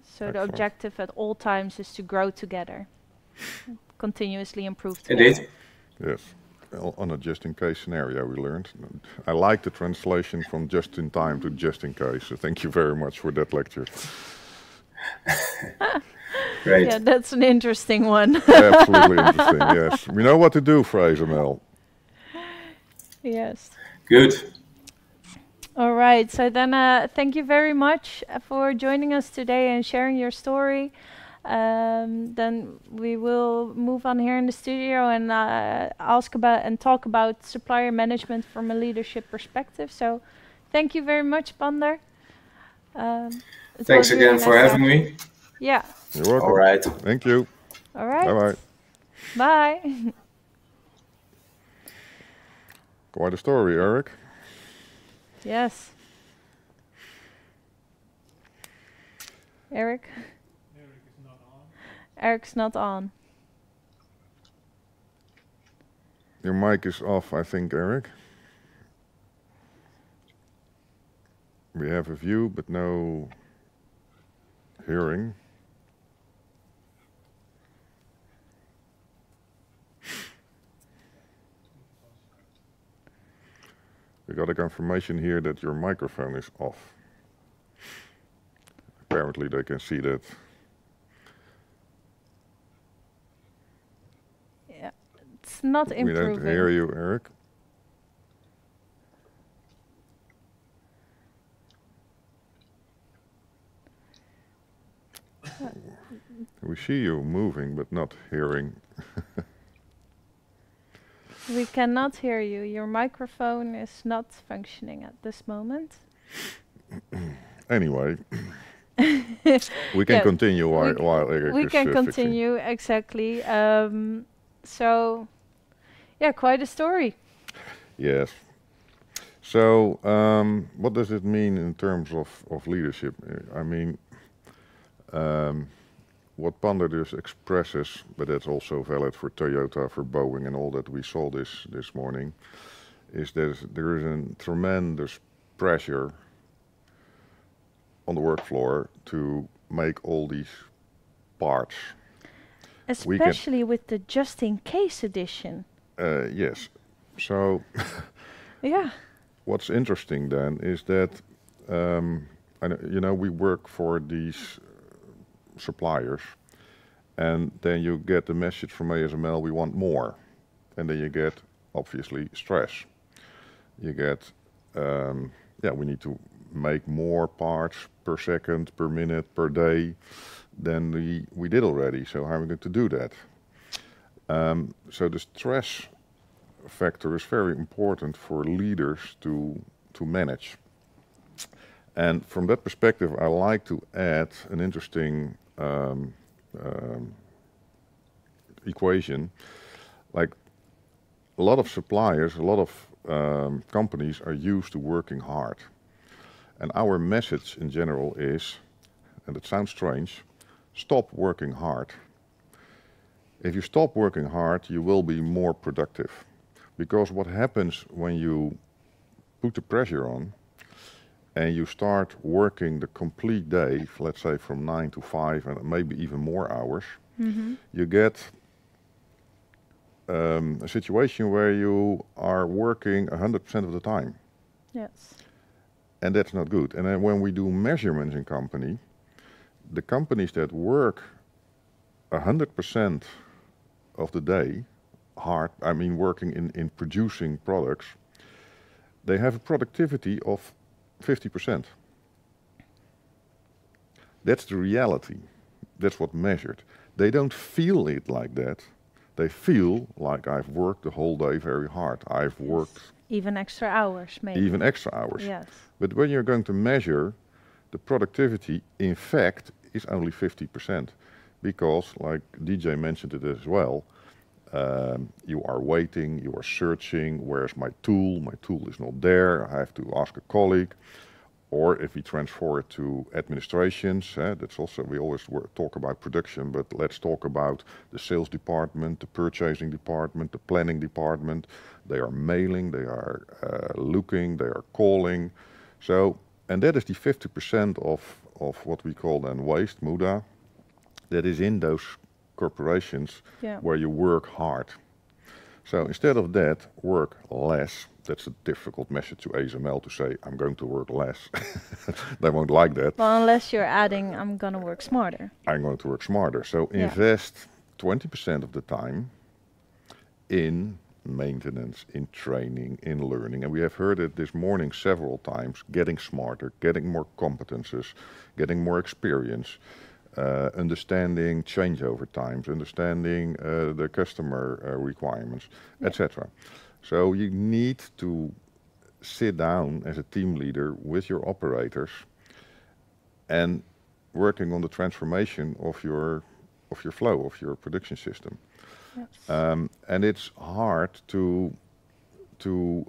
So the objective at all times is to grow together. Continuously improve together. Indeed. Yes. Well, on a just-in-case scenario, we learned. I like the translation from just-in-time to just-in-case. So thank you very much for that lecture. Great. Yeah, that's an interesting one. Absolutely interesting, yes. We know what to do for ASML. Yes. Good. All right. So then thank you very much for joining us today and sharing your story. Then we will move on here in the studio and ask about and talk about supplier management from a leadership perspective. So thank you very much, Pander. Thanks again for having me. Yeah. You're welcome. All right. Thank you. All right. Bye-bye. Bye. Quite a story, Eric. Yes. Eric? Eric's not on. Your mic is off, I think, Eric. We have a view, but no hearing. We got a confirmation here that your microphone is off. Apparently they can see that. Yeah, it's not improving. We don't hear you, Eric. We see you moving, but not hearing. We cannot hear you. Your microphone is not functioning at this moment. Anyway, we can continue while Erik we is can fixing. continue, exactly. So, yeah, quite a story. Yes. So, what does it mean in terms of leadership? I mean, what Pander just expresses, but that's also valid for Toyota, for Boeing, and all that we saw this morning, is that there is a tremendous pressure on the work floor to make all these parts. Especially with the just-in-case edition. Yes. So, yeah. What's interesting then is that, we work for these suppliers, and then you get the message from ASML, we want more. And then you get, obviously, stress. You get, we need to make more parts per second, per minute, per day than we did already. So how are we going to do that? So the stress factor is very important for leaders to manage. And from that perspective, I like to add an interesting equation. Like a lot of suppliers, a lot of companies are used to working hard. And our message in general is, and it sounds strange, stop working hard. If you stop working hard, you will be more productive. Because what happens when you put the pressure on and you start working the complete day, let's say from 9 to 5 and maybe even more hours, you get a situation where you are working 100% of the time. Yes. And that's not good. And then when we do measurements in company, the companies that work 100% of the day hard, I mean working in producing products, they have a productivity of 50%. That's the reality. That's what measured. They don't feel it like that. They feel like I've worked the whole day very hard. I've worked even extra hours, maybe. Even extra hours. Yes. But when you're going to measure, the productivity, in fact, is only 50%. Because, like DJ mentioned it as well, you are waiting, you are searching, where's my tool? My tool is not there, I have to ask a colleague. Or if we transfer it to administrations, that's also, we always talk about production, but let's talk about the sales department, the purchasing department, the planning department. They are mailing, they are looking, they are calling. So, and that is the 50% of what we call then waste, muda, that is in those corporations where you work hard. So instead of that, work less. That's a difficult message to ASML to say, I'm going to work less. They won't like that. Well, unless you're adding, I'm going to work smarter. I'm going to work smarter. So invest 20% of the time in maintenance, in training, in learning. And we have heard it this morning several times, getting smarter, getting more competences, getting more experience. Understanding changeover times, understanding the customer requirements, etc. So you need to sit down as a team leader with your operators and working on the transformation of your flow, of your production system. Yes. And it's hard to do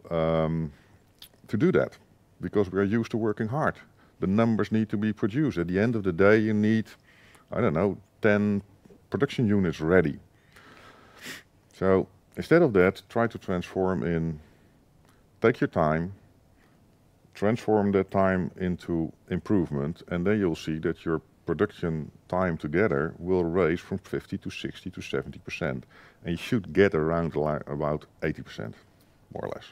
that because we are used to working hard. The numbers need to be produced. At the end of the day, you need, 10 production units ready. So instead of that, try to transform in, take your time, transform that time into improvement, and then you'll see that your production time together will raise from 50 to 60 to 70%. And you should get around about 80%, more or less.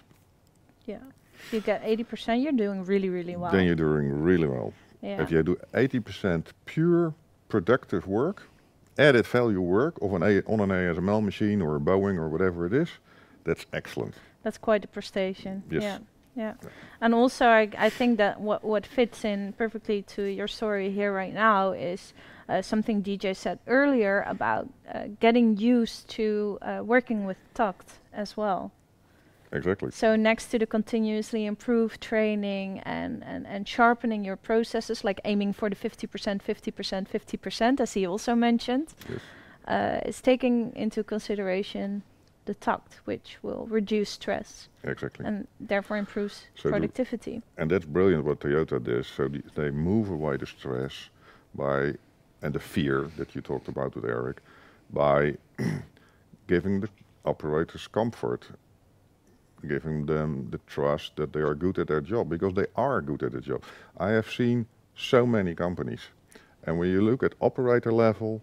Yeah. If you get 80%, you're doing really, really well. Then you're doing really well. Yeah. If you do 80% pure productive work, added value work on an ASML machine or a Boeing or whatever it is, that's excellent. That's quite a prestation. Yes. Yeah. Yeah, and also I think that what fits in perfectly to your story here right now is something DJ said earlier about getting used to working with TACT as well. Exactly. So next to the continuously improved training and sharpening your processes, like aiming for the 50%, 50%, 50%, as he also mentioned, Yes. is taking into consideration the TACT, which will reduce stress Exactly. and therefore improves So productivity. And that's brilliant what Toyota does. So they move away the stress by, and the fear that you talked about with Eric, by giving the operators comfort, giving them the trust that they are good at their job, because they are good at their job. I have seen so many companies, and when you look at operator level,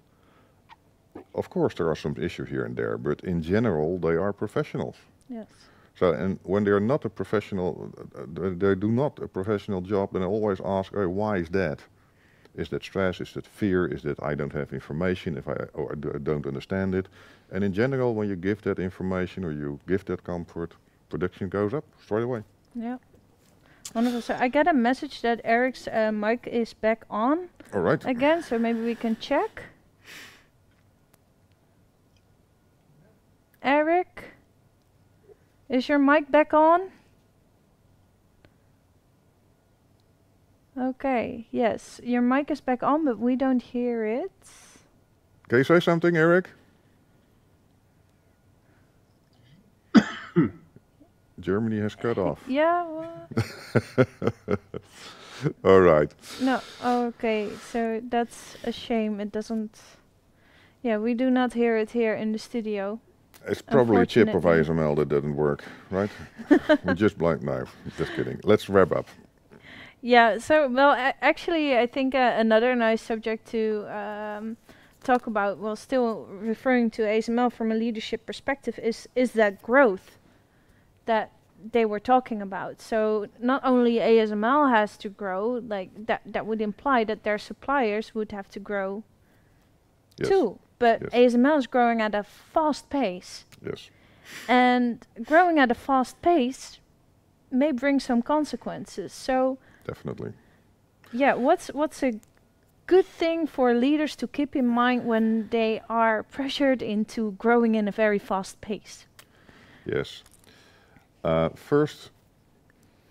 of course there are some issues here and there, but in general they are professionals. Yes. So, and when they are not a professional, they do not a professional job, then I always ask, oh, why is that? Is that stress? Is that fear? Is that I don't have information or I don't understand it? And in general, when you give that information or you give that comfort, production goes up straight away. Yeah. Wonderful. So I get a message that Eric's mic is back on All right. again, so maybe we can check. Eric, is your mic back on? Okay, yes, your mic is back on, but we don't hear it. Can you say something, Eric? Germany has cut off. Yeah, well, All right. no, okay, so that's a shame. It doesn't, yeah, we do not hear it here in the studio. It's probably a chip of Unfortunately. ASML that didn't work, right? We just blind now. Just kidding. Let's wrap up. Yeah, so, well, actually, I think another nice subject to talk about, well, still referring to ASML from a leadership perspective, is that growth that they were talking about. So not only ASML has to grow, like that would imply that their suppliers would have to grow too. But Yes. ASML is growing at a fast pace. Yes. And growing at a fast pace may bring some consequences. So Definitely. yeah, what's a good thing for leaders to keep in mind when they are pressured into growing in a very fast pace? Yes. First,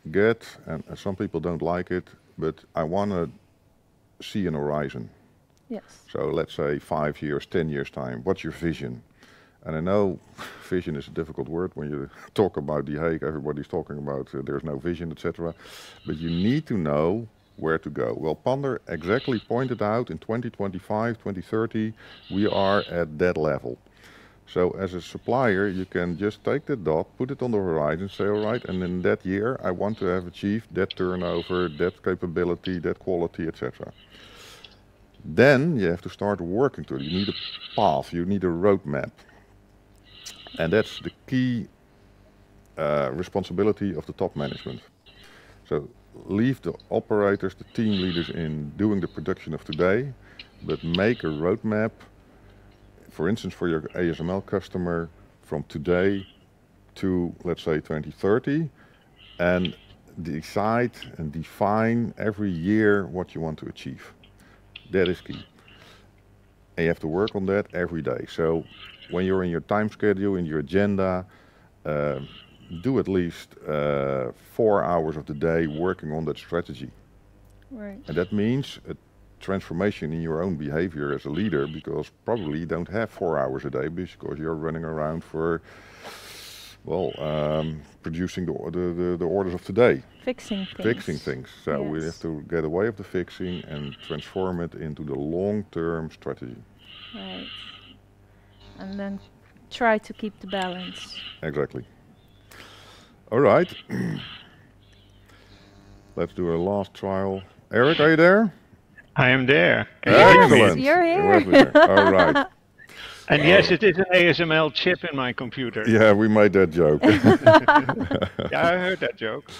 and some people don't like it, but I want to see an horizon. Yes. So let's say 5 years, 10 years time, what's your vision? And I know vision is a difficult word. When you talk about The Hague, everybody's talking about there's no vision, etc. But you need to know where to go. Well, Pander exactly pointed out in 2025, 2030, we are at that level. So as a supplier, you can just take that dot, put it on the horizon, say, all right, and in that year, I want to have achieved that turnover, that capability, that quality, etc. Then you have to start working to it. You need a path, you need a roadmap. And that's the key responsibility of the top management. So leave the operators, the team leaders in doing the production of today, but make a roadmap, for instance, for your ASML customer from today to, let's say, 2030, and decide and define every year what you want to achieve. That is key. And you have to work on that every day. So when you're in your time schedule, in your agenda, do at least 4 hours of the day working on that strategy. Right. And that means a transformation in your own behavior as a leader, because probably you don't have 4 hours a day because you're running around for, well, producing the orders of today. Fixing things. Fixing things. So we Yes. have to get away of the fixing and transform it into the long-term strategy. Right. And then try to keep the balance. Exactly. All right. Let's do a last trial. Eric, are you there? I am there. Can you hear me? Excellent. you're here. with me there. All right. And yes, it is an ASML chip in my computer. Yeah, we made that joke. Yeah, I heard that joke.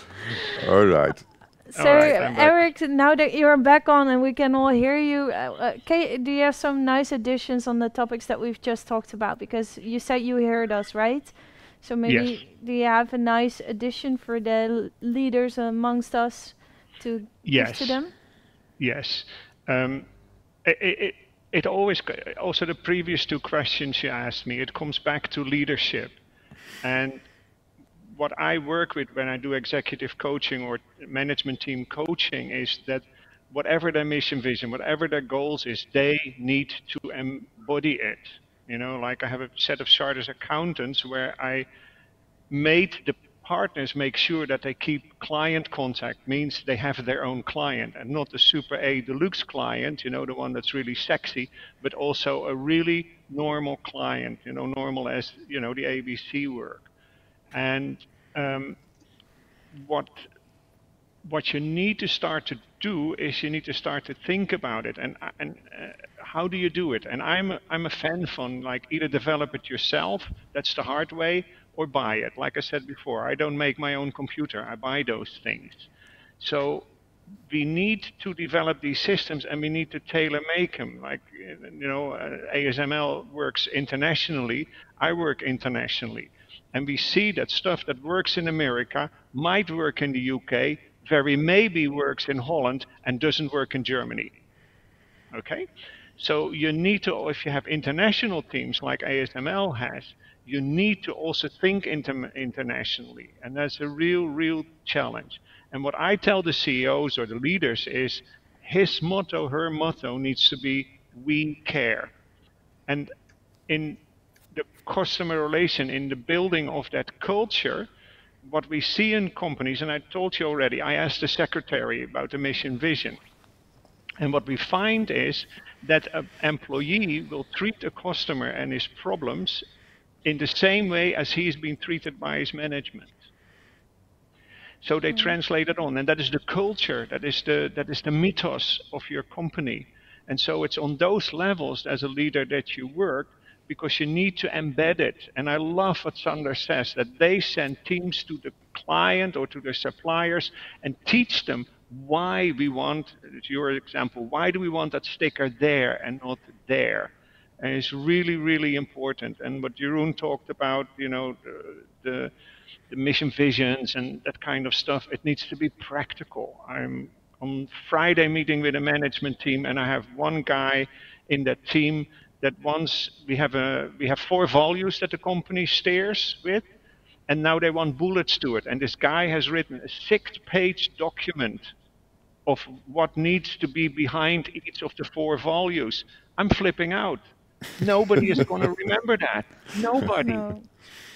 All right. So, Alright, I'm back. Eric, now that you're back on and we can all hear you, do you have some nice additions on the topics that we've just talked about? Because you said you heard us, right? So maybe Yes. do you have a nice addition for the leaders amongst us to give to Yes. them? Yes. Um, it always, also the previous two questions you asked me, it comes back to leadership. And what I work with when I do executive coaching or management team coaching is that whatever their mission vision, whatever their goals is, they need to embody it. Like I have a set of chartered accountants where I made the partners make sure that they keep client contact, means they have their own client and not the super A deluxe client, the one that's really sexy, but also a really normal client, normal as, the ABC work. And what you need to start to do is you need to start to think about it and how do you do it? And I'm a fan from like either develop it yourself, that's the hard way, or buy it. Like I said before, I don't make my own computer, I buy those things. So we need to develop these systems and we need to tailor make them. Like, ASML works internationally, I work internationally. And we see that stuff that works in America might work in the UK, very maybe works in Holland and doesn't work in Germany. Okay? So you need to, if you have international teams like ASML has, you need to also think internationally. And that's a real challenge. And what I tell the CEOs or the leaders is his motto, her motto needs to be, we care. And in the customer relation, in the building of that culture, what we see in companies, and I told you already, I asked the secretary about the mission vision. And what we find is that an employee will treat a customer and his problems in the same way as he's been treated by his management. So they translate it on, and that is the culture, that is the mythos of your company. And so it's on those levels as a leader that you work, because you need to embed it. And I love what Sander says, that they send teams to the client or to their suppliers and teach them why we want, your example, why do we want that sticker there and not there? And it's really important. And what Jeroen talked about, the mission visions and that kind of stuff, it needs to be practical. I'm on Friday meeting with a management team, and I have one guy in that team that once we have 4 values that the company steers with, and now they want bullets to it. And this guy has written a 6-page document of what needs to be behind each of the 4 values. I'm flipping out. Nobody is going to remember that. Nobody.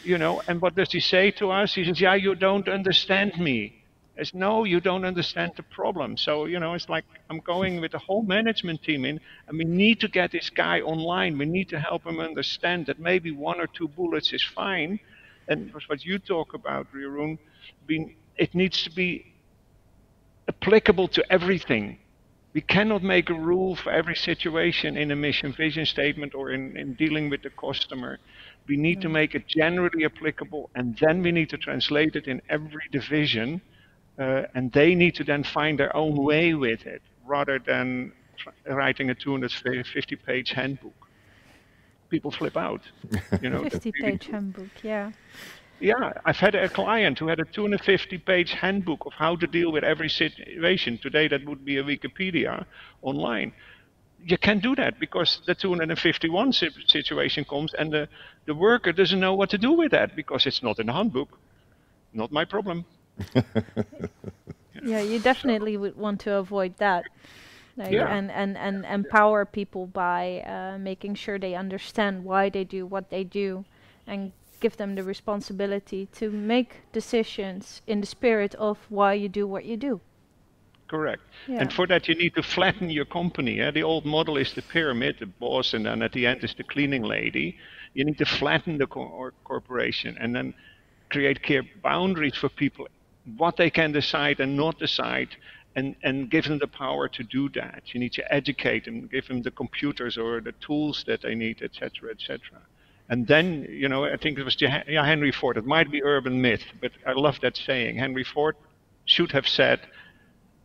No. And what does he say to us? He says, yeah, you don't understand me. I said, no, you don't understand the problem. So, it's like I'm going with the whole management team in, and we need to get this guy online. We need to help him understand that maybe 1 or 2 bullets is fine. And what you talk about, Jeroen, it needs to be applicable to everything. We cannot make a rule for every situation in a mission vision statement or in dealing with the customer. We need to make it generally applicable, and then we need to translate it in every division, and they need to then find their own way with it, rather than writing a 250-page handbook. People flip out. 50-page handbook, yeah. Yeah, I've had a client who had a 250-page handbook of how to deal with every situation. Today that would be a Wikipedia online. You can't do that because the 251 situation comes and the worker doesn't know what to do with that because it's not in the handbook. Not my problem. Yeah, you definitely would want to avoid that. Like, Yeah. and empower people by making sure they understand why they do what they do, and give them the responsibility to make decisions in the spirit of why you do what you do. Correct. Yeah. And for that, you need to flatten your company. The old model is the pyramid, the boss, and then at the end is the cleaning lady. You need to flatten the corporation and then create clear boundaries for people, what they can decide and not decide, and give them the power to do that. You need to educate them, give them the computers or the tools that they need, etc., etc. And then, I think it was Henry Ford. It might be urban myth, but I love that saying. Henry Ford should have said,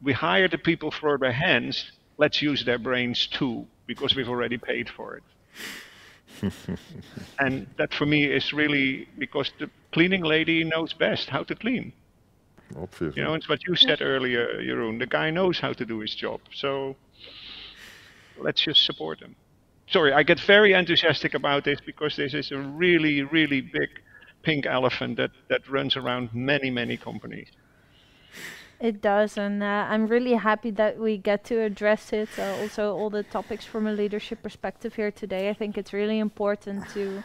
we hire the people for their hands, let's use their brains too, because we've already paid for it. And that for me is really because the cleaning lady knows best how to clean. Obviously. You know, it's what you said earlier, Jeroen. The guy knows how to do his job. So let's just support him. Sorry, I get very enthusiastic about this because this is a really, really big pink elephant that runs around many, many companies. It does, and I'm really happy that we get to address it. Also, all the topics from a leadership perspective here today. I think it's really important to,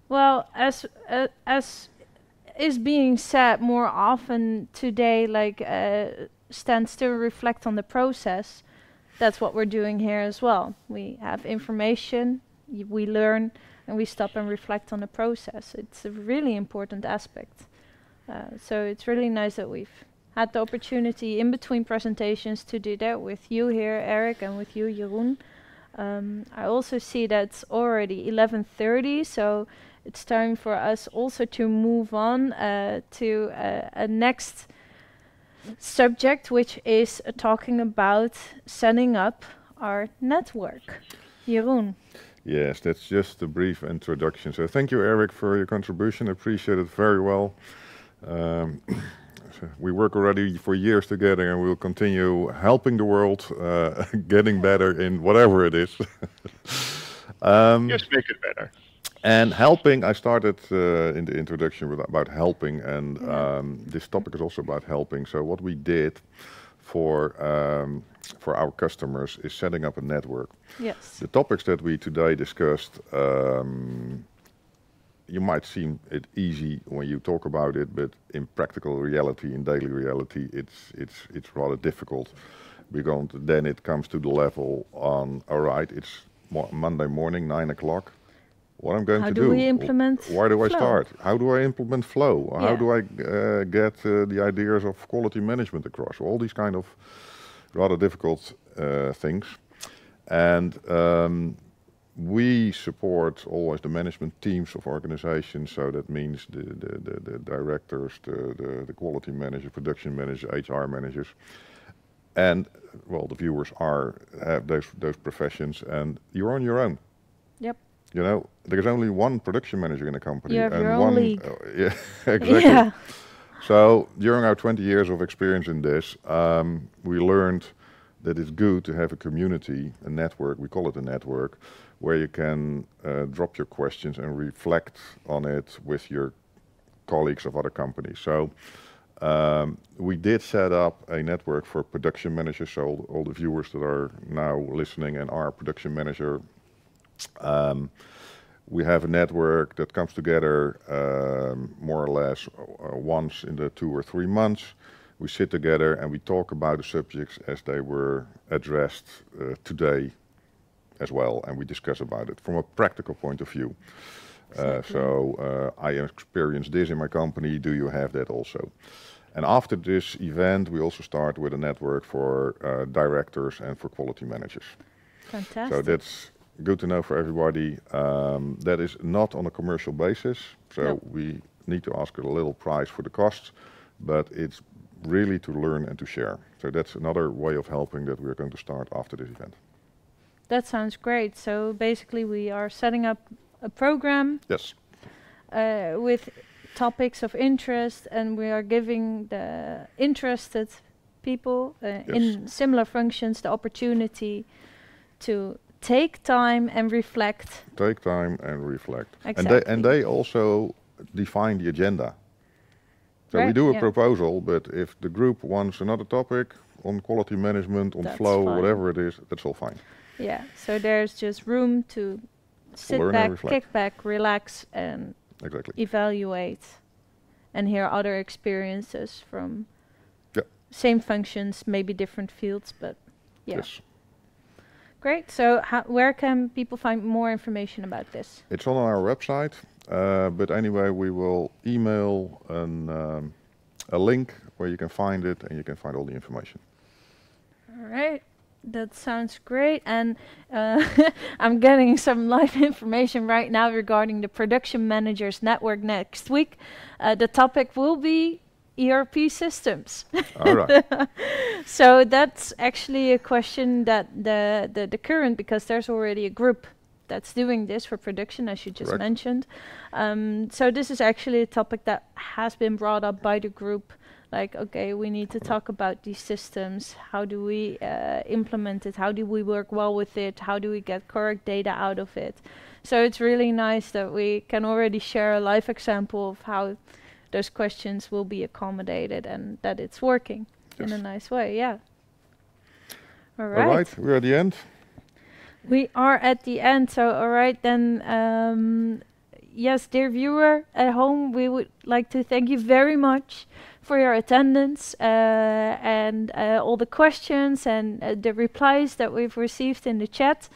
well, as is being said more often today, like stand still, reflect on the process. That's what we're doing here as well. We have information, we learn, and we stop and reflect on the process. It's a really important aspect. So it's really nice that we've had the opportunity in between presentations to do that with you here, Eric, and with you, Jeroen. I also see that it's already 11:30, so it's time for us also to move on to a next subject, which is talking about setting up our network. Jeroen. Yes, that's just a brief introduction. So thank you, Eric, for your contribution. I appreciate it very well. We work already for years together, and we'll continue helping the world, getting better in whatever it is. Just make it better. And helping, I started in the introduction with about helping, and this topic is also about helping. So what we did for our customers is setting up a network. Yes. The topics that we today discussed, you might seem it easy when you talk about it, but in practical reality, in daily reality, it's rather difficult, because then it comes to the level on, all right, it's Monday morning, 9 o'clock. What I'm going to do? How do we implement Where do I flow? start? How do I implement flow? Yeah. How do I get the ideas of quality management across? All these kind of rather difficult things. And we support always the management teams of organizations, so that means the directors, the quality manager, production manager, HR managers, and well, the viewers have those professions, and you're on your own. Yep. You know, there's only one production manager in a company, You have and your own one. league. Yeah, exactly. Yeah. So during our 20 years of experience in this, we learned that it's good to have a community, a network. We call it a network, where you can drop your questions and reflect on it with your colleagues of other companies. So we did set up a network for production managers. So all the viewers that are now listening and are production manager, we have a network that comes together more or less once in the 2 or 3 months. We sit together and we talk about the subjects as they were addressed today as well, and we discuss about it from a practical point of view. I experienced this in my company, do you have that also? And after this event, we also start with a network for directors and for quality managers. Fantastic. So that's good to know for everybody. That is not on a commercial basis, so No. we need to ask a little price for the costs, but it's really to learn and to share. So that's another way of helping that we're going to start after this event. That sounds great. So basically we are setting up a program Yes. with topics of interest, and we are giving the interested people in similar functions the opportunity to take time and reflect. Take time and reflect. Exactly. And they also define the agenda. So we Right, do a yeah. proposal, but if the group wants another topic on quality management, on That's flow, fine. whatever it is, that's all fine. Yeah, so there's just room to sit Learn and back, reflect. kick back, relax, and Exactly. evaluate and hear other experiences from Yeah. same functions, maybe different fields, but yeah. Yes. Great. So where can people find more information about this? It's on our website, but anyway, we will email a link where you can find it and you can find all the information. All right. That sounds great. And I'm getting some live information right now regarding the Production Managers Network next week. The topic will be ERP systems. All right. So that's actually a question that the current, because there's already a group that's doing this for production, as you just Correct. mentioned. So this is actually a topic that has been brought up by the group. Like, okay, we need to talk about these systems. How do we implement it? How do we work well with it? How do we get correct data out of it? So it's really nice that we can already share a live example of how those questions will be accommodated and that it's working in a nice way. Yeah. All right. All right, we're at the end. We are at the end. So, all right, then, yes, dear viewer at home, we would like to thank you very much for your attendance and all the questions and the replies that we've received in the chat.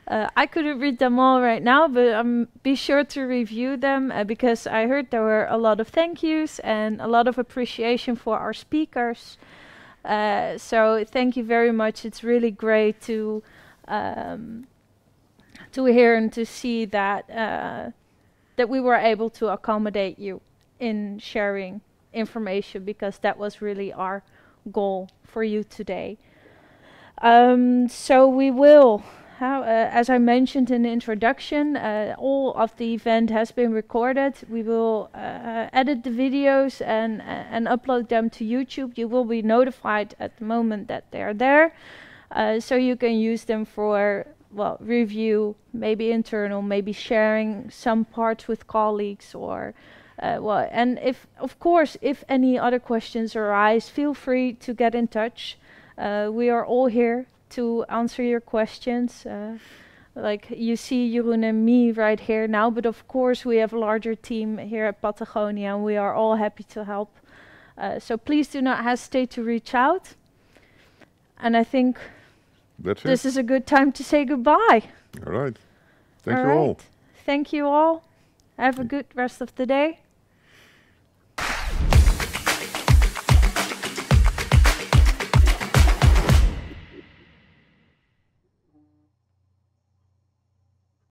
I couldn't read them all right now, but be sure to review them because I heard there were a lot of thank yous and a lot of appreciation for our speakers. So thank you very much. It's really great to hear and to see that that we were able to accommodate you in sharing information, because that was really our goal for you today. So we will, as I mentioned in the introduction, all of the event has been recorded. We will edit the videos and upload them to YouTube. You will be notified at the moment that they are there, so you can use them for, well, review, maybe internal, maybe sharing some parts with colleagues, or well, and if, of course, if any other questions arise, feel free to get in touch. We are all here to answer your questions. Like you see Jeroen and me right here now, but of course we have a larger team here at Patagonia and we are all happy to help. So please do not hesitate to reach out. And I think this is a good time to say goodbye. All right. Thank you all. Thank you all. Have a good rest of the day.